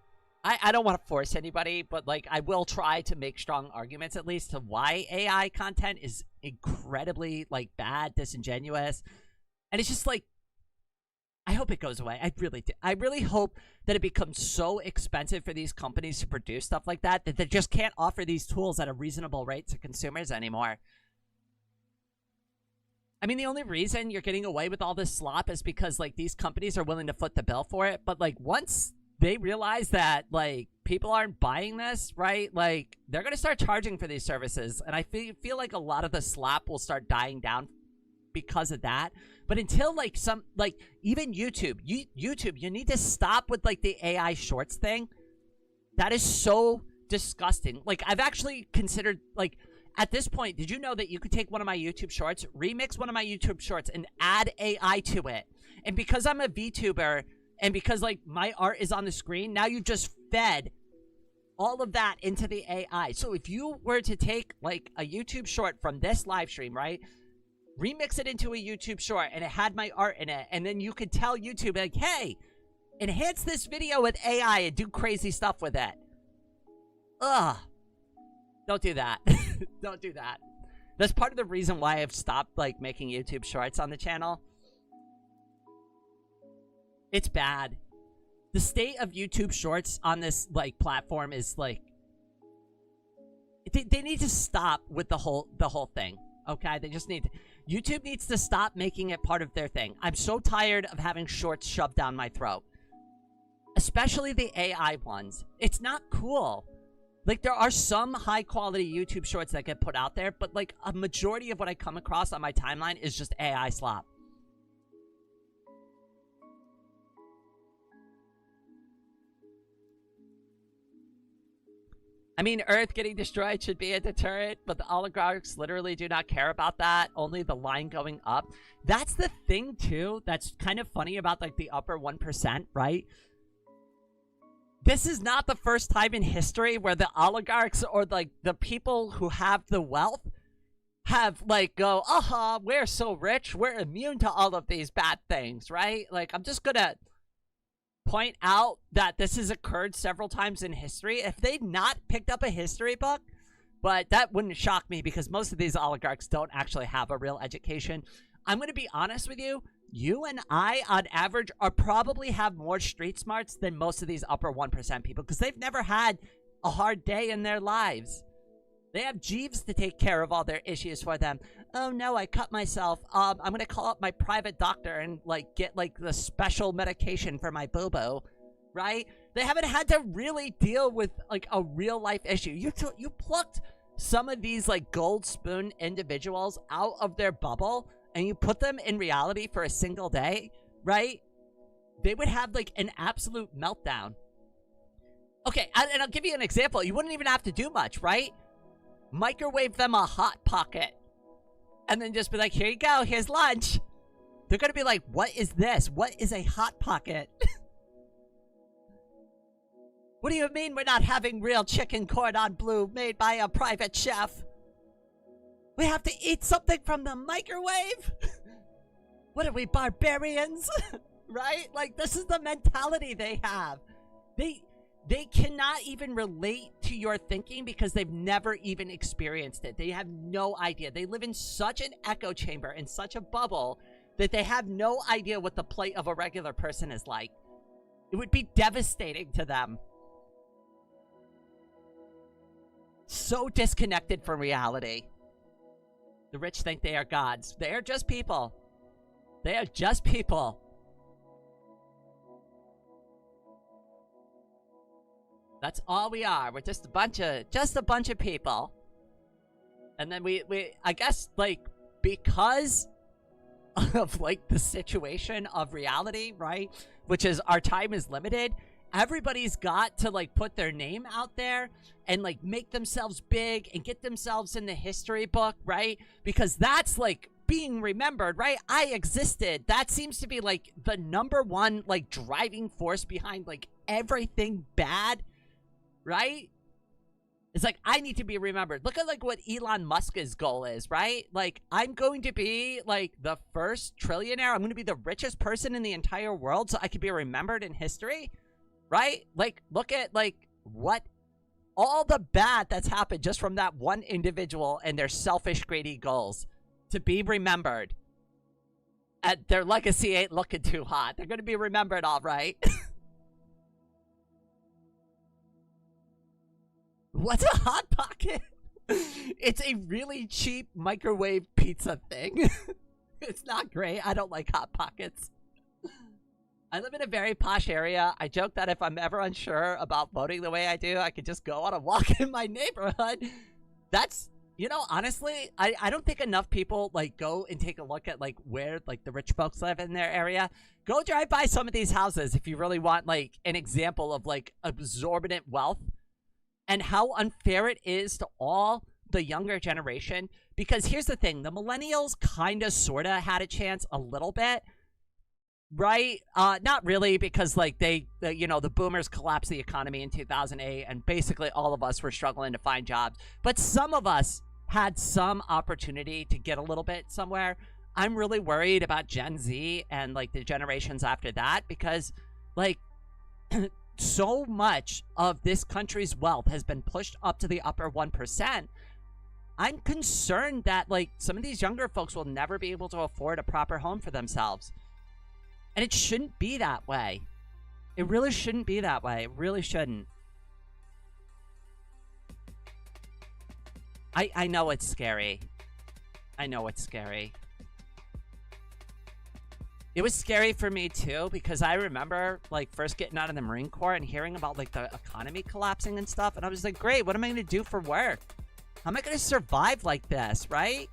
Speaker 1: I don't want to force anybody, but like, I will try to make strong arguments at least to why AI content is incredibly like bad, disingenuous. And it's just like, I hope it goes away. I really do. I really hope that it becomes so expensive for these companies to produce stuff like that that they just can't offer these tools at a reasonable rate to consumers anymore. I mean, the only reason you're getting away with all this slop is because like these companies are willing to foot the bill for it. But like, once they realize that like people aren't buying this, right? Like, they're going to start charging for these services. And I feel like a lot of the slop will start dying down because of that. But until like even YouTube, you need to stop with like the AI shorts thing. That is so disgusting. Like, I've actually considered, like, at this point, did you know that you could take one of my YouTube shorts, remix one of my YouTube shorts, and add AI to it? And because I'm a VTuber, and because like my art is on the screen, now you've just fed all of that into the AI. So if you were to take like a YouTube short from this live stream, right? Remix it into a YouTube short, and it had my art in it, and then you could tell YouTube, like, hey, enhance this video with AI and do crazy stuff with it. Ugh. Don't do that. Don't do that. That's part of the reason why I've stopped, like, making YouTube shorts on the channel. It's bad. The state of YouTube shorts on this, like, platform is, like... They need to stop with the whole thing. Okay? They just need to... YouTube needs to stop making it part of their thing. I'm so tired of having shorts shoved down my throat. Especially the AI ones. It's not cool. Like, there are some high-quality YouTube shorts that get put out there, but, like, a majority of what I come across on my timeline is just AI slop. I mean, Earth getting destroyed should be a deterrent, but the oligarchs literally do not care about that. Only the line going up. That's the thing, too, that's kind of funny about, like, the upper 1%, right? This is not the first time in history where the oligarchs or, like, the people who have the wealth have, like, go, we're so rich, we're immune to all of these bad things, right? Like, I'm just gonna point out that this has occurred several times in history. If they'd not picked up a history book, but that wouldn't shock me because most of these oligarchs don't actually have a real education. I'm going to be honest with you. You and I, on average, are probably have more street smarts than most of these upper 1% people because they've never had a hard day in their lives. They have Jeeves to take care of all their issues for them. Oh no, I cut myself. I'm gonna call up my private doctor and like get like the special medication for my boo-boo, right? They haven't had to really deal with like a real life issue. You plucked some of these like gold spoon individuals out of their bubble and you put them in reality for a single day, right? They would have like an absolute meltdown. Okay, and I'll give you an example. You wouldn't even have to do much, right? Microwave them a Hot Pocket and then just be like, here you go, here's lunch. They're gonna be like, what is this? What is a Hot Pocket? What do you mean we're not having real chicken cordon bleu made by a private chef? We have to eat something from the microwave? What are we, barbarians? Right? Like, this is the mentality they have. They cannot even relate to your thinking because they've never even experienced it. They have no idea. They live in such an echo chamber, in such a bubble, that they have no idea what the plight of a regular person is like. It would be devastating to them. So disconnected from reality. The rich think they are gods. They are just people. They are just people. That's all we are. We're just a bunch of people. And then we I guess, like, because of, like, the situation of reality, right? Which is our time is limited. Everybody's got to, like, put their name out there and, like, make themselves big and get themselves in the history book, right? Because that's, like, being remembered, right? I existed. That seems to be, like, the #1, like, driving force behind, like, everything bad, right? It's like, I need to be remembered. Look at, like, what Elon Musk's goal is, right? Like, I'm going to be, like, the first trillionaire. I'm going to be the richest person in the entire world so I can be remembered in history, right? Like, look at, like, what all the bad that's happened just from that one individual and their selfish, greedy goals to be remembered. And their legacy ain't looking too hot. They're going to be remembered all right. What's a Hot Pocket? It's a really cheap microwave pizza thing. It's not great. I don't like Hot Pockets. I live in a very posh area. I joke that if I'm ever unsure about voting the way I do, I could just go on a walk in my neighborhood. That's, you know, honestly, I don't think enough people, like, go and take a look at, like, where, like, the rich folks live in their area. Go drive by some of these houses if you really want, like, an example of, like, exorbitant wealth and how unfair it is to all the younger generation. Because here's the thing, the millennials kind of sort of had a chance a little bit, right? Not really, because, like, you know, the boomers collapsed the economy in 2008 and basically all of us were struggling to find jobs. But some of us had some opportunity to get a little bit somewhere. I'm really worried about Gen Z and, like, the generations after that because, like, so much of this country's wealth has been pushed up to the upper 1%. I'm concerned that, like, some of these younger folks will never be able to afford a proper home for themselves. And it shouldn't be that way. It really shouldn't be that way. It really shouldn't. I know it's scary. I know it's scary. It was scary for me, too, because I remember, like, first getting out of the Marine Corps and hearing about, like, the economy collapsing and stuff. And I was like, great, what am I going to do for work? How am I going to survive like this, right?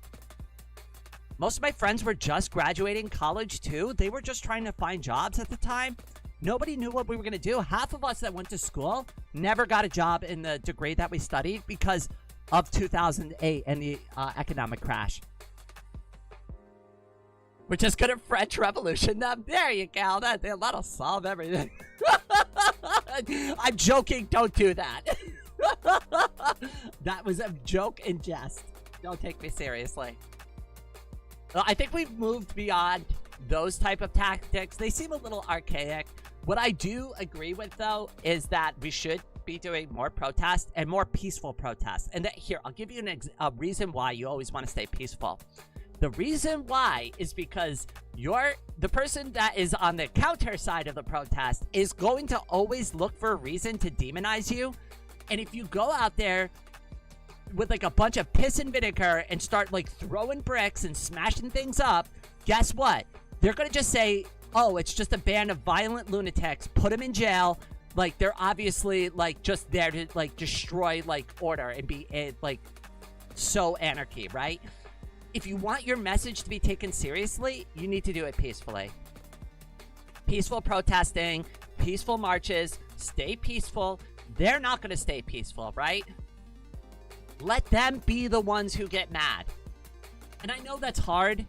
Speaker 1: Most of my friends were just graduating college, too. They were just trying to find jobs at the time. Nobody knew what we were going to do. Half of us that went to school never got a job in the degree that we studied because of 2008 and the economic crash. We're just gonna French Revolution them. There you go. That'll solve everything. I'm joking. Don't do that. That was a joke and jest. Don't take me seriously. I think we've moved beyond those type of tactics. They seem a little archaic. What I do agree with, though, is that we should be doing more protests and more peaceful protests. And here, I'll give you a reason why you always want to stay peaceful. The reason why is because the person that is on the counter side of the protest is going to always look for a reason to demonize you. And if you go out there with, like, a bunch of piss and vinegar and start, like, throwing bricks and smashing things up, guess what? They're going to just say, oh, it's just a band of violent lunatics. Put them in jail. Like, they're obviously, like, just there to, like, destroy, like, order and be, like, so anarchy, right? If you want your message to be taken seriously, you need to do it peacefully. Peaceful protesting, peaceful marches, stay peaceful. They're not going to stay peaceful, right? Let them be the ones who get mad. And I know that's hard.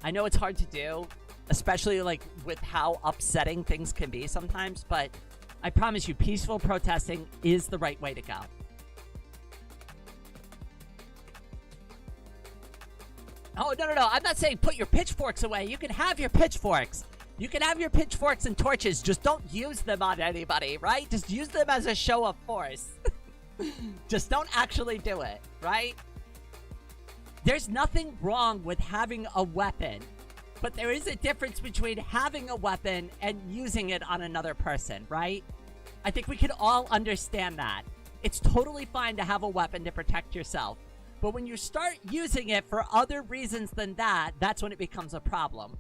Speaker 1: I know it's hard to do, especially, like, with how upsetting things can be sometimes, but I promise you, peaceful protesting is the right way to go. Oh, no. I'm not saying put your pitchforks away. You can have your pitchforks. You can have your pitchforks and torches, just don't use them on anybody, right? Just use them as a show of force. Just don't actually do it, right? There's nothing wrong with having a weapon, but there is a difference between having a weapon and using it on another person, right? I think we can all understand that. It's totally fine to have a weapon to protect yourself, but when you start using it for other reasons than that, that's when it becomes a problem.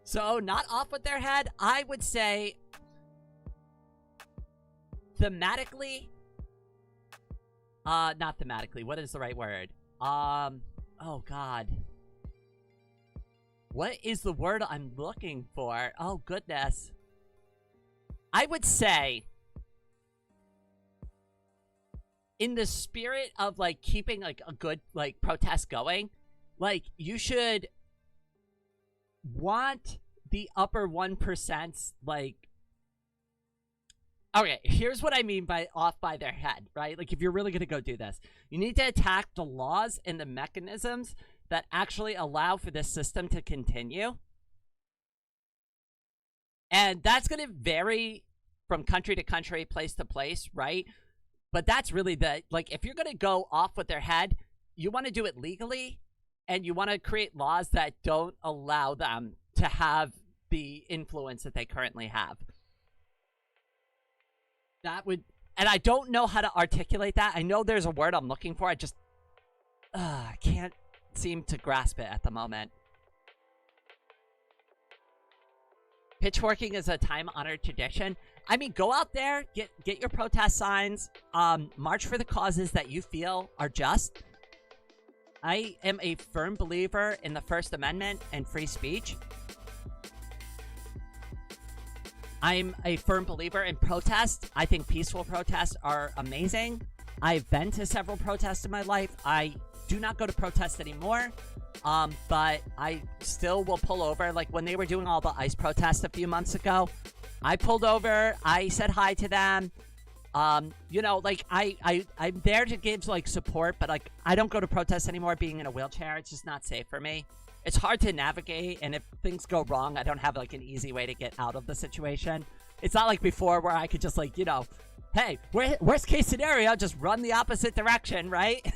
Speaker 1: So, not off with their head, I would say thematically, not thematically, what is the right word? Oh god. What is the word I'm looking for? Oh goodness. I would say, in the spirit of, like, keeping, like, a good, like, protest going, like, you should want the upper 1%, like... Okay, here's what I mean by off by their head, right? Like, if you're really gonna go do this, you need to attack the laws and the mechanisms that actually allow for this system to continue. And that's gonna vary from country to country, place to place, right? But that's really the... Like, if you're gonna go off with their head, you want to do it legally, and you want to create laws that don't allow them to have the influence that they currently have. That would... And I don't know how to articulate that. I know there's a word I'm looking for. I just... I can't seem to grasp it at the moment. Pitchforking is a time-honored tradition. I mean, go out there, get your protest signs, march for the causes that you feel are just. I am a firm believer in the First Amendment and free speech. I'm a firm believer in protest. I think peaceful protests are amazing. I've been to several protests in my life. I do not go to protests anymore, but I still will pull over. Like, when they were doing all the ICE protests a few months ago, I pulled over. I said hi to them. You know, like, I'm there to give, like, support, but, like, I don't go to protests anymore being in a wheelchair. It's just not safe for me. It's hard to navigate, and if things go wrong, I don't have, like, an easy way to get out of the situation. It's not like before where I could just, like, you know, hey, worst case scenario, just run the opposite direction, right?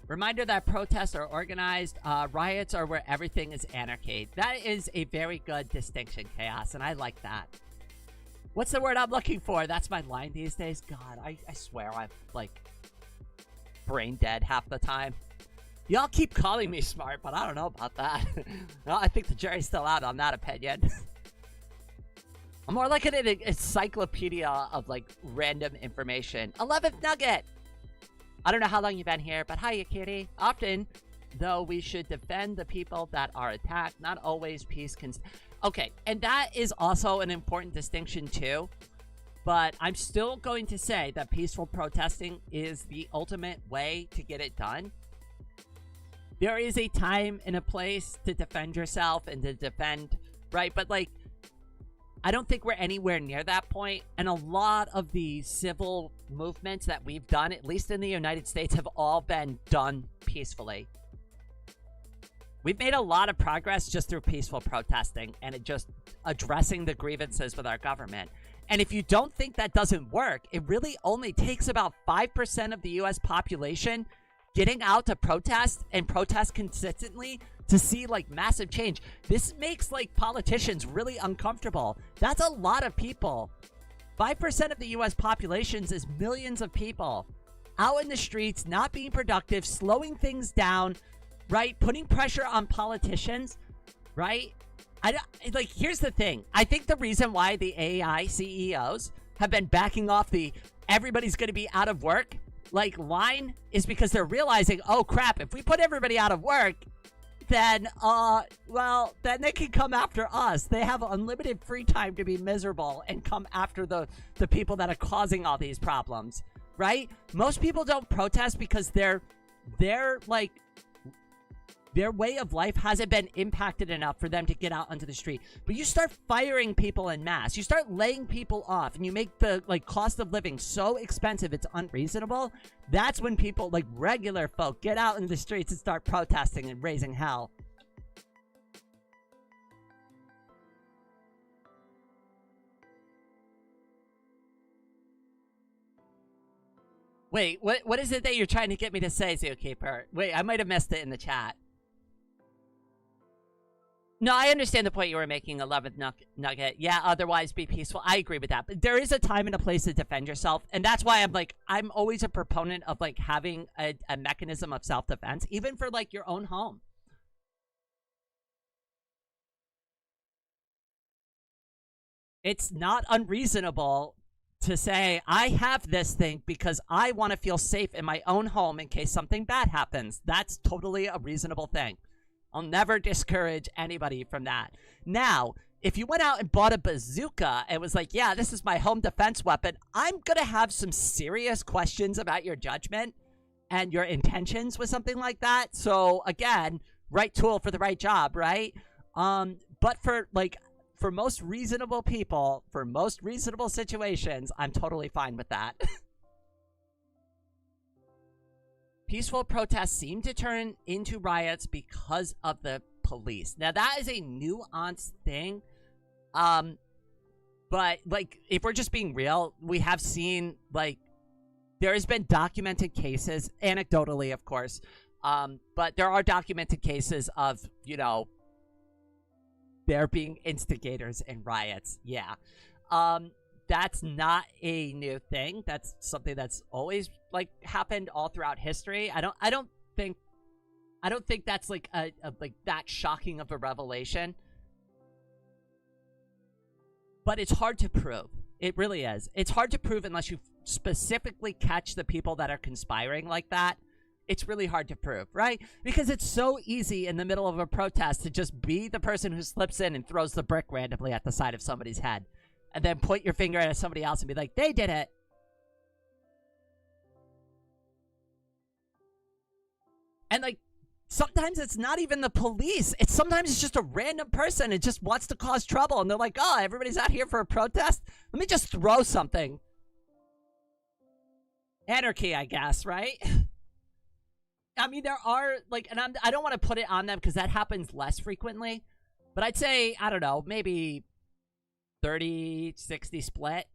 Speaker 1: Reminder that protests are organized, riots are where everything is anarchy. That is a very good distinction, Chaos, and I like that. What's the word I'm looking for? That's my line these days. God, I swear I'm, like, brain dead half the time. Y'all keep calling me smart, but I don't know about that. Well, I think the jury's still out on that opinion. I'm more like an encyclopedia of, like, random information. 11th nugget! I don't know how long you've been here, but hiya, kitty. Often, though, we should defend the people that are attacked, not always peace can... Okay, and that is also an important distinction, too. But I'm still going to say that peaceful protesting is the ultimate way to get it done. There is a time and a place to defend yourself and to defend, right? But, like, I don't think we're anywhere near that point. And a lot of the civil movements that we've done, at least in the United States, have all been done peacefully. We've made a lot of progress just through peaceful protesting and just addressing the grievances with our government. And if you don't think that doesn't work, it really only takes about 5% of the U.S. population getting out to protest and protest consistently to see, like, massive change. This makes, like, politicians really uncomfortable. That's a lot of people. 5% of the U.S. population is millions of people out in the streets, not being productive, slowing things down, right? Putting pressure on politicians, right? Like, here's the thing. I think the reason why the AI CEOs have been backing off the everybody's going to be out of work, like, line is because they're realizing, oh, crap, if we put everybody out of work, then, well, then they can come after us. They have unlimited free time to be miserable and come after the people that are causing all these problems, right? Most people don't protest because they're like, their way of life hasn't been impacted enough for them to get out onto the street. But you start firing people en masse, you start laying people off, and you make the like cost of living so expensive it's unreasonable. That's when people, like regular folk, get out into the streets and start protesting and raising hell. Wait, what is it that you're trying to get me to say, Zookeeper? Wait, I might have missed it in the chat. No, I understand the point you were making, 11th Nugget. Yeah, otherwise be peaceful. I agree with that. But there is a time and a place to defend yourself. And that's why I'm always a proponent of, like, having a mechanism of self-defense, even for, like, your own home. It's not unreasonable to say, I have this thing because I want to feel safe in my own home in case something bad happens. That's totally a reasonable thing. I'll never discourage anybody from that. Now, if you went out and bought a bazooka and was like, yeah, this is my home defense weapon, I'm going to have some serious questions about your judgment and your intentions with something like that. So, again, right tool for the right job, right? But for most reasonable people, for most reasonable situations, I'm totally fine with that. Peaceful protests seem to turn into riots because of the police. Now, that is a nuanced thing. But, like, if we're just being real, we have seen, like, there has been documented cases, anecdotally, of course, but there are documented cases of, you know, there being instigators in riots. Yeah. That's not a new thing. That's something that's always, like, happened all throughout history. I don't think that's like a like that shocking of a revelation. But it's hard to prove. It really is. It's hard to prove unless you specifically catch the people that are conspiring like that. It's really hard to prove, right? Because it's so easy in the middle of a protest to just be the person who slips in and throws the brick randomly at the side of somebody's head. And then point your finger at somebody else and be like, they did it. And, like, sometimes it's not even the police. Sometimes it's just a random person who just wants to cause trouble. And they're like, oh, everybody's out here for a protest? Let me just throw something. Anarchy, I guess, right? I mean, there are, like, and I don't want to put it on them because that happens less frequently. But I'd say, I don't know, maybe 30-60 split.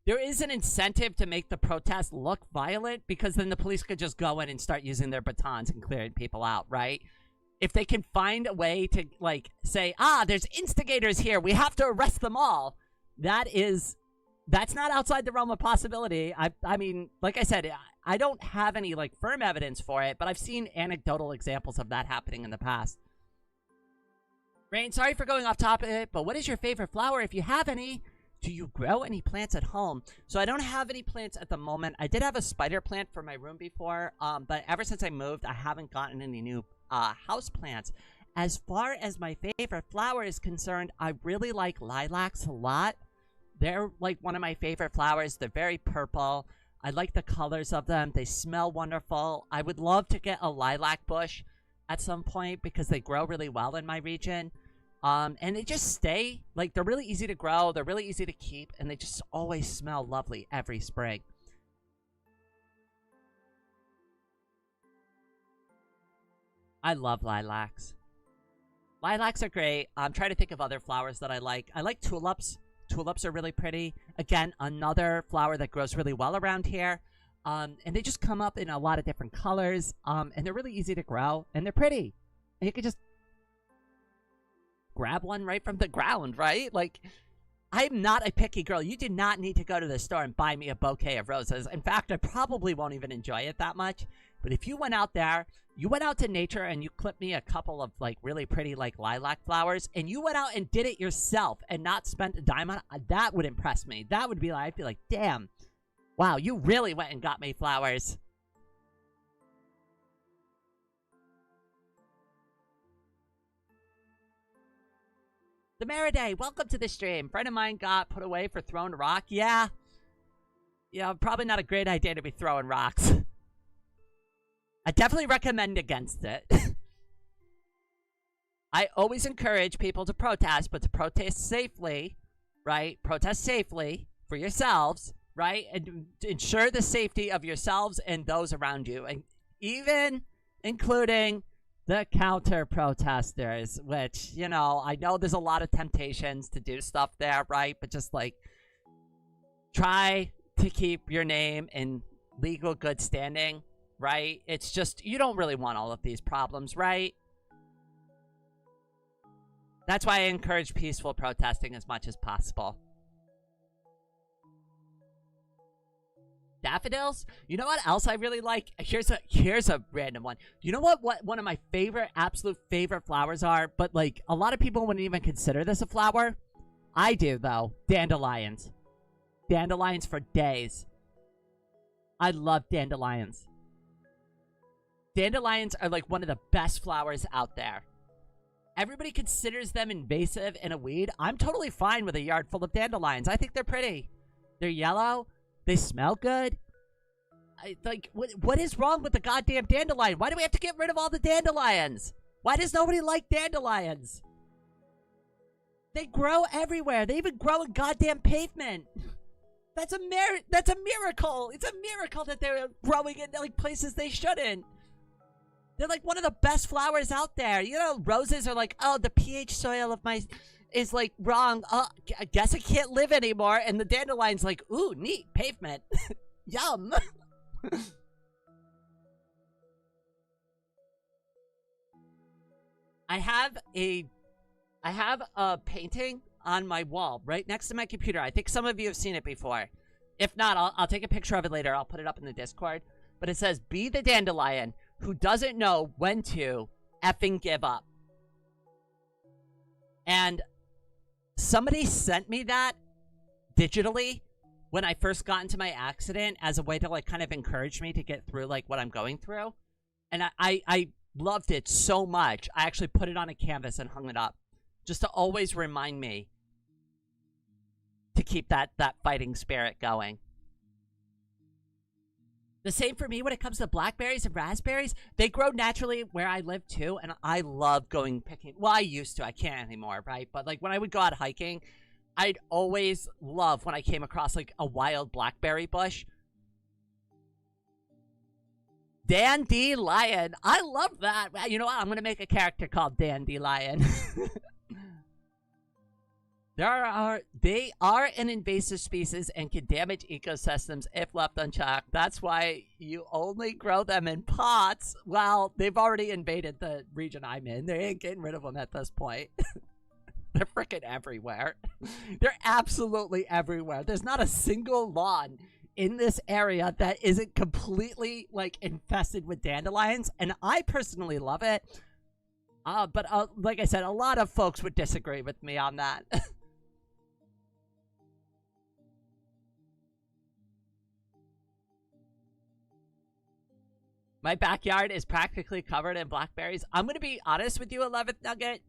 Speaker 1: There is an incentive to make the protest look violent because then the police could just go in and start using their batons and clearing people out, right? If they can find a way to, like, say, there's instigators here, we have to arrest them all. That's not outside the realm of possibility. I mean, like I said, I don't have any, like, firm evidence for it, but I've seen anecdotal examples of that happening in the past. Rain, sorry for going off topic, but what is your favorite flower if you have any? Do you grow any plants at home? So I don't have any plants at the moment. I did have a spider plant for my room before, but ever since I moved, I haven't gotten any new house plants. As far as my favorite flower is concerned, I really like lilacs a lot. They're, like, one of my favorite flowers. They're very purple. I like the colors of them. They smell wonderful. I would love to get a lilac bush at some point because they grow really well in my region. And they just stay, like, they're really easy to grow. They're really easy to keep. And they just always smell lovely every spring. I love lilacs. Lilacs are great. I'm trying to think of other flowers that I like. I like tulips. Tulips are really pretty. Again, another flower that grows really well around here. And they just come up in a lot of different colors. And they're really easy to grow. And they're pretty. And you can just grab one right from the ground, right? Like, I'm not a picky girl. You do not need to go to the store and buy me a bouquet of roses. In fact, I probably won't even enjoy it that much. But if you went out there, you went out to nature and you clipped me a couple of, like, really pretty, like, lilac flowers, and you went out and did it yourself and not spent a dime on it, that would impress me. That would be like, I'd be like, damn, wow, you really went and got me flowers. The Meriday, welcome to the stream. Friend of mine got put away for throwing a rock. Yeah. yeah, probably not a great idea to be throwing rocks. I definitely recommend against it. I always encourage people to protest, but to protest safely, right? Protest safely for yourselves, right? And to ensure the safety of yourselves and those around you, and even including the counter-protesters, which, you know, I know there's a lot of temptations to do stuff there, right? But just, like, try to keep your name in legal good standing, right? It's just, you don't really want all of these problems, right? That's why I encourage peaceful protesting as much as possible. Daffodils? You know what else I really like? Here's a random one. You know what one of my absolute favorite flowers are? But, like, a lot of people wouldn't even consider this a flower. I do, though. Dandelions. Dandelions for days. I love dandelions. Dandelions are, like, one of the best flowers out there. Everybody considers them invasive and a weed. I'm totally fine with a yard full of dandelions. I think they're pretty. They're yellow. They smell good. What is wrong with the goddamn dandelion? Why do we have to get rid of all the dandelions? Why does nobody like dandelions? They grow everywhere. They even grow in goddamn pavement. That's a miracle. It's a miracle that they're growing in, like, places they shouldn't. They're, like, one of the best flowers out there. You know, roses are like, oh, the pH soil of my is, like, wrong. Oh, I guess I can't live anymore. And the dandelion's like, ooh, neat, pavement. Yum. I have a painting on my wall right next to my computer. I think some of you have seen it before. If not, I'll take a picture of it later. I'll put it up in the Discord. But it says, be the dandelion who doesn't know when to effing give up. And somebody sent me that digitally when I first got into my accident as a way to, like, kind of encourage me to get through, like, what I'm going through. And I loved it so much. I actually put it on a canvas and hung it up just to always remind me to keep that fighting spirit going. The same for me when it comes to blackberries and raspberries. They grow naturally where I live, too, and I love going picking. Well, I used to. I can't anymore, right? But, like, when I would go out hiking, I'd always love when I came across, like, a wild blackberry bush. Dandelion. I love that. You know what? I'm going to make a character called Dandelion. They are an invasive species and can damage ecosystems if left unchecked. That's why you only grow them in pots. Well, they've already invaded the region I'm in. They ain't getting rid of them at this point. They're freaking everywhere. They're absolutely everywhere. There's not a single lawn in this area that isn't completely, like, infested with dandelions, and I personally love it. But like I said, a lot of folks would disagree with me on that. My backyard is practically covered in blackberries. I'm going to be honest with you, 11th Nugget.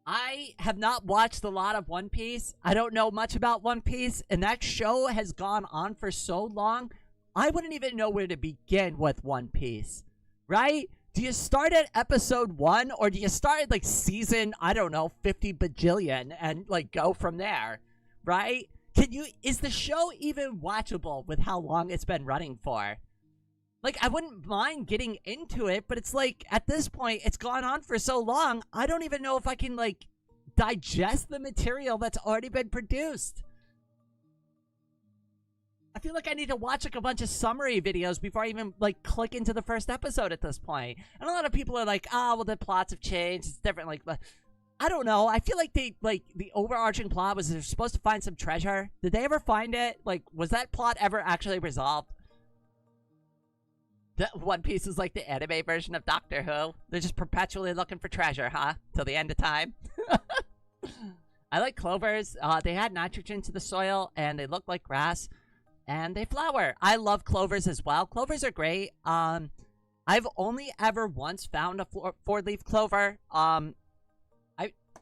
Speaker 1: I have not watched a lot of One Piece. I don't know much about One Piece, and that show has gone on for so long, I wouldn't even know where to begin with One Piece, right? Do you start at episode 1, or do you start at, like, season, I don't know, 50 bajillion, and, like, go from there, right? Is the show even watchable with how long it's been running for? Like, I wouldn't mind getting into it, but it's like, at this point, it's gone on for so long, I don't even know if I can, like, digest the material that's already been produced. I feel like I need to watch, like, a bunch of summary videos before I even, like, click into the first episode at this point. And a lot of people are like, oh, well, the plots have changed, it's different, like, but I don't know. I feel like the overarching plot was they're supposed to find some treasure. Did they ever find it? Like, was that plot ever actually resolved? One Piece is like the anime version of Doctor Who. They're just perpetually looking for treasure, huh? Till the end of time. I like clovers. They add nitrogen to the soil, and they look like grass, and they flower. I love clovers as well. Clovers are great. I've only ever once found a four-leaf clover. I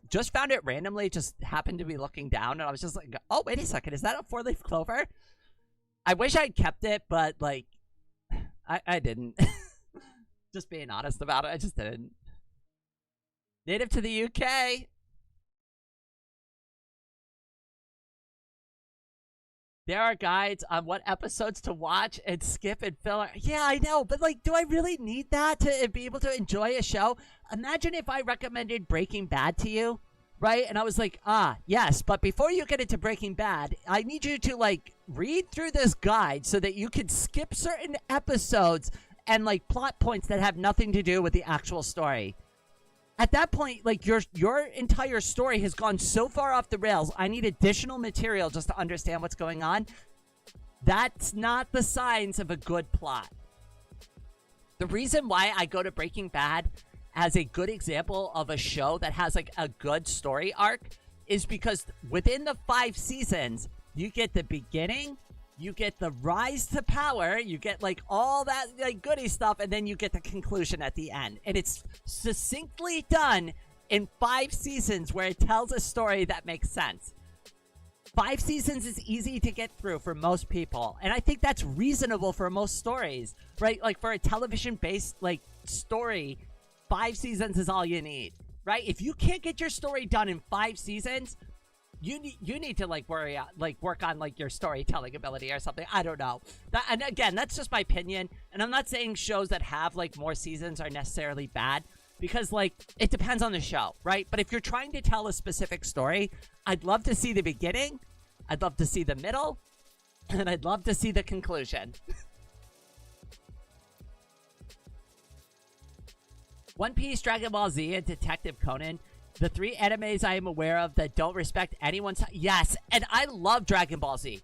Speaker 1: just found it randomly. Just happened to be looking down, and I was just like, oh, wait a second. Is that a four-leaf clover? I wish I'd kept it, but like, I didn't. Just being honest about it, I just didn't. Native to the UK. There are guides on what episodes to watch and skip and filler. Yeah, I know, but like, do I really need that to be able to enjoy a show? Imagine if I recommended Breaking Bad to you, right? And I was like, yes, but before you get into Breaking Bad, I need you to like read through this guide so that you can skip certain episodes and like plot points that have nothing to do with the actual story. At that point, like your entire story has gone so far off the rails. I need additional material just to understand what's going on. That's not the signs of a good plot. The reason why I go to Breaking Bad as a good example of a show that has like a good story arc is because within the 5 seasons, you get the beginning, you get the rise to power, you get like all that like goody stuff, and then you get the conclusion at the end. And it's succinctly done in 5 seasons where it tells a story that makes sense. 5 seasons is easy to get through for most people, and I think that's reasonable for most stories, right? Like for a television-based like story, 5 seasons is all you need, right? If you can't get your story done in 5 seasons, you need to like work on like your storytelling ability or something. I don't know. And again, that's just my opinion. And I'm not saying shows that have like more seasons are necessarily bad, because like it depends on the show, right? But if you're trying to tell a specific story, I'd love to see the beginning, I'd love to see the middle, and I'd love to see the conclusion. One Piece, Dragon Ball Z, and Detective Conan. The 3 animes I am aware of that don't respect anyone's... Yes, and I love Dragon Ball Z.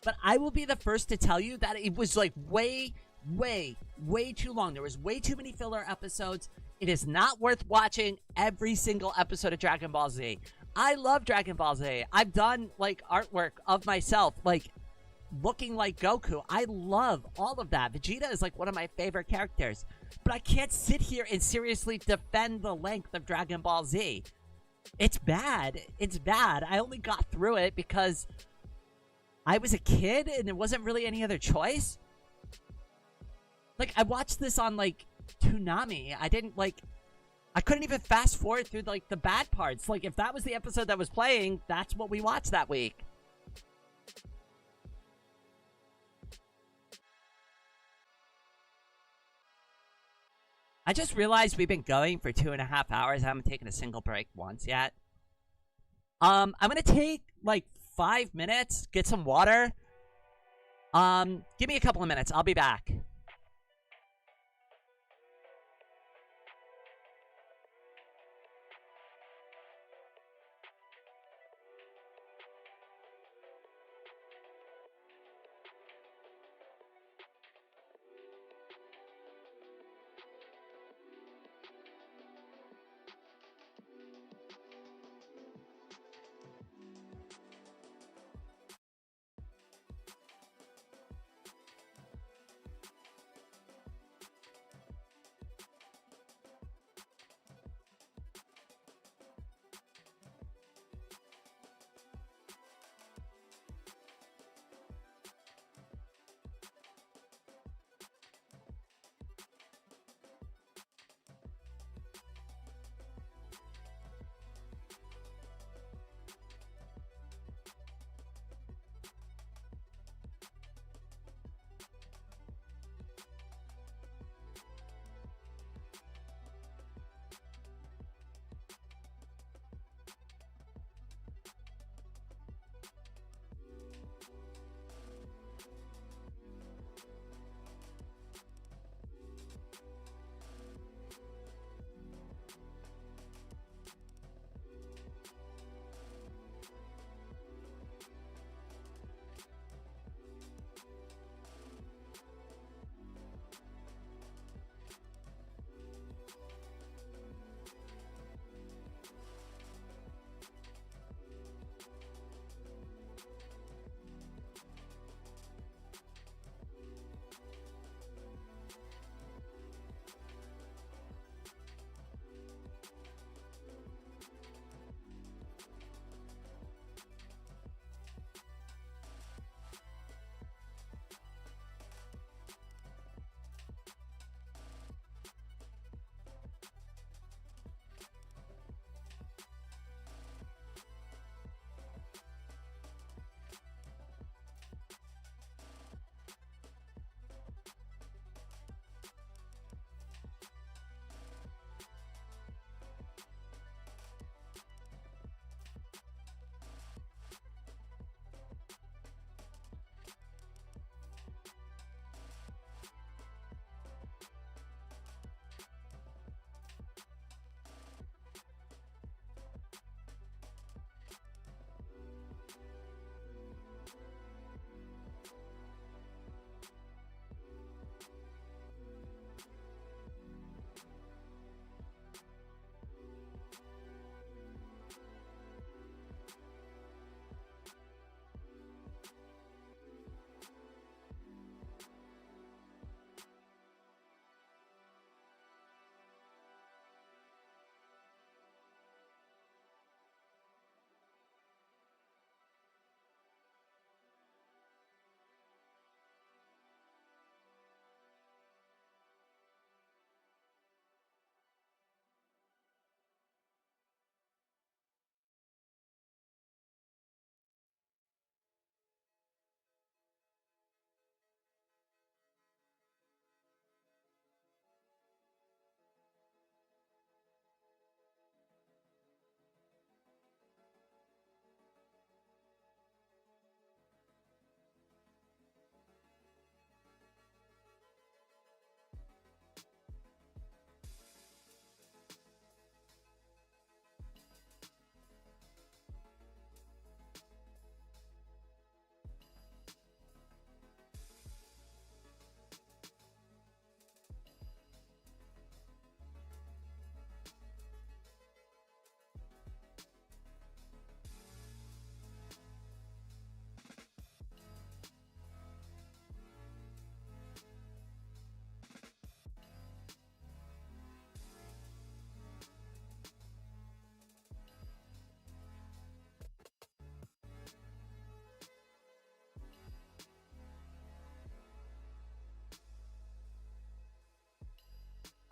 Speaker 1: But I will be the first to tell you that it was like way too long. There was way too many filler episodes. It is not worth watching every single episode of Dragon Ball Z. I love Dragon Ball Z. I've done like artwork of myself, like looking like Goku. I love all of that. Vegeta is like one of my favorite characters. But I can't sit here and seriously defend the length of Dragon Ball Z. It's bad. It's bad. I only got through it because I was a kid and there wasn't really any other choice. Like, I watched this on, like, Toonami. I couldn't even fast forward through, like, the bad parts. Like, if that was the episode that was playing, that's what we watched that week. I just realized we've been going for 2.5 hours. I haven't taken a single break once yet. I'm gonna take like 5 minutes, get some water. Give me a couple of minutes. I'll be back.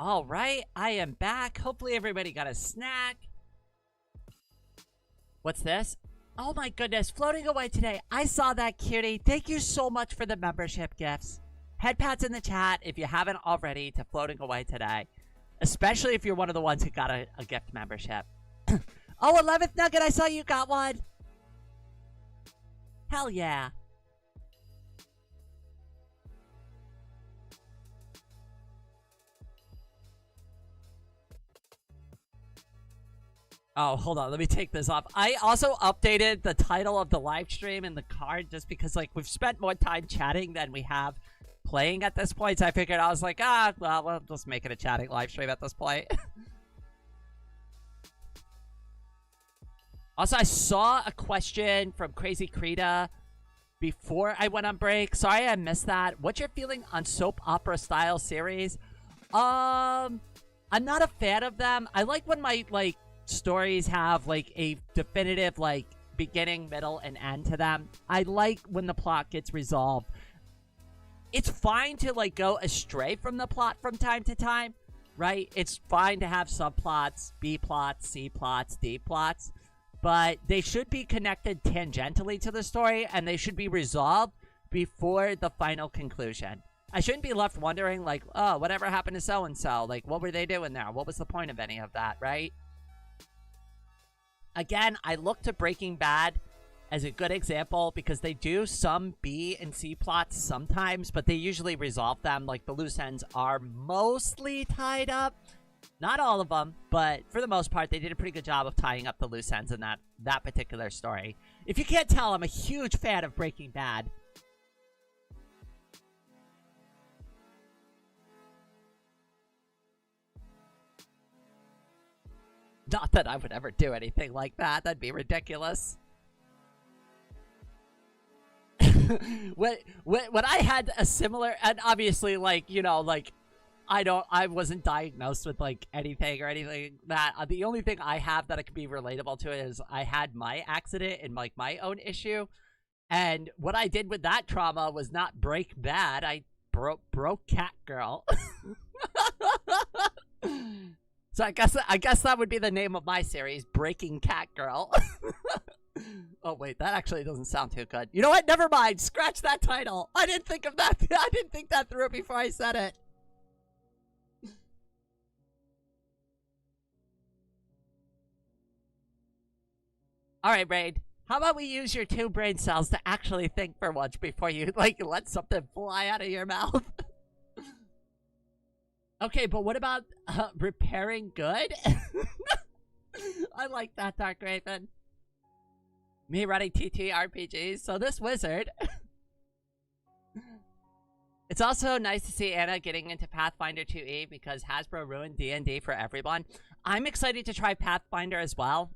Speaker 1: All right, I am back. Hopefully everybody got a snack. What's this? Oh my goodness, floating away today. I saw that, cutie. Thank you so much for the membership gifts. Head pats in the chat if you haven't already to floating away today. Especially if you're one of the ones who got a gift membership. Oh, 11th Nugget, I saw you got one. Hell yeah. Oh, hold on. Let me take this off. I also updated the title of the live stream in the card just because, like, we've spent more time chatting than we have playing at this point. So I figured I was like, well, we'll just make it a chatting live stream at this point. Also, I saw a question from Crazy Krita before I went on break. Sorry I missed that. What's your feeling on soap opera style series? I'm not a fan of them. I like when my, like, stories have, like, a definitive, like, beginning, middle, and end to them. I like when the plot gets resolved. It's fine to, like, go astray from the plot from time to time, right? It's fine to have subplots, B plots, C plots, D plots, but they should be connected tangentially to the story, and they should be resolved before the final conclusion. I shouldn't be left wondering, like, oh, whatever happened to so-and-so? Like, what were they doing there? What was the point of any of that, right? Again, I look to Breaking Bad as a good example because they do some B and C plots sometimes, but they usually resolve them. Like, the loose ends are mostly tied up. Not all of them, but for the most part, they did a pretty good job of tying up the loose ends in that particular story. If you can't tell, I'm a huge fan of Breaking Bad. Not that I would ever do anything like that. That'd be ridiculous. when I had a similar, and obviously, like, you know, like, I wasn't diagnosed with, like, anything or anything that, the only thing I have that it could be relatable to is I had my accident and, like, my own issue. And what I did with that trauma was not break bad. I broke cat girl. So I guess that would be the name of my series, Breaking Cat Girl. Oh wait, that actually doesn't sound too good. You know what? Never mind. Scratch that title. I didn't think of that. I didn't think that through before I said it. All right, Raid. How about we use your 2 brain cells to actually think for once before you, like, let something fly out of your mouth? Okay, but what about repairing good? I like that, Dark Raven. Me running TTRPGs. So this wizard... It's also nice to see Anna getting into Pathfinder 2e because Hasbro ruined D&D for everyone. I'm excited to try Pathfinder as well.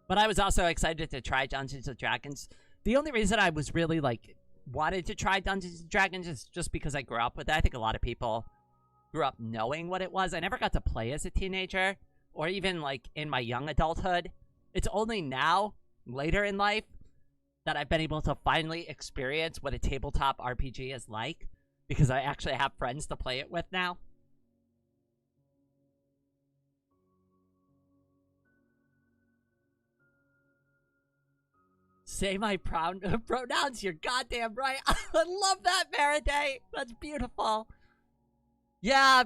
Speaker 1: But I was also excited to try Dungeons & Dragons. The only reason I was really, like, wanted to try Dungeons & Dragons is just because I grew up with it. I think a lot of people grew up knowing what it was. I never got to play as a teenager or even, like, in my young adulthood. It's only now, later in life, that I've been able to finally experience what a tabletop RPG is like because I actually have friends to play it with now. Say my pronouns, you're goddamn right. I love that, Maraday. That's beautiful. Yeah,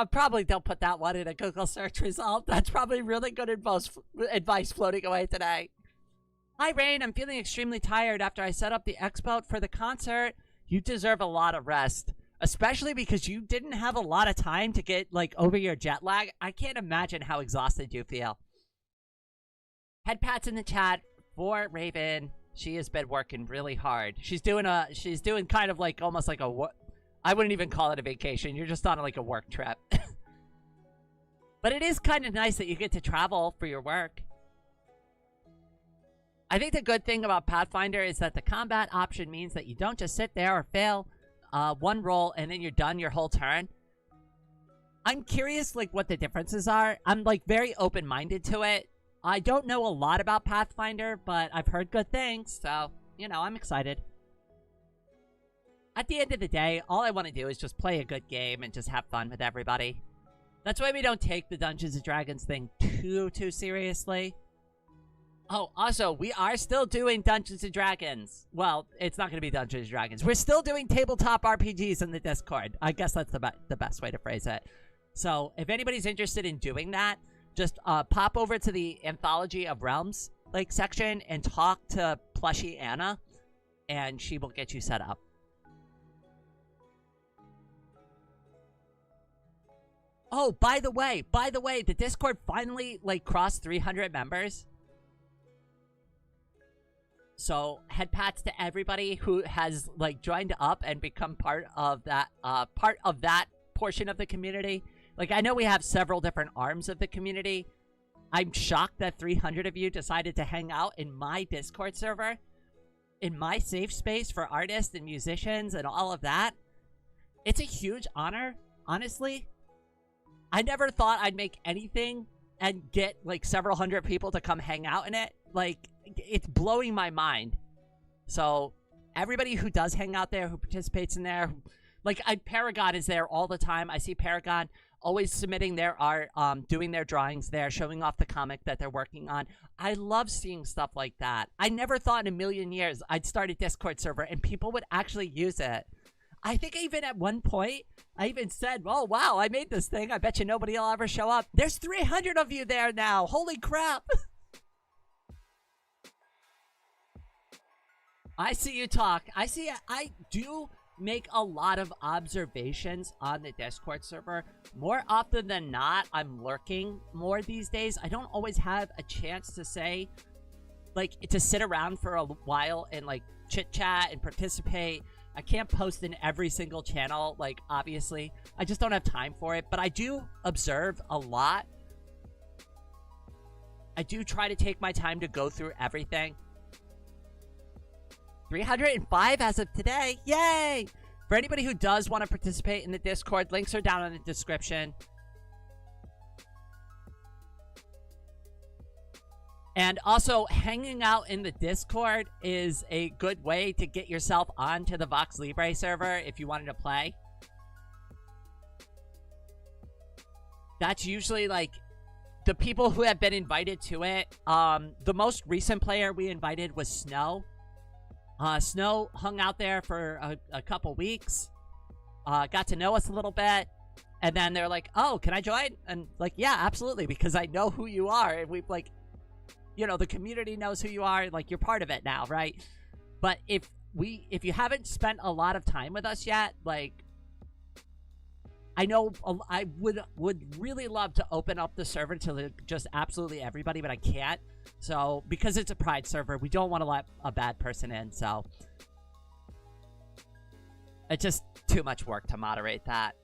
Speaker 1: probably don't put that one in a Google search result. That's probably really good advice floating away today. Hi, Rain. I'm feeling extremely tired after I set up the expo for the concert. You deserve a lot of rest, especially because you didn't have a lot of time to get, like, over your jet lag. I can't imagine how exhausted you feel. Head pats in the chat for Raven. She has been working really hard. She's doing kind of like almost like I wouldn't even call it a vacation. You're just on like a work trip. But it is kind of nice that you get to travel for your work. I think the good thing about Pathfinder is that the combat option means that you don't just sit there or fail one roll and then you're done your whole turn. I'm curious, like, what the differences are. I'm, like, very open-minded to it. I don't know a lot about Pathfinder, but I've heard good things, so, you know, I'm excited. At the end of the day, all I want to do is just play a good game and just have fun with everybody. That's why we don't take the Dungeons and Dragons thing too seriously. Oh, also, we are still doing Dungeons and Dragons. Well, it's not going to be Dungeons and Dragons. We're still doing tabletop RPGs in the Discord. I guess that's the best way to phrase it. So, if anybody's interested in doing that, just pop over to the Anthology of Realms section and talk to Plushy Anna, and she will get you set up. Oh, by the way, the Discord finally crossed 300 members. So, head pats to everybody who has joined up and become part of that portion of the community. I know we have several different arms of the community. I'm shocked that 300 of you decided to hang out in my Discord server, in my safe space for artists and musicians and all of that. It's a huge honor, honestly. I never thought I'd make anything and get several hundred people to come hang out in it. It's blowing my mind. So everybody who does hang out there, who participates in there, Paragon is there all the time. I see Paragon always submitting their art, doing their drawings there, showing off the comic that they're working on. I love seeing stuff like that. I never thought in a million years I'd start a Discord server and people would actually use it. I think even at one point, I even said, oh, wow, I made this thing. I bet you nobody will ever show up. There's 300 of you there now. Holy crap. I see you talk. I do make a lot of observations on the Discord server. More often than not, I'm lurking more these days. I don't always have a chance to say, to sit around for a while and, chit-chat and participate. I can't post in every single channel, obviously. I just don't have time for it, but I do observe a lot. I do try to take my time to go through everything. 305 as of today. Yay! For anybody who does want to participate in the Discord, links are down in the description. And also, hanging out in the Discord is a good way to get yourself onto the Vox Libre server if you wanted to play. That's usually, the people who have been invited to it. The most recent player we invited was Snow. Snow hung out there for a couple weeks. Got to know us a little bit. And then they're like, oh, can I join? And, yeah, absolutely, because I know who you are. And we've, the community knows who you are. You're part of it now, right? But if you haven't spent a lot of time with us yet, I know I would really love to open up the server to just absolutely everybody, but I can't. So, because it's a Pride server, we don't want to let a bad person in, so it's just too much work to moderate that.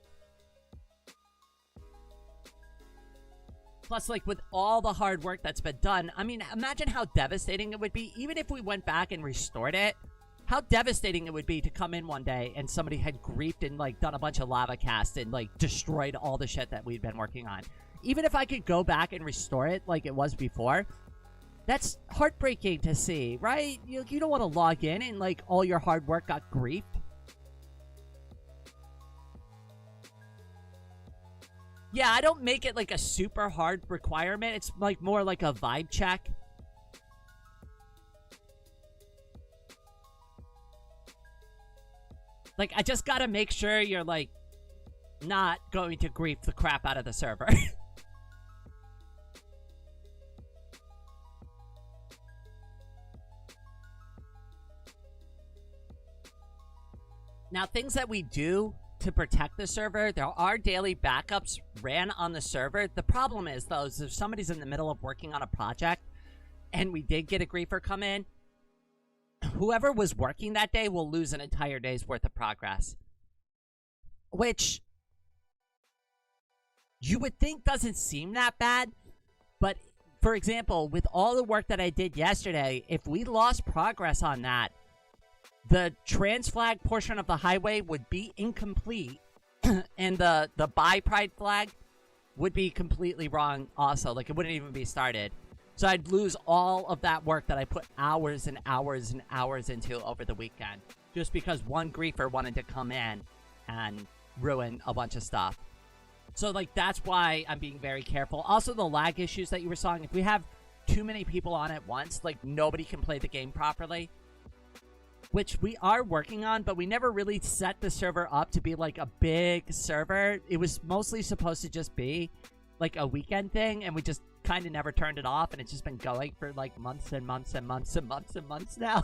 Speaker 1: Plus, with all the hard work that's been done, I mean, imagine how devastating it would be, even if we went back and restored it, how devastating it would be to come in one day and somebody had griefed and, done a bunch of lava casts and, destroyed all the shit that we'd been working on. Even if I could go back and restore it like it was before, that's heartbreaking to see, right? You don't want to log in and, all your hard work got griefed. Yeah, I don't make it a super hard requirement. It's more like a vibe check. I just gotta make sure you're not going to grief the crap out of the server. Now, things that we do to protect the server, there are daily backups ran on the server. The problem is, though, is if somebody's in the middle of working on a project and we did get a griefer come in, whoever was working that day will lose an entire day's worth of progress. Which you would think doesn't seem that bad, but for example, with all the work that I did yesterday, if we lost progress on that, the trans flag portion of the highway would be incomplete, and the bi pride flag would be completely wrong also. It wouldn't even be started. So I'd lose all of that work that I put hours and hours and hours into over the weekend, just because one griefer wanted to come in and ruin a bunch of stuff. So, like, that's why I'm being very careful. Also, the lag issues that you were saying, if we have too many people on at once, like, nobody can play the game properly. Which we are working on, but we never really set the server up to be, like, a big server. It was mostly supposed to just be, like, a weekend thing, and we just kind of never turned it off, and it's just been going for, like, months and months and months and months and months now.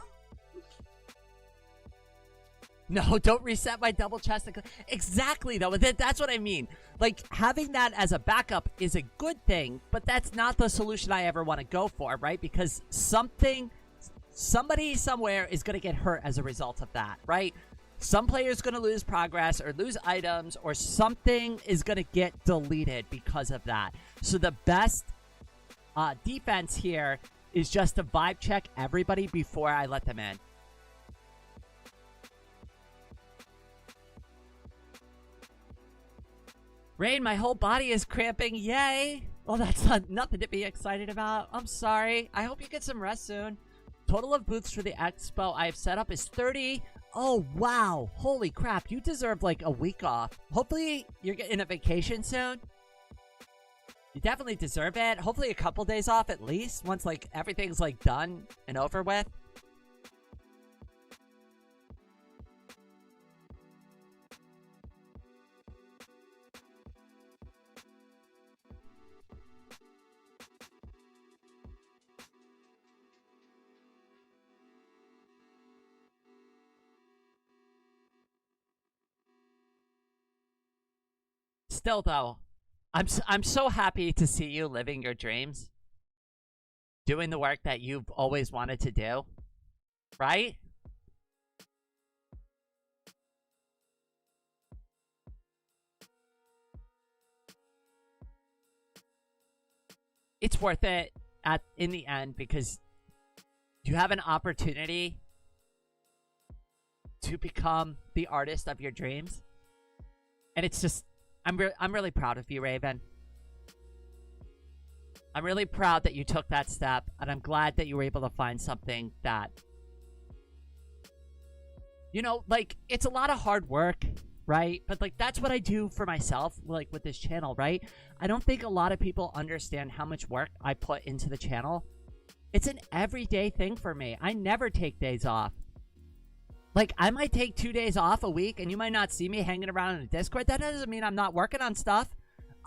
Speaker 1: No, don't reset my double chest. Exactly, though. That's what I mean. Like, having that as a backup is a good thing, but that's not the solution I ever want to go for, right? Because somebody somewhere is going to get hurt as a result of that, right? Some player's going to lose progress or lose items, or something is going to get deleted because of that. So the best defense here is just to vibe check everybody before I let them in. Rain, my whole body is cramping. Yay! Well, that's nothing to be excited about. I'm sorry. I hope you get some rest soon. Total of booths for the expo I have set up is 30. Oh, wow. Holy crap. You deserve, like, a week off. Hopefully, you're getting a vacation soon. You definitely deserve it. Hopefully, a couple days off at least. Once, like, everything's, like, done and over with. Still, though, I'm so happy to see you living your dreams. Doing the work that you've always wanted to do. Right? It's worth it in the end because you have an opportunity to become the artist of your dreams. And it's just... I'm really proud of you, Raven. I'm really proud that you took that step, and I'm glad that you were able to find something that... You know, like, it's a lot of hard work, right? But, like, that's what I do for myself, like, with this channel, right? I don't think a lot of people understand how much work I put into the channel. It's an everyday thing for me. I never take days off. Like, I might take 2 days off a week, and you might not see me hanging around in the Discord. That doesn't mean I'm not working on stuff.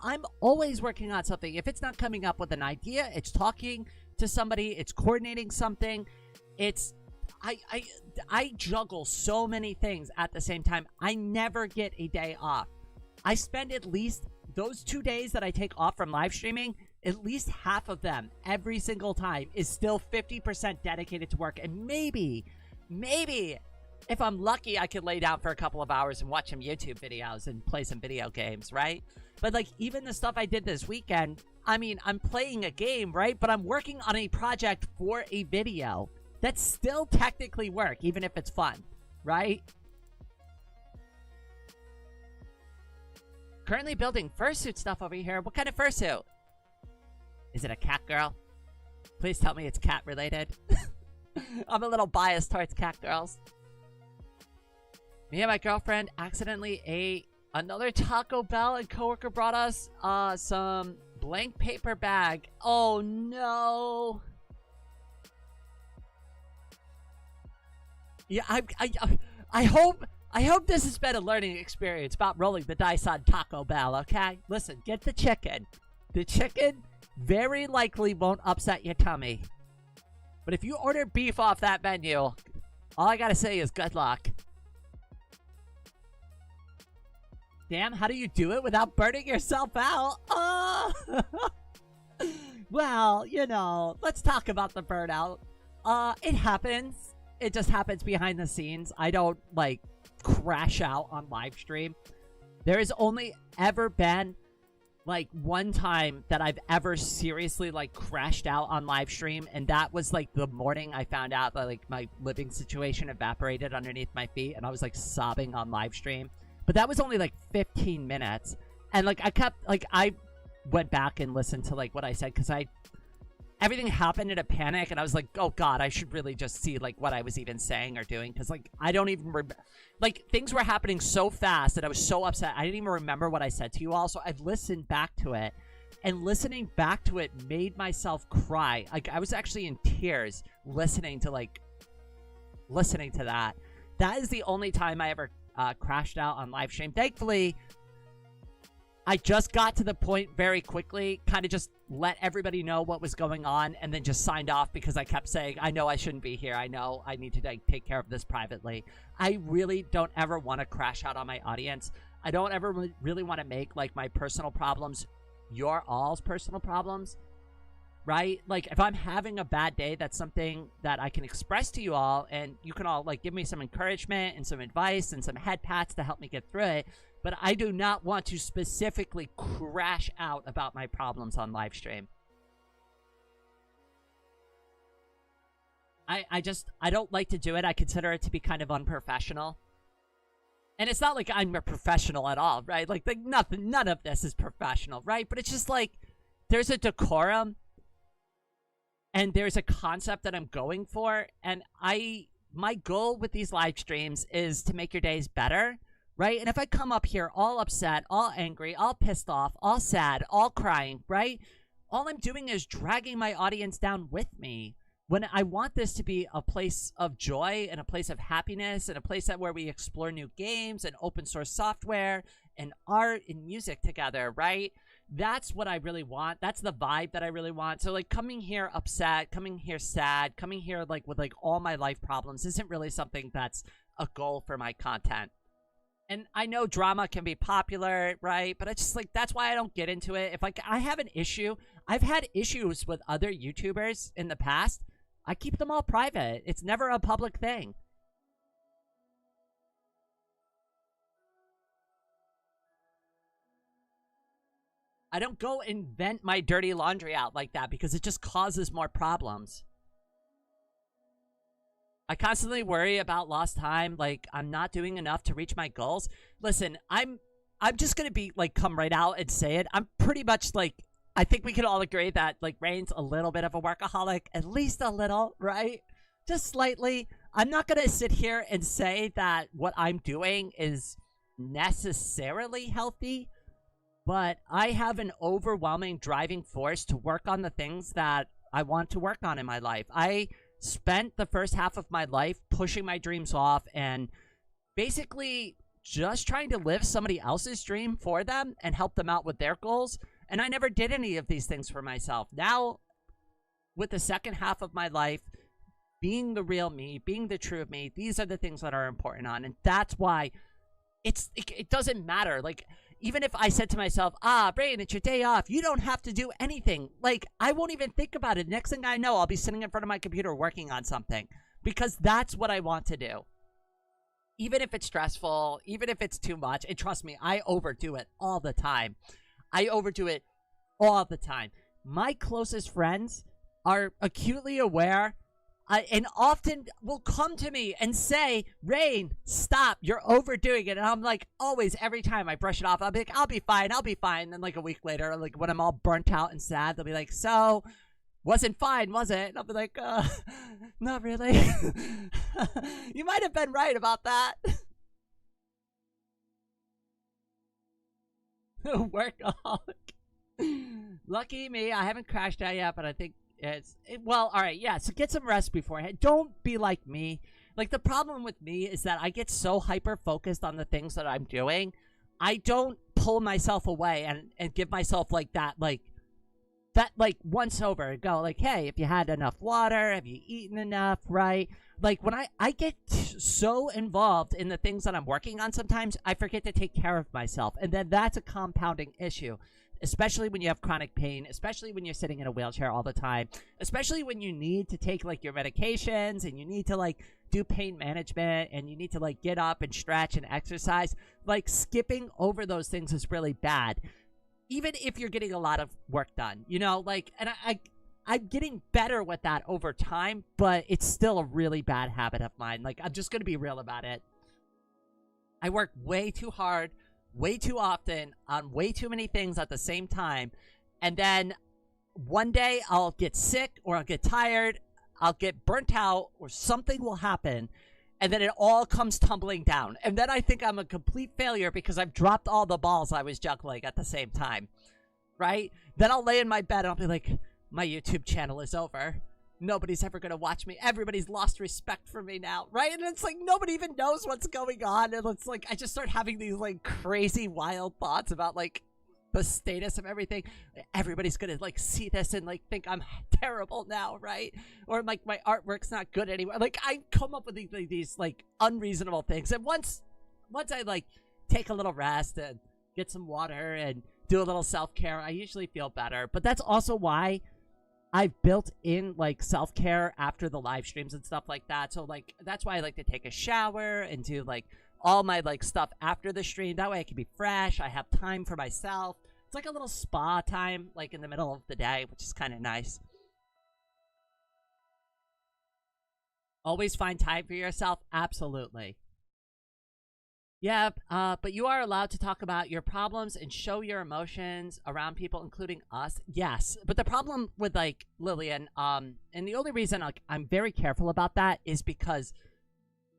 Speaker 1: I'm always working on something. If it's not coming up with an idea, it's talking to somebody, it's coordinating something. It's... I juggle so many things at the same time. I never get a day off. I spend at least those 2 days that I take off from live streaming, at least half of them every single time is still 50% dedicated to work. And maybe... if I'm lucky, I could lay down for a couple of hours and watch some YouTube videos and play some video games, right? But, like, even the stuff I did this weekend, I mean, I'm playing a game, right? But I'm working on a project for a video. That's still technically work, even if it's fun, right? Currently building fursuit stuff over here. What kind of fursuit? Is it a cat girl? Please tell me it's cat related. I'm a little biased towards cat girls. Me and my girlfriend accidentally ate another Taco Bell, and coworker brought us some blank paper bag. Oh no! Yeah, I hope this has been a learning experience about rolling the dice on Taco Bell. Okay, listen, get the chicken. The chicken very likely won't upset your tummy, but if you order beef off that menu, all I gotta say is good luck. Damn, how do you do it without burning yourself out? Oh! Well, you know, let's talk about the burnout. It happens. It just happens behind the scenes. I don't, like, crash out on live stream. There has only ever been, like, one time that I've ever seriously, like, crashed out on live stream, and that was, like, the morning I found out that, like, my living situation evaporated underneath my feet, and I was, like, sobbing on live stream. But that was only, like, 15 minutes. And, like, I went back and listened to, like, what I said, because everything happened in a panic, and I was like, oh god, I should really just see like what I was even saying or doing, because like I don't even like things were happening so fast that I was so upset I didn't even remember what I said to you all. So I've listened back to it, and listening back to it made myself cry. Like I was actually in tears listening to that. That is the only time I ever crashed out on live stream. Thankfully, I just got to the point very quickly, kind of just let everybody know what was going on, and then just signed off because I kept saying, I know I shouldn't be here. I know I need to like, take care of this privately. I really don't ever want to crash out on my audience. I don't ever really want to make like my personal problems your all's personal problems, right? Like if I'm having a bad day, that's something that I can express to you all, and you can all like give me some encouragement and some advice and some head pats to help me get through it. But I do not want to specifically crash out about my problems on live stream. I don't like to do it. I consider it to be kind of unprofessional. And it's not like I'm a professional at all, right? Like none of this is professional, right? But it's just like there's a decorum and there's a concept that I'm going for, and my goal with these live streams is to make your days better. Right? And if I come up here all upset, all angry, all pissed off, all sad, all crying, right? All I'm doing is dragging my audience down with me. When I want this to be a place of joy and a place of happiness and a place where we explore new games and open source software and art and music together, right? That's what I really want. That's the vibe that I really want. So like coming here upset, coming here sad, coming here like with like all my life problems isn't really something that's a goal for my content. And I know drama can be popular, right? But it's just like, that's why I don't get into it. If like I have an issue, I've had issues with other YouTubers in the past. I keep them all private. It's never a public thing. I don't go and vent my dirty laundry out like that because it just causes more problems. I constantly worry about lost time, like I'm not doing enough to reach my goals. Listen, I'm just gonna be like come right out and say it. I'm pretty much like, I think we can all agree that like Rain's a little bit of a workaholic, at least a little, right? Just slightly. I'm not gonna sit here and say that what I'm doing is necessarily healthy, but I have an overwhelming driving force to work on the things that I want to work on in my life. I spent the first half of my life pushing my dreams off and basically just trying to live somebody else's dream for them and help them out with their goals. And I never did any of these things for myself. Now, with the second half of my life, being the real me, being the true me, these are the things that are important on. And that's why it doesn't matter. Like, even if I said to myself, Brain, it's your day off, you don't have to do anything. Like, I won't even think about it. Next thing I know, I'll be sitting in front of my computer working on something. Because that's what I want to do. Even if it's stressful, even if it's too much. And trust me, I overdo it all the time. I overdo it all the time. My closest friends are acutely aware and often will come to me and say, Rain, stop, you're overdoing it. And I'm like, always, every time I brush it off, I'll be like, I'll be fine. And then like a week later, like when I'm all burnt out and sad, they'll be like, so, wasn't fine, was it? And I'll be like, not really. You might have been right about that. Workaholic. Lucky me, I haven't crashed out yet, but I think well, all right, yeah, so get some rest beforehand. Don't be like me. Like, the problem with me is that I get so hyper-focused on the things that I'm doing, I don't pull myself away and give myself, like, that once over and go, like, hey, if you had enough water, have you eaten enough, right? Like, when I get so involved in the things that I'm working on sometimes, I forget to take care of myself, and then that's a compounding issue. Especially when you have chronic pain, especially when you're sitting in a wheelchair all the time, especially when you need to take, like, your medications and you need to, like, do pain management and you need to, like, get up and stretch and exercise. Like, skipping over those things is really bad. Even if you're getting a lot of work done, you know, like, and I'm getting better with that over time, but it's still a really bad habit of mine. Like, I'm just going to be real about it. I work way too hard, way too often, on way too many things at the same time, and then one day I'll get sick or I'll get tired, I'll get burnt out, or something will happen, and then it all comes tumbling down. And then I think I'm a complete failure because I've dropped all the balls I was juggling at the same time, right? Then I'll lay in my bed and I'll be like, my YouTube channel is over. Nobody's ever going to watch me. Everybody's lost respect for me now, right? And it's like, nobody even knows what's going on. And it's like, I just start having these like crazy wild thoughts about like the status of everything. Everybody's gonna like see this and like think I'm terrible now, right? Or like my artwork's not good anymore. Like I come up with these like unreasonable things. And once I like take a little rest and get some water and do a little self-care, I usually feel better. But that's also why I've built in like self-care after the live streams and stuff like that. So like that's why I like to take a shower and do like all my like stuff after the stream. That way I can be fresh. I have time for myself. It's like a little spa time, like in the middle of the day, which is kind of nice. Always find time for yourself. Absolutely. Yeah, but you are allowed to talk about your problems and show your emotions around people, including us. Yes, but the problem with like Lillian, and the only reason like, I'm very careful about that is because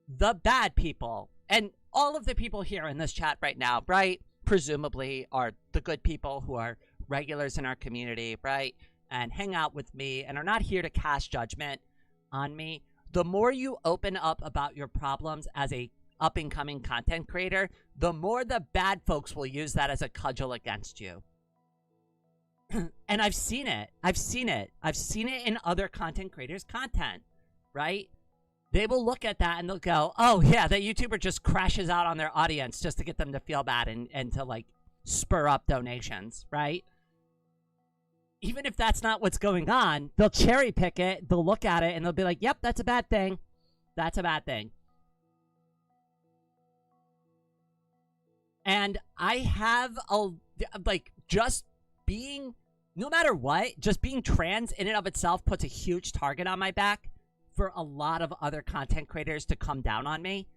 Speaker 1: the bad people, and all of the people here in this chat right now, right, presumably are the good people who are regulars in our community, right, and hang out with me and are not here to cast judgment on me. The more you open up about your problems as a up-and-coming content creator, the more the bad folks will use that as a cudgel against you. And I've seen it. I've seen it in other content creators' content, right? They will look at that and they'll go, oh yeah, that YouTuber just crashes out on their audience just to get them to feel bad and to like spur up donations, right? Even if that's not what's going on, they'll cherry pick it, they'll look at it and they'll be like, yep, that's a bad thing. That's a bad thing. And I have a, like, just being, no matter what, just being trans in and of itself puts a huge target on my back for a lot of other content creators to come down on me,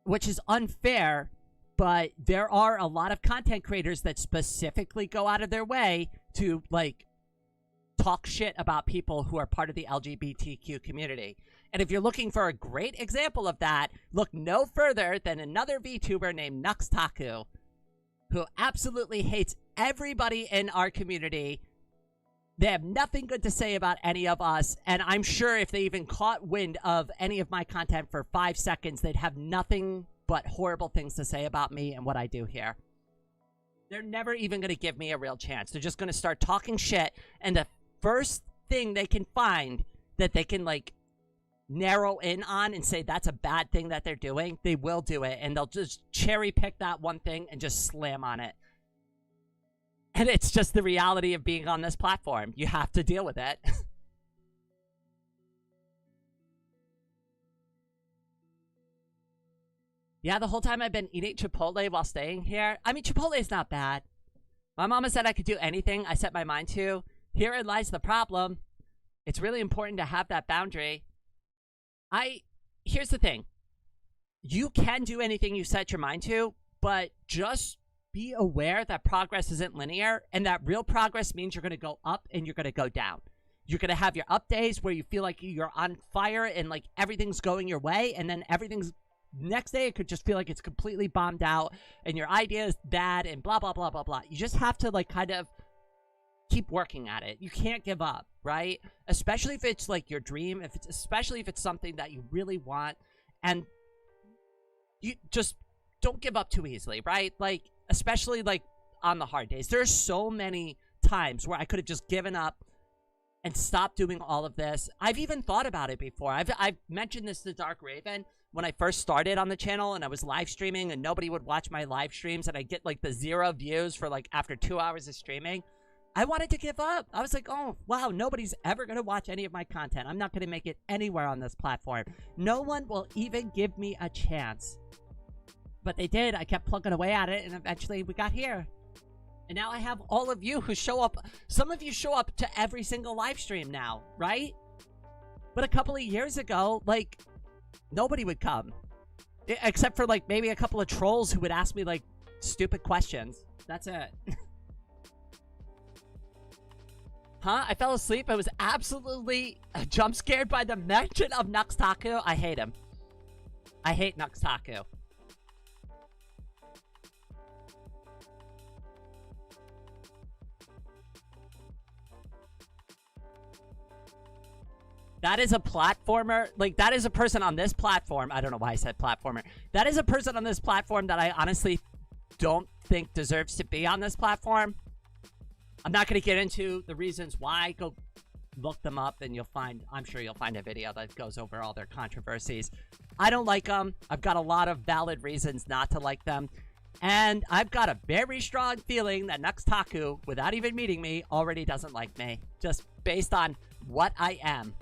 Speaker 1: which is unfair, but there are a lot of content creators that specifically go out of their way to, like, talk shit about people who are part of the LGBTQ community. And if you're looking for a great example of that, look no further than another VTuber named Nuxtaku, who absolutely hates everybody in our community. They have nothing good to say about any of us, and I'm sure if they even caught wind of any of my content for 5 seconds, they'd have nothing but horrible things to say about me and what I do here. They're never even going to give me a real chance. They're just going to start talking shit, and the first thing they can find that they can, like, narrow in on and say that's a bad thing that they're doing, they will do it, and they'll just cherry pick that one thing and just slam on it. And it's just the reality of being on this platform. You have to deal with it. Yeah, the whole time I've been eating Chipotle while staying here. I mean, Chipotle is not bad. My mama said I could do anything I set my mind to. Herein lies the problem. It's really important to have that boundary. Here's the thing. You can do anything you set your mind to, but just be aware that progress isn't linear, and that real progress means you're going to go up and you're going to go down. You're going to have your up days where you feel like you're on fire and like everything's going your way, and then everything's next day it could just feel like it's completely bombed out and your idea is bad and blah, blah, blah, blah, blah. You just have to like kind of keep working at it. You can't give up, right? Especially if it's like your dream, especially if it's something that you really want, and you just don't give up too easily, right? Like, especially like on the hard days. There's so many times where I could have just given up and stopped doing all of this. I've even thought about it before. I've mentioned this to Dark Raven when I first started on the channel and I was live streaming and nobody would watch my live streams and I get like the 0 views for like after 2 hours of streaming. I wanted to give up. I was like, oh, wow, nobody's ever going to watch any of my content. I'm not going to make it anywhere on this platform. No one will even give me a chance. But they did. I kept plugging away at it, and eventually we got here. And now I have all of you who show up. Some of you show up to every single live stream now, right? But a couple of years ago, like, nobody would come. Except for, like, maybe a couple of trolls who would ask me, like, stupid questions. That's it. Huh? I fell asleep. I was absolutely jump scared by the mention of Nuxtaku. I hate him. I hate Nuxtaku. That is a platformer. Like, that is a person on this platform. I don't know why I said platformer. That is a person on this platform that I honestly don't think deserves to be on this platform. I'm not going to get into the reasons why. Go look them up and you'll find, I'm sure you'll find a video that goes over all their controversies. I don't like them. I've got a lot of valid reasons not to like them. And I've got a very strong feeling that Nuxtaku, without even meeting me, already doesn't like me. Just based on what I am.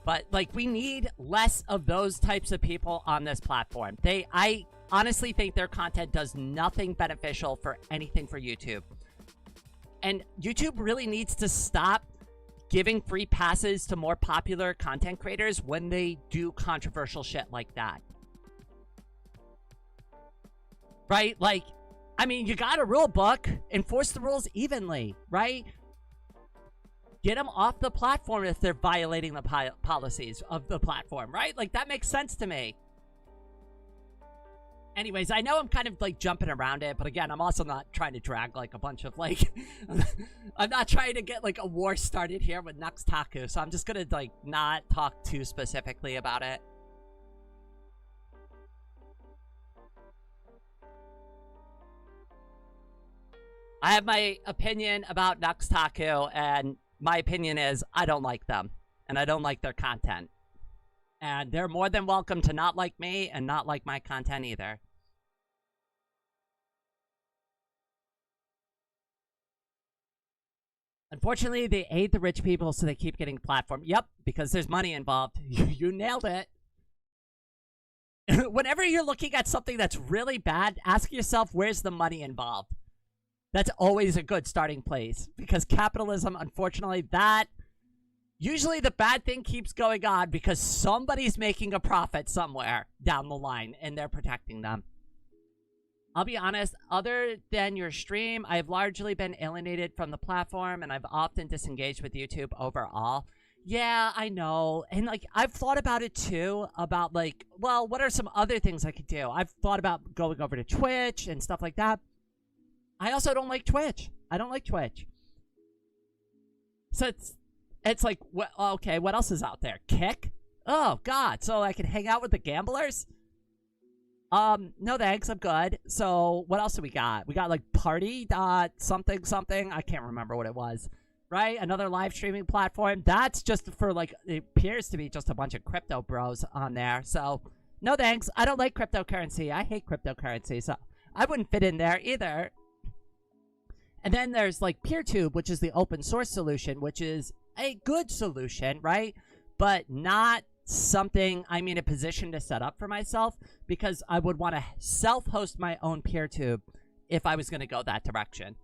Speaker 1: But, like, we need less of those types of people on this platform. I honestly think their content does nothing beneficial for anything for YouTube. And YouTube really needs to stop giving free passes to more popular content creators when they do controversial shit like that. Right? Like, I mean, you got a rule book. Enforce the rules evenly, right? Get them off the platform if they're violating the policies of the platform, right? Like, that makes sense to me. Anyways, I know I'm kind of, like, jumping around it, but again, I'm also not trying to drag, like, a bunch of, like... I'm not trying to get, like, a war started here with Nuxtaku, so I'm just gonna, like, not talk too specifically about it. I have my opinion about Nuxtaku, and my opinion is I don't like them, and I don't like their content. And they're more than welcome to not like me and not like my content either. Unfortunately, they aid the rich people, so they keep getting platform. Yep, because there's money involved. You nailed it. Whenever you're looking at something that's really bad, ask yourself, where's the money involved? That's always a good starting place, because capitalism, unfortunately, usually the bad thing keeps going on because somebody's making a profit somewhere down the line, and they're protecting them. I'll be honest, other than your stream, I've largely been alienated from the platform, and I've often disengaged with YouTube overall. Yeah, I know. And, like, I've thought about it, too, about, like, well, what are some other things I could do? I've thought about going over to Twitch and stuff like that. I also don't like Twitch. I don't like Twitch. So it's like, okay, what else is out there? Kick? Oh, God. So I can hang out with the gamblers? No thanks. I'm good. So what else do we got? We got, like, party something something. I can't remember what it was. Right? Another live streaming platform. That's just for, like, it appears to be just a bunch of crypto bros on there. So no thanks. I don't like cryptocurrency. I hate cryptocurrency. So I wouldn't fit in there either. And then there's, like, PeerTube, which is the open source solution, which is a good solution, right? But not something I'm in a position to set up for myself, because I would want to self-host my own PeerTube if I was going to go that direction.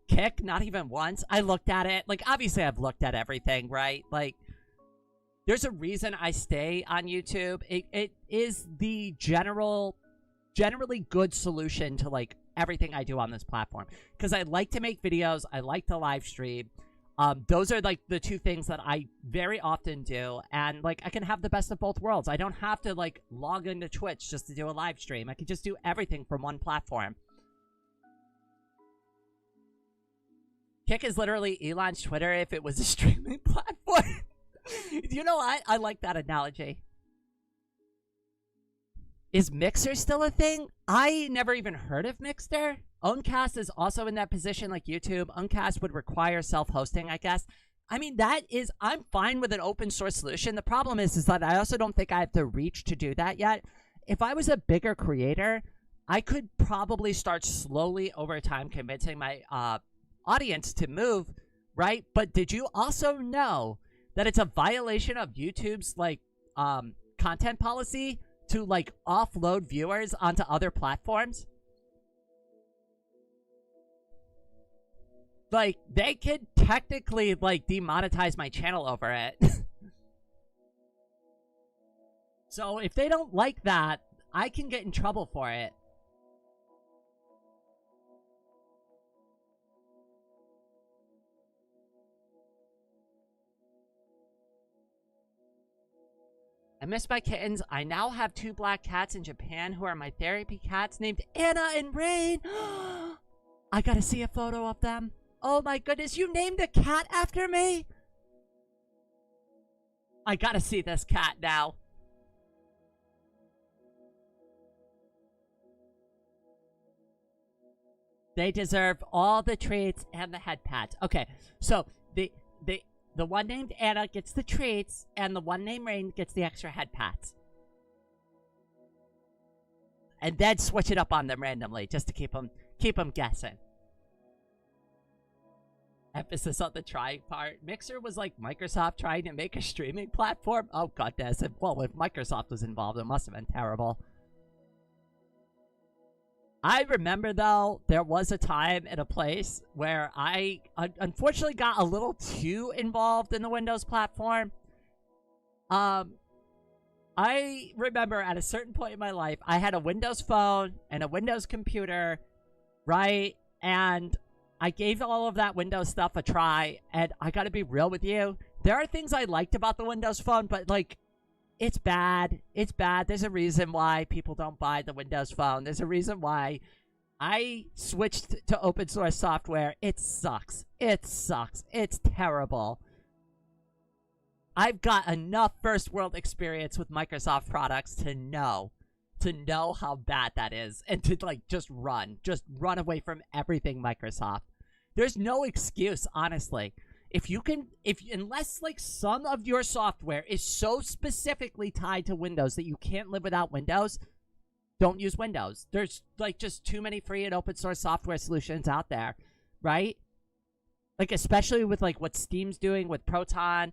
Speaker 1: Kick? Not even once. I looked at it. Like, obviously I've looked at everything, right? Like, there's a reason I stay on YouTube. It is the generally good solution to, like, everything I do on this platform, because I like to make videos, I like to live stream. Those are, like, the two things that I very often do, and, like, I can have the best of both worlds. I don't have to, like, log into Twitch just to do a live stream. I can just do everything from one platform. Kick is literally Elon's Twitter if it was a streaming platform. You know what? I like that analogy. Is Mixer still a thing? I never even heard of Mixer. Uncast is also in that position like YouTube. Uncast would require self-hosting, I guess. I mean, I'm fine with an open source solution. The problem is that I also don't think I have the reach to do that yet. If I was a bigger creator, I could probably start slowly over time convincing my audience to move, right? But did you also know that it's a violation of YouTube's, like, content policy to, like, offload viewers onto other platforms? Like, they could technically, like, demonetize my channel over it. So if they don't like that, I can get in trouble for it. I miss my kittens. I now have 2 black cats in Japan who are my therapy cats named Anna and Rain. I gotta see a photo of them. Oh my goodness, you named a cat after me? I gotta see this cat now. They deserve all the treats and the head pats. Okay, so the one named Anna gets the treats, and the one named Rain gets the extra head pats. And then switch it up on them randomly, just to keep them guessing. Emphasis on the trying part. Mixer was like Microsoft trying to make a streaming platform. Oh goodness. Well, if Microsoft was involved, it must have been terrible. I remember, though, there was a time and a place where I unfortunately got a little too involved in the Windows platform. I remember at a certain point in my life, I had a Windows phone and a Windows computer, right? And I gave all of that Windows stuff a try, and I gotta be real with you. There are things I liked about the Windows phone, but, like, it's bad. It's bad. There's a reason why people don't buy the Windows phone. There's a reason why I switched to open source software. It sucks. It sucks. It's terrible. I've got enough first world experience with Microsoft products to know how bad that is, and to like just run away from everything Microsoft. There's no excuse, honestly. Unless like some of your software is so specifically tied to Windows that you can't live without Windows, don't use Windows. There's like just too many free and open source software solutions out there, right? Like especially with like what Steam's doing with Proton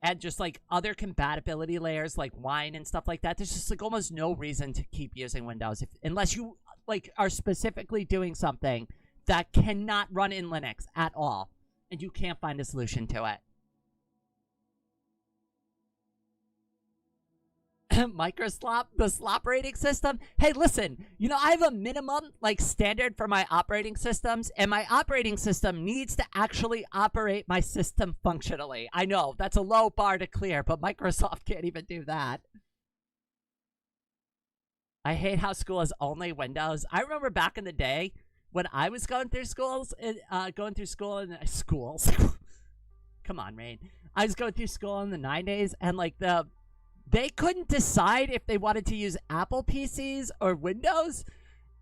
Speaker 1: and just like other compatibility layers like Wine and stuff like that. There's just like almost no reason to keep using Windows unless you like are specifically doing something that cannot run in Linux at all. And you can't find a solution to it. Microslop, the slop rating system. Hey, listen, you know, I have a minimum, like, standard for my operating systems, and my operating system needs to actually operate my system functionally. I know, that's a low bar to clear, but Microsoft can't even do that. I hate how school is only Windows. I remember back in the day, when I was going through schools, schools. Come on, Rain. I was going through school in the 90s, and like they couldn't decide if they wanted to use Apple PCs or Windows,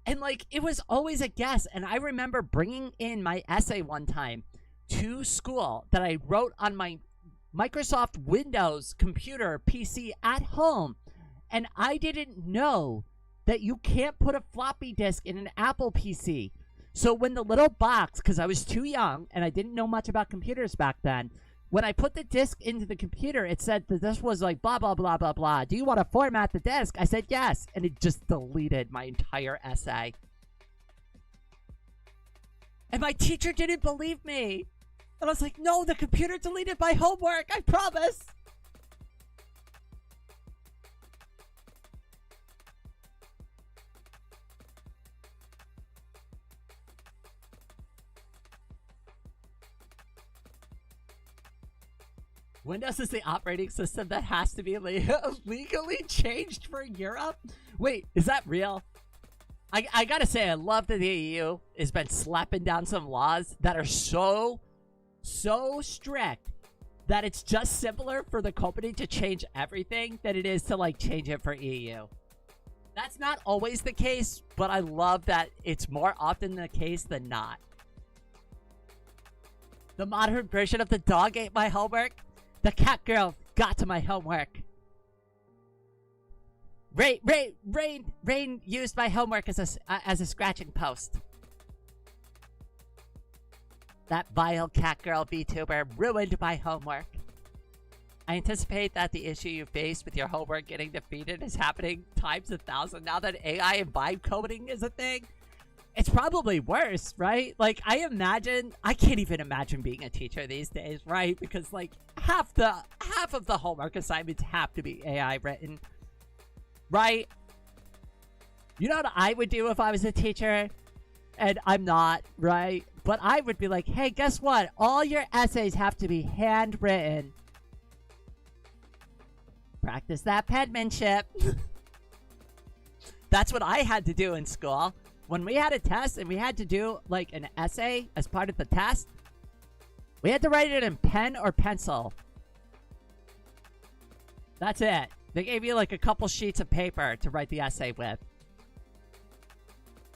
Speaker 1: and like it was always a guess. And I remember bringing in my essay one time to school that I wrote on my Microsoft Windows computer PC at home, and I didn't know that you can't put a floppy disk in an Apple PC. So when the little box, because I was too young and I didn't know much about computers back then, when I put the disk into the computer, it said that this was like blah, blah, blah, blah, blah. Do you want to format the disk? I said yes. And it just deleted my entire essay. And my teacher didn't believe me. And I was like, no, the computer deleted my homework. I promise. Windows is the operating system that has to be legally changed for Europe? Wait, is that real? I gotta say, I love that the EU has been slapping down some laws that are so strict that it's just simpler for the company to change everything than it is to, like, change it for EU. That's not always the case, but I love that it's more often the case than not. The modern version of the dog ate my homework. The cat girl got to my homework. Rain used my homework as a scratching post. That vile cat girl VTuber ruined my homework. I anticipate that the issue you faced with your homework getting defeated is happening times 1,000 now that AI and vibe coding is a thing. It's probably worse, right? Like, I can't even imagine being a teacher these days, right? Because, like, half of the homework assignments have to be AI written, right? You know what I would do if I was a teacher? And I'm not, right? But I would be like, hey, guess what? All your essays have to be handwritten. Practice that penmanship. That's what I had to do in school. When we had a test and we had to do like an essay as part of the test, we had to write it in pen or pencil. That's it. They gave you like a couple sheets of paper to write the essay with.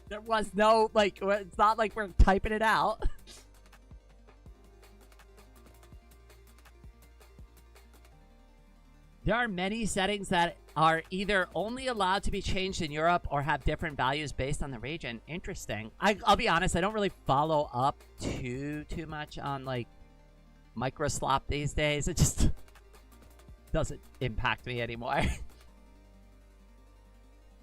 Speaker 1: There was no, like, it's not like we're typing it out. There are many settings that are either only allowed to be changed in Europe or have different values based on the region. Interesting. I'll be honest, I don't really follow up too much on, like, microslop these days. It just doesn't impact me anymore.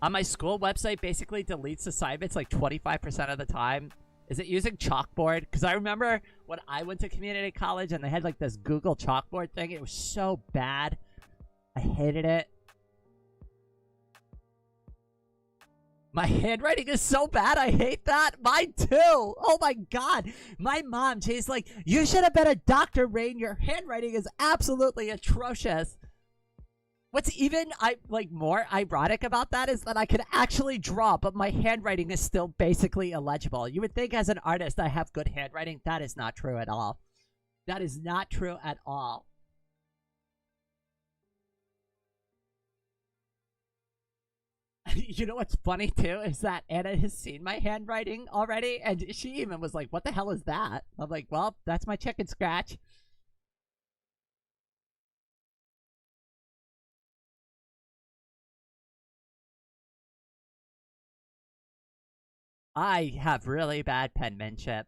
Speaker 1: On my school website, basically deletes assignments like 25% of the time. Is it using chalkboard? Because I remember when I went to community college and they had like this Google chalkboard thing. It was so bad. I hated it. My handwriting is so bad. I hate that. Mine too. Oh my god. My mom, she's like, you should have been a doctor, Rain. Your handwriting is absolutely atrocious. What's even more ironic about that is that I could actually draw, but my handwriting is still basically illegible. You would think as an artist I have good handwriting. That is not true at all. That is not true at all. You know what's funny too is that Anna has seen my handwriting already, and she even was like, what the hell is that? I'm like, well, that's my chicken scratch. I have really bad penmanship.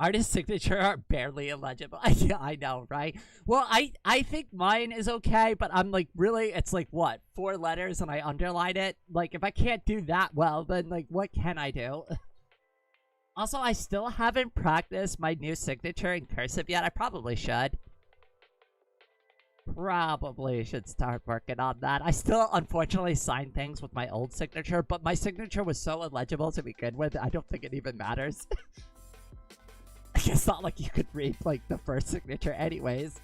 Speaker 1: Artist signature are barely illegible. Yeah, I know, right? Well, I think mine is okay, but I'm like, really, it's like, what, 4 letters and I underline it? Like, if I can't do that well, then, like, what can I do? Also, I still haven't practiced my new signature in cursive yet. I probably should. Probably should start working on that. I still, unfortunately, sign things with my old signature, but my signature was so illegible to begin with, I don't think it even matters. It's not like you could read, like, the first signature anyways.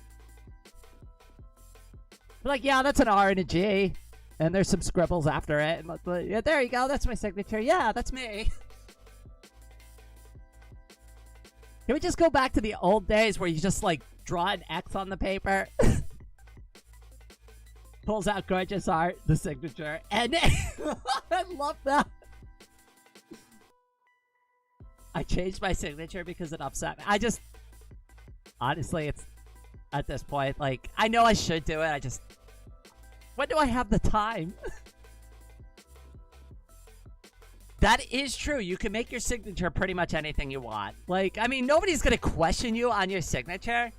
Speaker 1: But, like, yeah, that's an R and a G. And there's some scribbles after it. And, like, yeah, there you go, that's my signature. Yeah, that's me. Can we just go back to the old days where you just, like, draw an X on the paper? Pulls out gorgeous art, the signature, and I love that. I changed my signature because it upset me. I just, honestly, it's, at this point, like, I know I should do it, when do I have the time? That is true. You can make your signature pretty much anything you want. Like, I mean, nobody's gonna question you on your signature.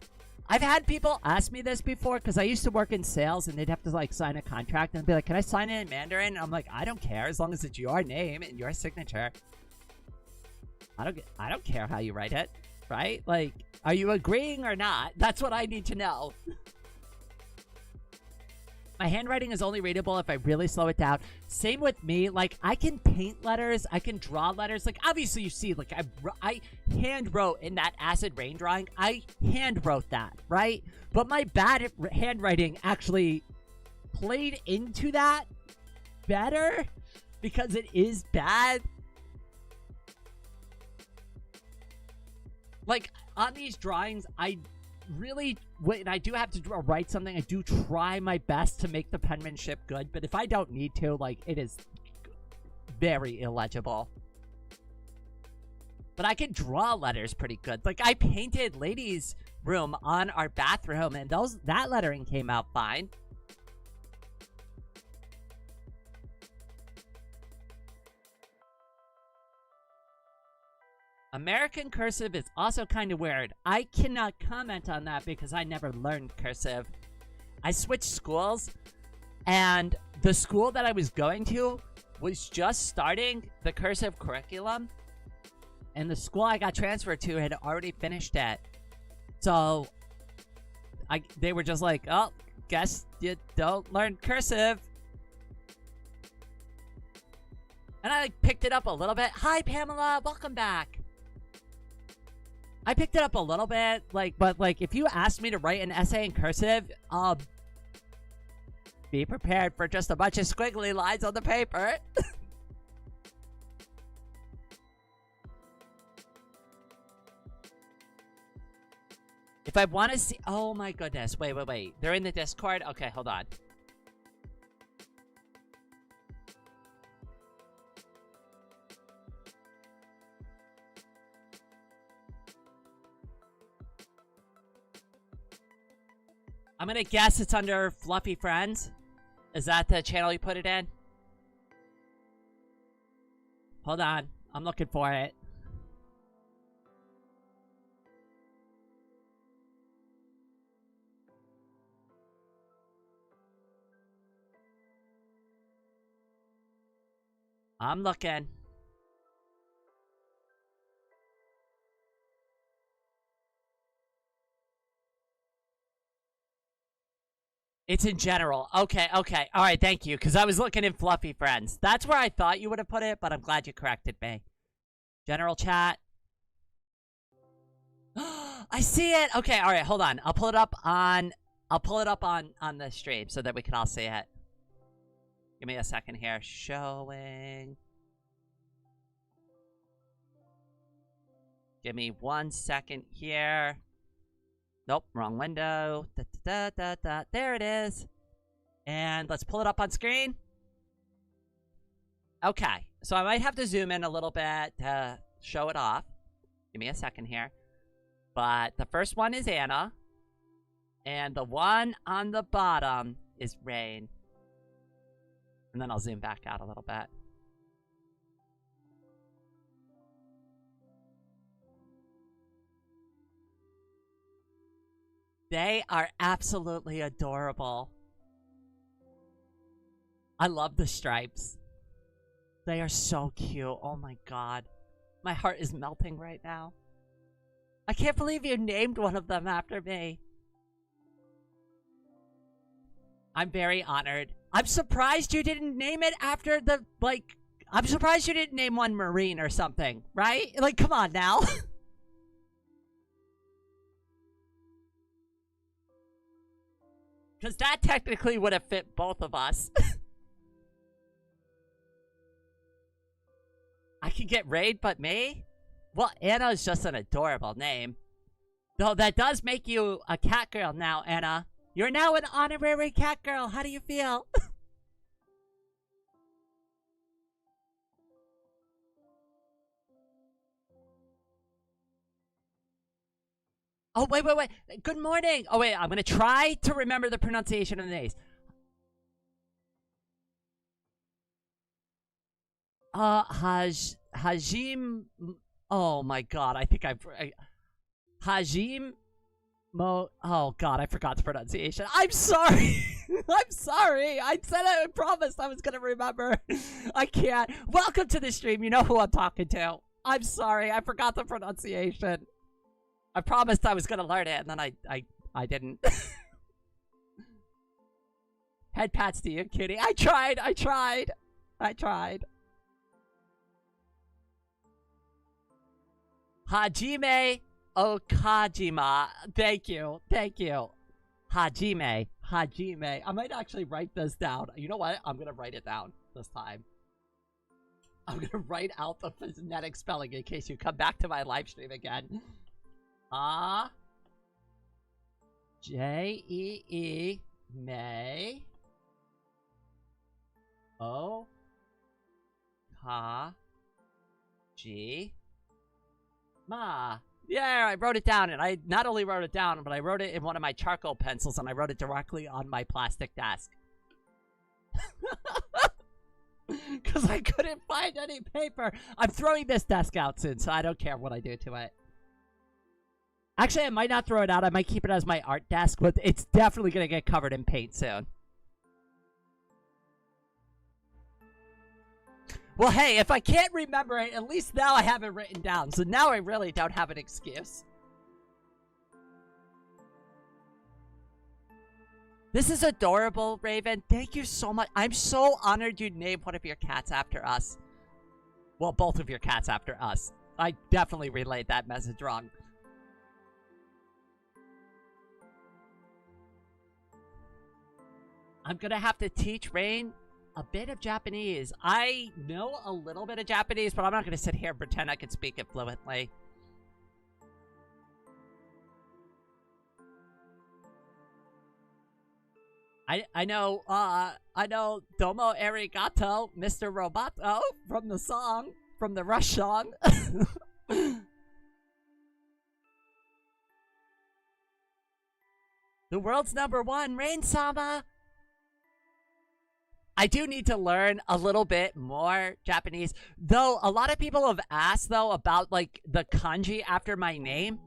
Speaker 1: I've had people ask me this before because I used to work in sales and they'd have to like sign a contract and be like, can I sign it in Mandarin? And I'm like, I don't care as long as it's your name and your signature. I don't care how you write it, right? Like, are you agreeing or not? That's what I need to know. My handwriting is only readable if I really slow it down. Same with me. Like, I can paint letters. I can draw letters. Like, obviously, you see, like, I hand wrote in that acid rain drawing. I hand wrote that, right? But my bad handwriting actually played into that better because it is bad. Like, on these drawings, I really, when I do have to write something, I do try my best to make the penmanship good, but if I don't need to, like, it is very illegible. But I can draw letters pretty good. Like, I painted ladies' room on our bathroom, and that lettering came out fine. American cursive is also kind of weird. I cannot comment on that because I never learned cursive. I switched schools, and the school that I was going to was just starting the cursive curriculum. and the school I got transferred to had already finished it. So they were just like, oh, guess you don't learn cursive. And I picked it up a little bit. Hi, Pamela, welcome back. I picked it up a little bit, but if you asked me to write an essay in cursive, be prepared for just a bunch of squiggly lines on the paper. If I want to see... Oh my goodness. Wait. They're in the Discord? Okay, hold on. I'm gonna guess it's under Fluffy Friends. Is that the channel you put it in? Hold on. I'm looking for it. I'm looking. It's in general. Okay. All right, thank you. Because I was looking in Fluffy Friends. That's where I thought you would have put it, but I'm glad you corrected me. General chat. I see it. Okay, all right, hold on. I'll pull it up on the stream so that we can all see it. Give me a second here. Showing. Give me 1 second here. Nope, wrong window. There it is. And let's pull it up on screen. Okay, so I might have to zoom in a little bit to show it off. Give me a second here. But the first one is Anna. And the one on the bottom is Rain. And then I'll zoom back out a little bit. They are absolutely adorable. I love the stripes. They are so cute. Oh my god. My heart is melting right now. I can't believe you named one of them after me. I'm very honored. I'm surprised you didn't name it after the, I'm surprised you didn't name one Marine or something, right? Like, come on now. Because that technically would have fit both of us. I could get Raid, but me? Well, Anna is just an adorable name. Though that does make you a cat girl now, Anna. You're now an honorary cat girl. How do you feel? Oh, wait. Good morning. Oh, wait. I'm going to try to remember the pronunciation of the names. Hajim. Oh, my God. I think Hajim. Oh, God. I forgot the pronunciation. I'm sorry. I'm sorry. I said I promised I was going to remember. I can't. Welcome to the stream. You know who I'm talking to. I'm sorry. I forgot the pronunciation. I promised I was gonna learn it, and then I didn't. Head pats to you, kitty. I tried. Hajime Okajima. Thank you. Hajime. I might actually write this down. You know what? I'm gonna write it down this time. I'm gonna write out the phonetic spelling in case you come back to my live stream again. J-E-E May O Ka G Ma. Yeah, I wrote it down, and I not only wrote it down, but I wrote it in one of my charcoal pencils, and I wrote it directly on my plastic desk. Because I couldn't find any paper. I'm throwing this desk out soon, so I don't care what I do to it. Actually, I might not throw it out. I might keep it as my art desk, but it's definitely going to get covered in paint soon. Well, hey, if I can't remember it, at least now I have it written down. So now I really don't have an excuse. This is adorable, Raven. Thank you so much. I'm so honored you named one of your cats after us. Well, both of your cats after us. I definitely relayed that message wrong. I'm gonna have to teach Rain a bit of Japanese. I know a little bit of Japanese, but I'm not gonna sit here and pretend I can speak it fluently. I know Domo Arigato, Mr. Roboto, from the song, from the Rush song. The world's #1, Rain-sama! I do need to learn a little bit more Japanese. Though, a lot of people have asked, though, about, like, the kanji after my name.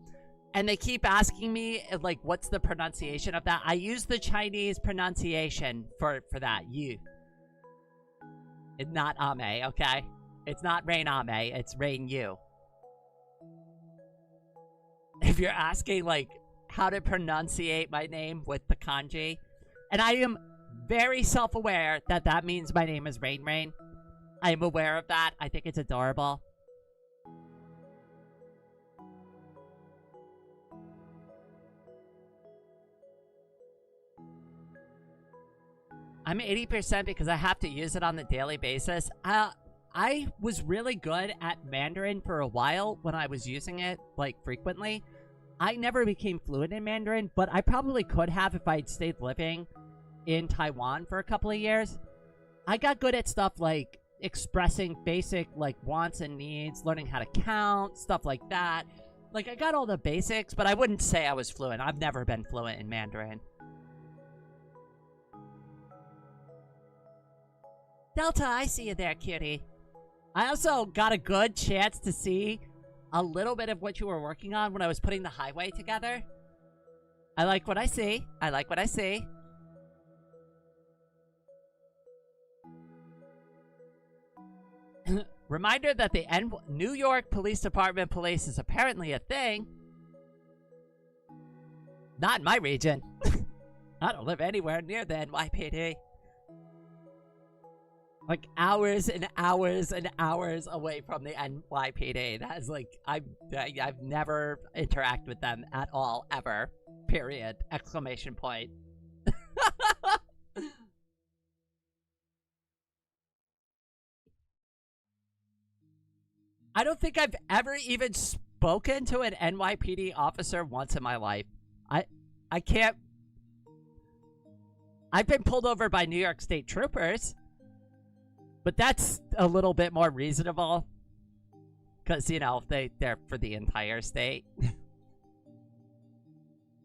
Speaker 1: And they keep asking me, like, what's the pronunciation of that? I use the Chinese pronunciation for that. You. It's not Ame, okay? It's not Rain Ame. It's Rain You. If you're asking, like, how to pronunciate my name with the kanji. And I am very self-aware that that means my name is Rain Rain. I am aware of that. I think it's adorable. I'm 80% because I have to use it on the daily basis. I was really good at Mandarin for a while when I was using it, like, frequently. I never became fluent in Mandarin, but I probably could have if I'd stayed living in Taiwan for a couple of years. I got good at stuff like expressing basic, like, wants and needs, learning how to count, stuff like that. Like, I got all the basics, but I wouldn't say I was fluent. I've never been fluent in Mandarin. Delta, I see you there, cutie. I also got a good chance to see a little bit of what you were working on when I was putting the highway together. I like what I see. I like what I see. Reminder that the New York Police Department police is apparently a thing. Not in my region. I don't live anywhere near the NYPD. Like, hours and hours and hours away from the NYPD. That is, like, I've never interacted with them at all, ever. Period. Exclamation point. I don't think I've ever even spoken to an NYPD officer once in my life. I can't... I've been pulled over by New York State troopers. But that's a little bit more reasonable. Because, you know, they're for the entire state.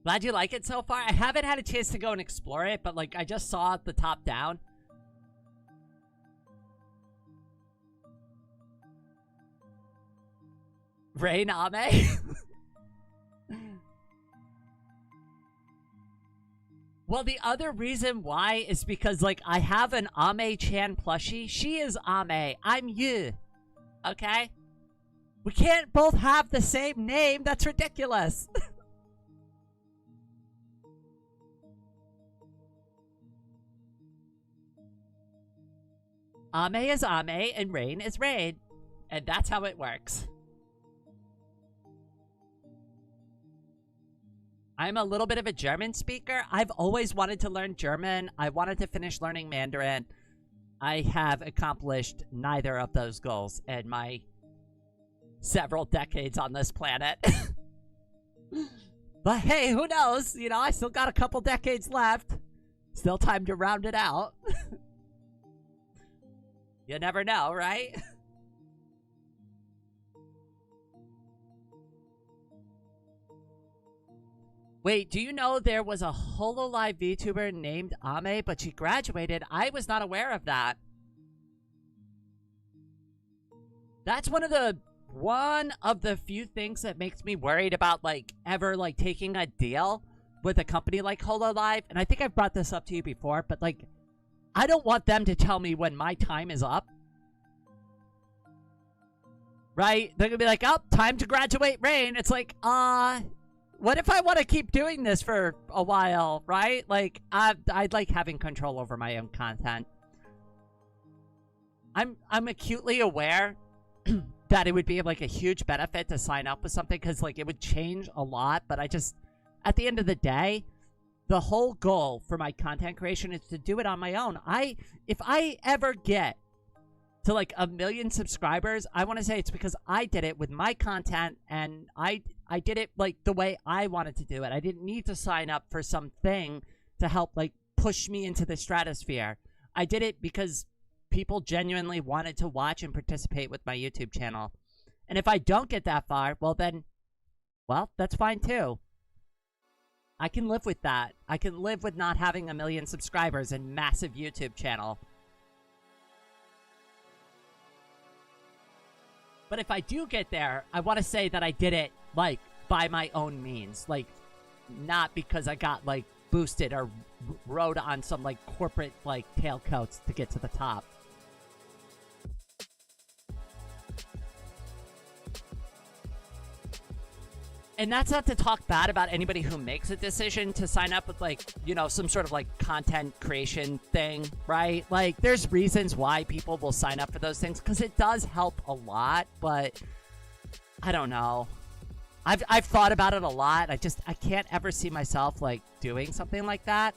Speaker 1: Glad you like it so far. I haven't had a chance to go and explore it, but, like, I just saw the top down. Rain Ame? Well, the other reason why is because, like, I have an Ame-chan plushie. She is Ame. I'm you. Okay? We can't both have the same name. That's ridiculous. Ame is Ame and Rain is Rain. And that's how it works. I'm a little bit of a German speaker. I've always wanted to learn German. I wanted to finish learning Mandarin. I have accomplished neither of those goals in my several decades on this planet. But hey, who knows? You know, I still got a couple decades left. Still time to round it out. You never know, right? Wait, do you know there was a HoloLive VTuber named Ame, but she graduated? I was not aware of that. That's one of the few things that makes me worried about, like, ever, like, taking a deal with a company like HoloLive. And I think I've brought this up to you before, but, like, I don't want them to tell me when my time is up. right? They're gonna be like, oh, time to graduate, Rain. It's like, what if I want to keep doing this for a while, right? Like, I'd like having control over my own content. I'm acutely aware that it would be like a huge benefit to sign up with something because like it would change a lot, but I just, at the end of the day, the whole goal for my content creation is to do it on my own. If I ever get to like 1 million subscribers, I want to say it's because I did it with my content and I did it like the way I wanted to do it. I didn't need to sign up for something to help like push me into the stratosphere. I did it because people genuinely wanted to watch and participate with my YouTube channel. And if I don't get that far, well then, well, that's fine too. I can live with that. I can live with not having 1 million subscribers and massive YouTube channel. But if I do get there, I want to say that I did it, like, by my own means. Like, not because I got, like, boosted or rode on some, like, corporate, like, tailcoats to get to the top. And that's not to talk bad about anybody who makes a decision to sign up with, like, you know, some sort of, like, content creation thing, right? Like, there's reasons why people will sign up for those things, because it does help a lot, but I don't know. I've thought about it a lot. I can't ever see myself, like, doing something like that.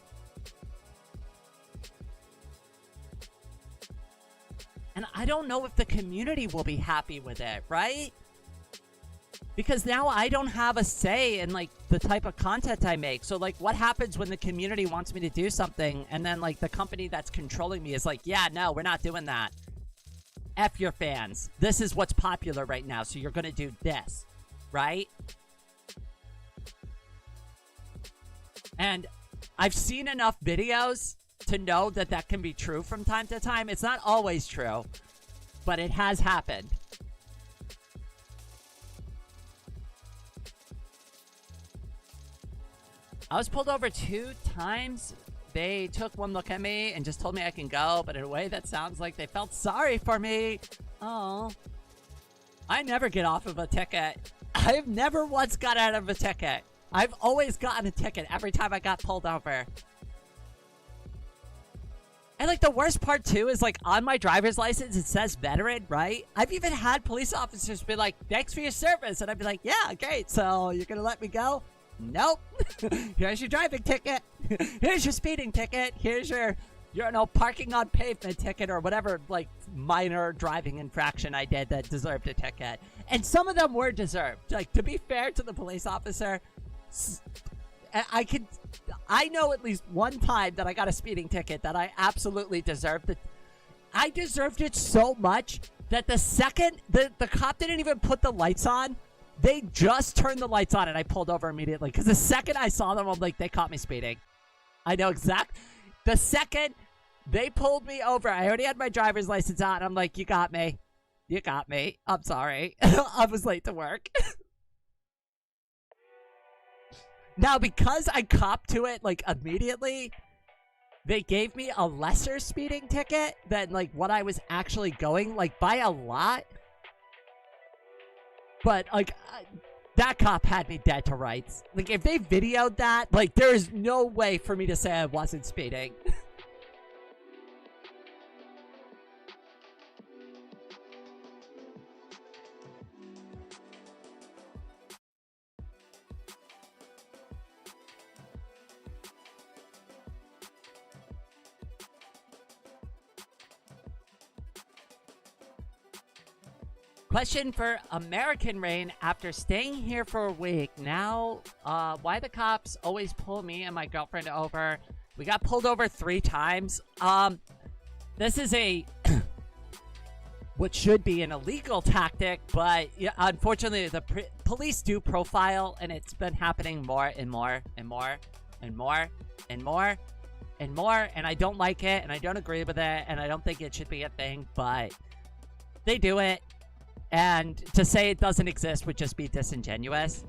Speaker 1: And I don't know if the community will be happy with it, right? Because now I don't have a say in, like, the type of content I make. So, like, what happens when the community wants me to do something and then, like, the company that's controlling me is like, yeah, no, we're not doing that. F your fans. This is what's popular right now, so you're gonna do this, right? And I've seen enough videos to know that that can be true from time to time. It's not always true, but it has happened. I was pulled over 2 times. They took one look at me and just told me I can go, but in a way that sounds like they felt sorry for me. Oh. I never get off of a ticket. I've never once got out of a ticket. I've always gotten a ticket every time I got pulled over. And, like, the worst part, too, is, like, on my driver's license, it says veteran, right? I've even had police officers be like, thanks for your service. And I'd be like, yeah, great. So you're going to let me go? Nope. Here's your driving ticket. Here's your speeding ticket. Here's your parking on pavement ticket or whatever, like, minor driving infraction I did that deserved a ticket. And some of them were deserved. Like, to be fair to the police officer, I know at least one time that I got a speeding ticket that I absolutely deserved it. I deserved it so much that the second the cop didn't even put the lights on. They just turned the lights on and I pulled over immediately. Because the second I saw them, I'm like, they caught me speeding. I know exact. The second they pulled me over, I already had my driver's license out. And I'm like, you got me. You got me. I'm sorry. I was late to work. Now, because I copped to it, like, immediately, they gave me a lesser speeding ticket than, like, what I was actually going, like, by a lot. But, like, that cop had me dead to rights. Like, if they videoed that, like, there is no way for me to say I wasn't speeding. Question for American Rain. After staying here for a week, now, why the cops always pull me and my girlfriend over? We got pulled over 3 times. This is a what should be an illegal tactic, but yeah, unfortunately, the police do profile, and it's been happening more and more and more and more and more and more, and I don't like it, and I don't agree with it, and I don't think it should be a thing, but they do it. And to say it doesn't exist would just be disingenuous.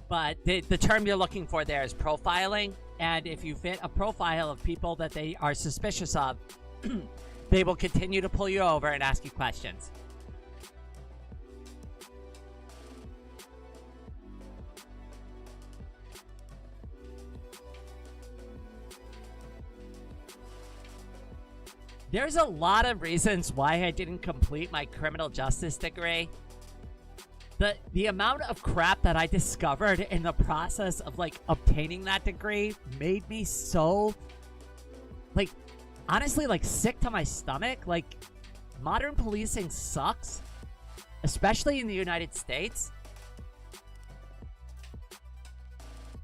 Speaker 1: But the term you're looking for there is profiling. And if you fit a profile of people that they are suspicious of, they will continue to pull you over and ask you questions. There's a lot of reasons why I didn't complete my criminal justice degree. The amount of crap that I discovered in the process of, like, obtaining that degree made me so, like, honestly, like, sick to my stomach. Like, modern policing sucks, especially in the United States.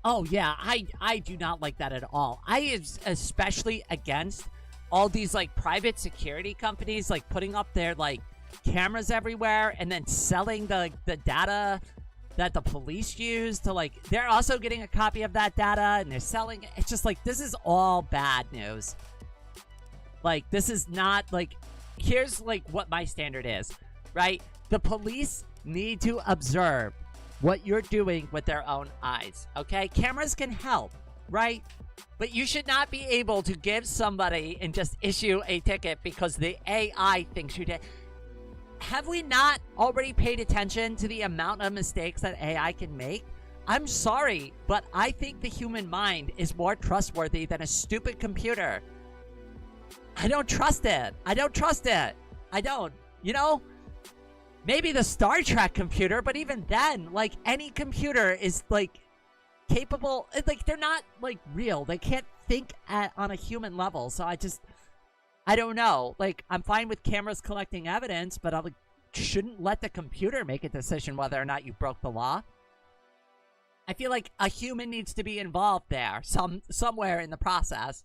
Speaker 1: Oh, yeah, I do not like that at all. I am especially against all these, like, private security companies, like, putting up their, like, cameras everywhere and then selling the data that the police use to, like, they're also getting a copy of that data and they're selling it. It's just like, this is all bad news. Like, this is not, like, here's, like, what my standard is, right? The police need to observe what you're doing with their own eyes, okay? Cameras can help, right? But you should not be able to give somebody and just issue a ticket because the AI thinks you did. Have we not already paid attention to the amount of mistakes that AI can make? I'm sorry, but I think the human mind is more trustworthy than a stupid computer. I don't trust it. I don't trust it. I don't. You know? Maybe the Star Trek computer, but even then, like, any computer is, like, capable. Like, they're not, like, real. They can't think on a human level. So I don't know. Like, I'm fine with cameras collecting evidence, but I shouldn't let the computer make a decision whether or not you broke the law. I feel like a human needs to be involved there, somewhere in the process.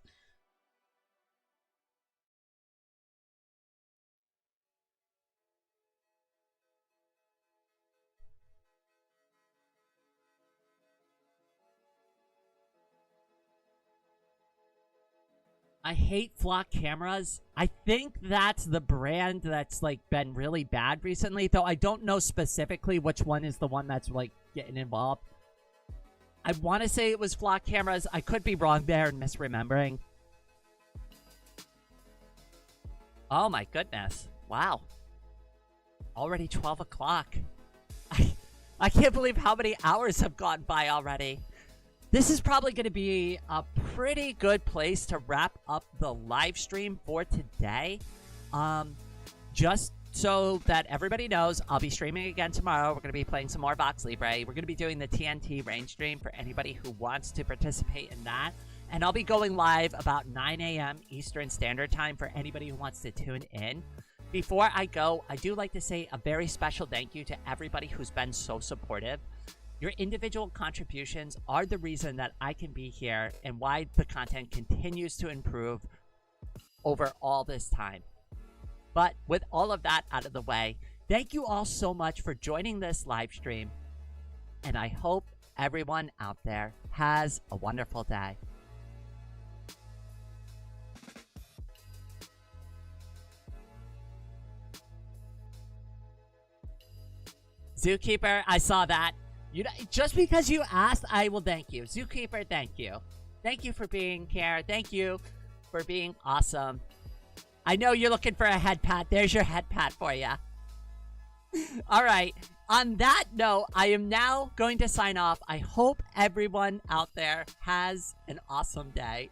Speaker 1: I hate flock cameras. I think that's the brand that's, like, been really bad recently, though I don't know specifically which one is the one that's, like, getting involved. I want to say it was flock cameras. I could be wrong there and misremembering. Oh my goodness. Wow. Already 12 o'clock. I can't believe how many hours have gone by already. This is probably going to be a pretty good place to wrap up the live stream for today. Just so that everybody knows, I'll be streaming again tomorrow. We're going to be playing some more Vox Libre. We're going to be doing the TNT range stream for anybody who wants to participate in that. And I'll be going live about 9 a.m. Eastern Standard Time for anybody who wants to tune in. Before I go, I do like to say a very special thank you to everybody who's been so supportive. Your individual contributions are the reason that I can be here and why the content continues to improve over all this time. But with all of that out of the way, thank you all so much for joining this live stream. And I hope everyone out there has a wonderful day. Zookeeper, I saw that. Just because you asked, I will thank you. Zookeeper, thank you. Thank you for being here. Thank you for being awesome. I know you're looking for a head pat. There's your head pat for you. All right. On that note, I am now going to sign off. I hope everyone out there has an awesome day.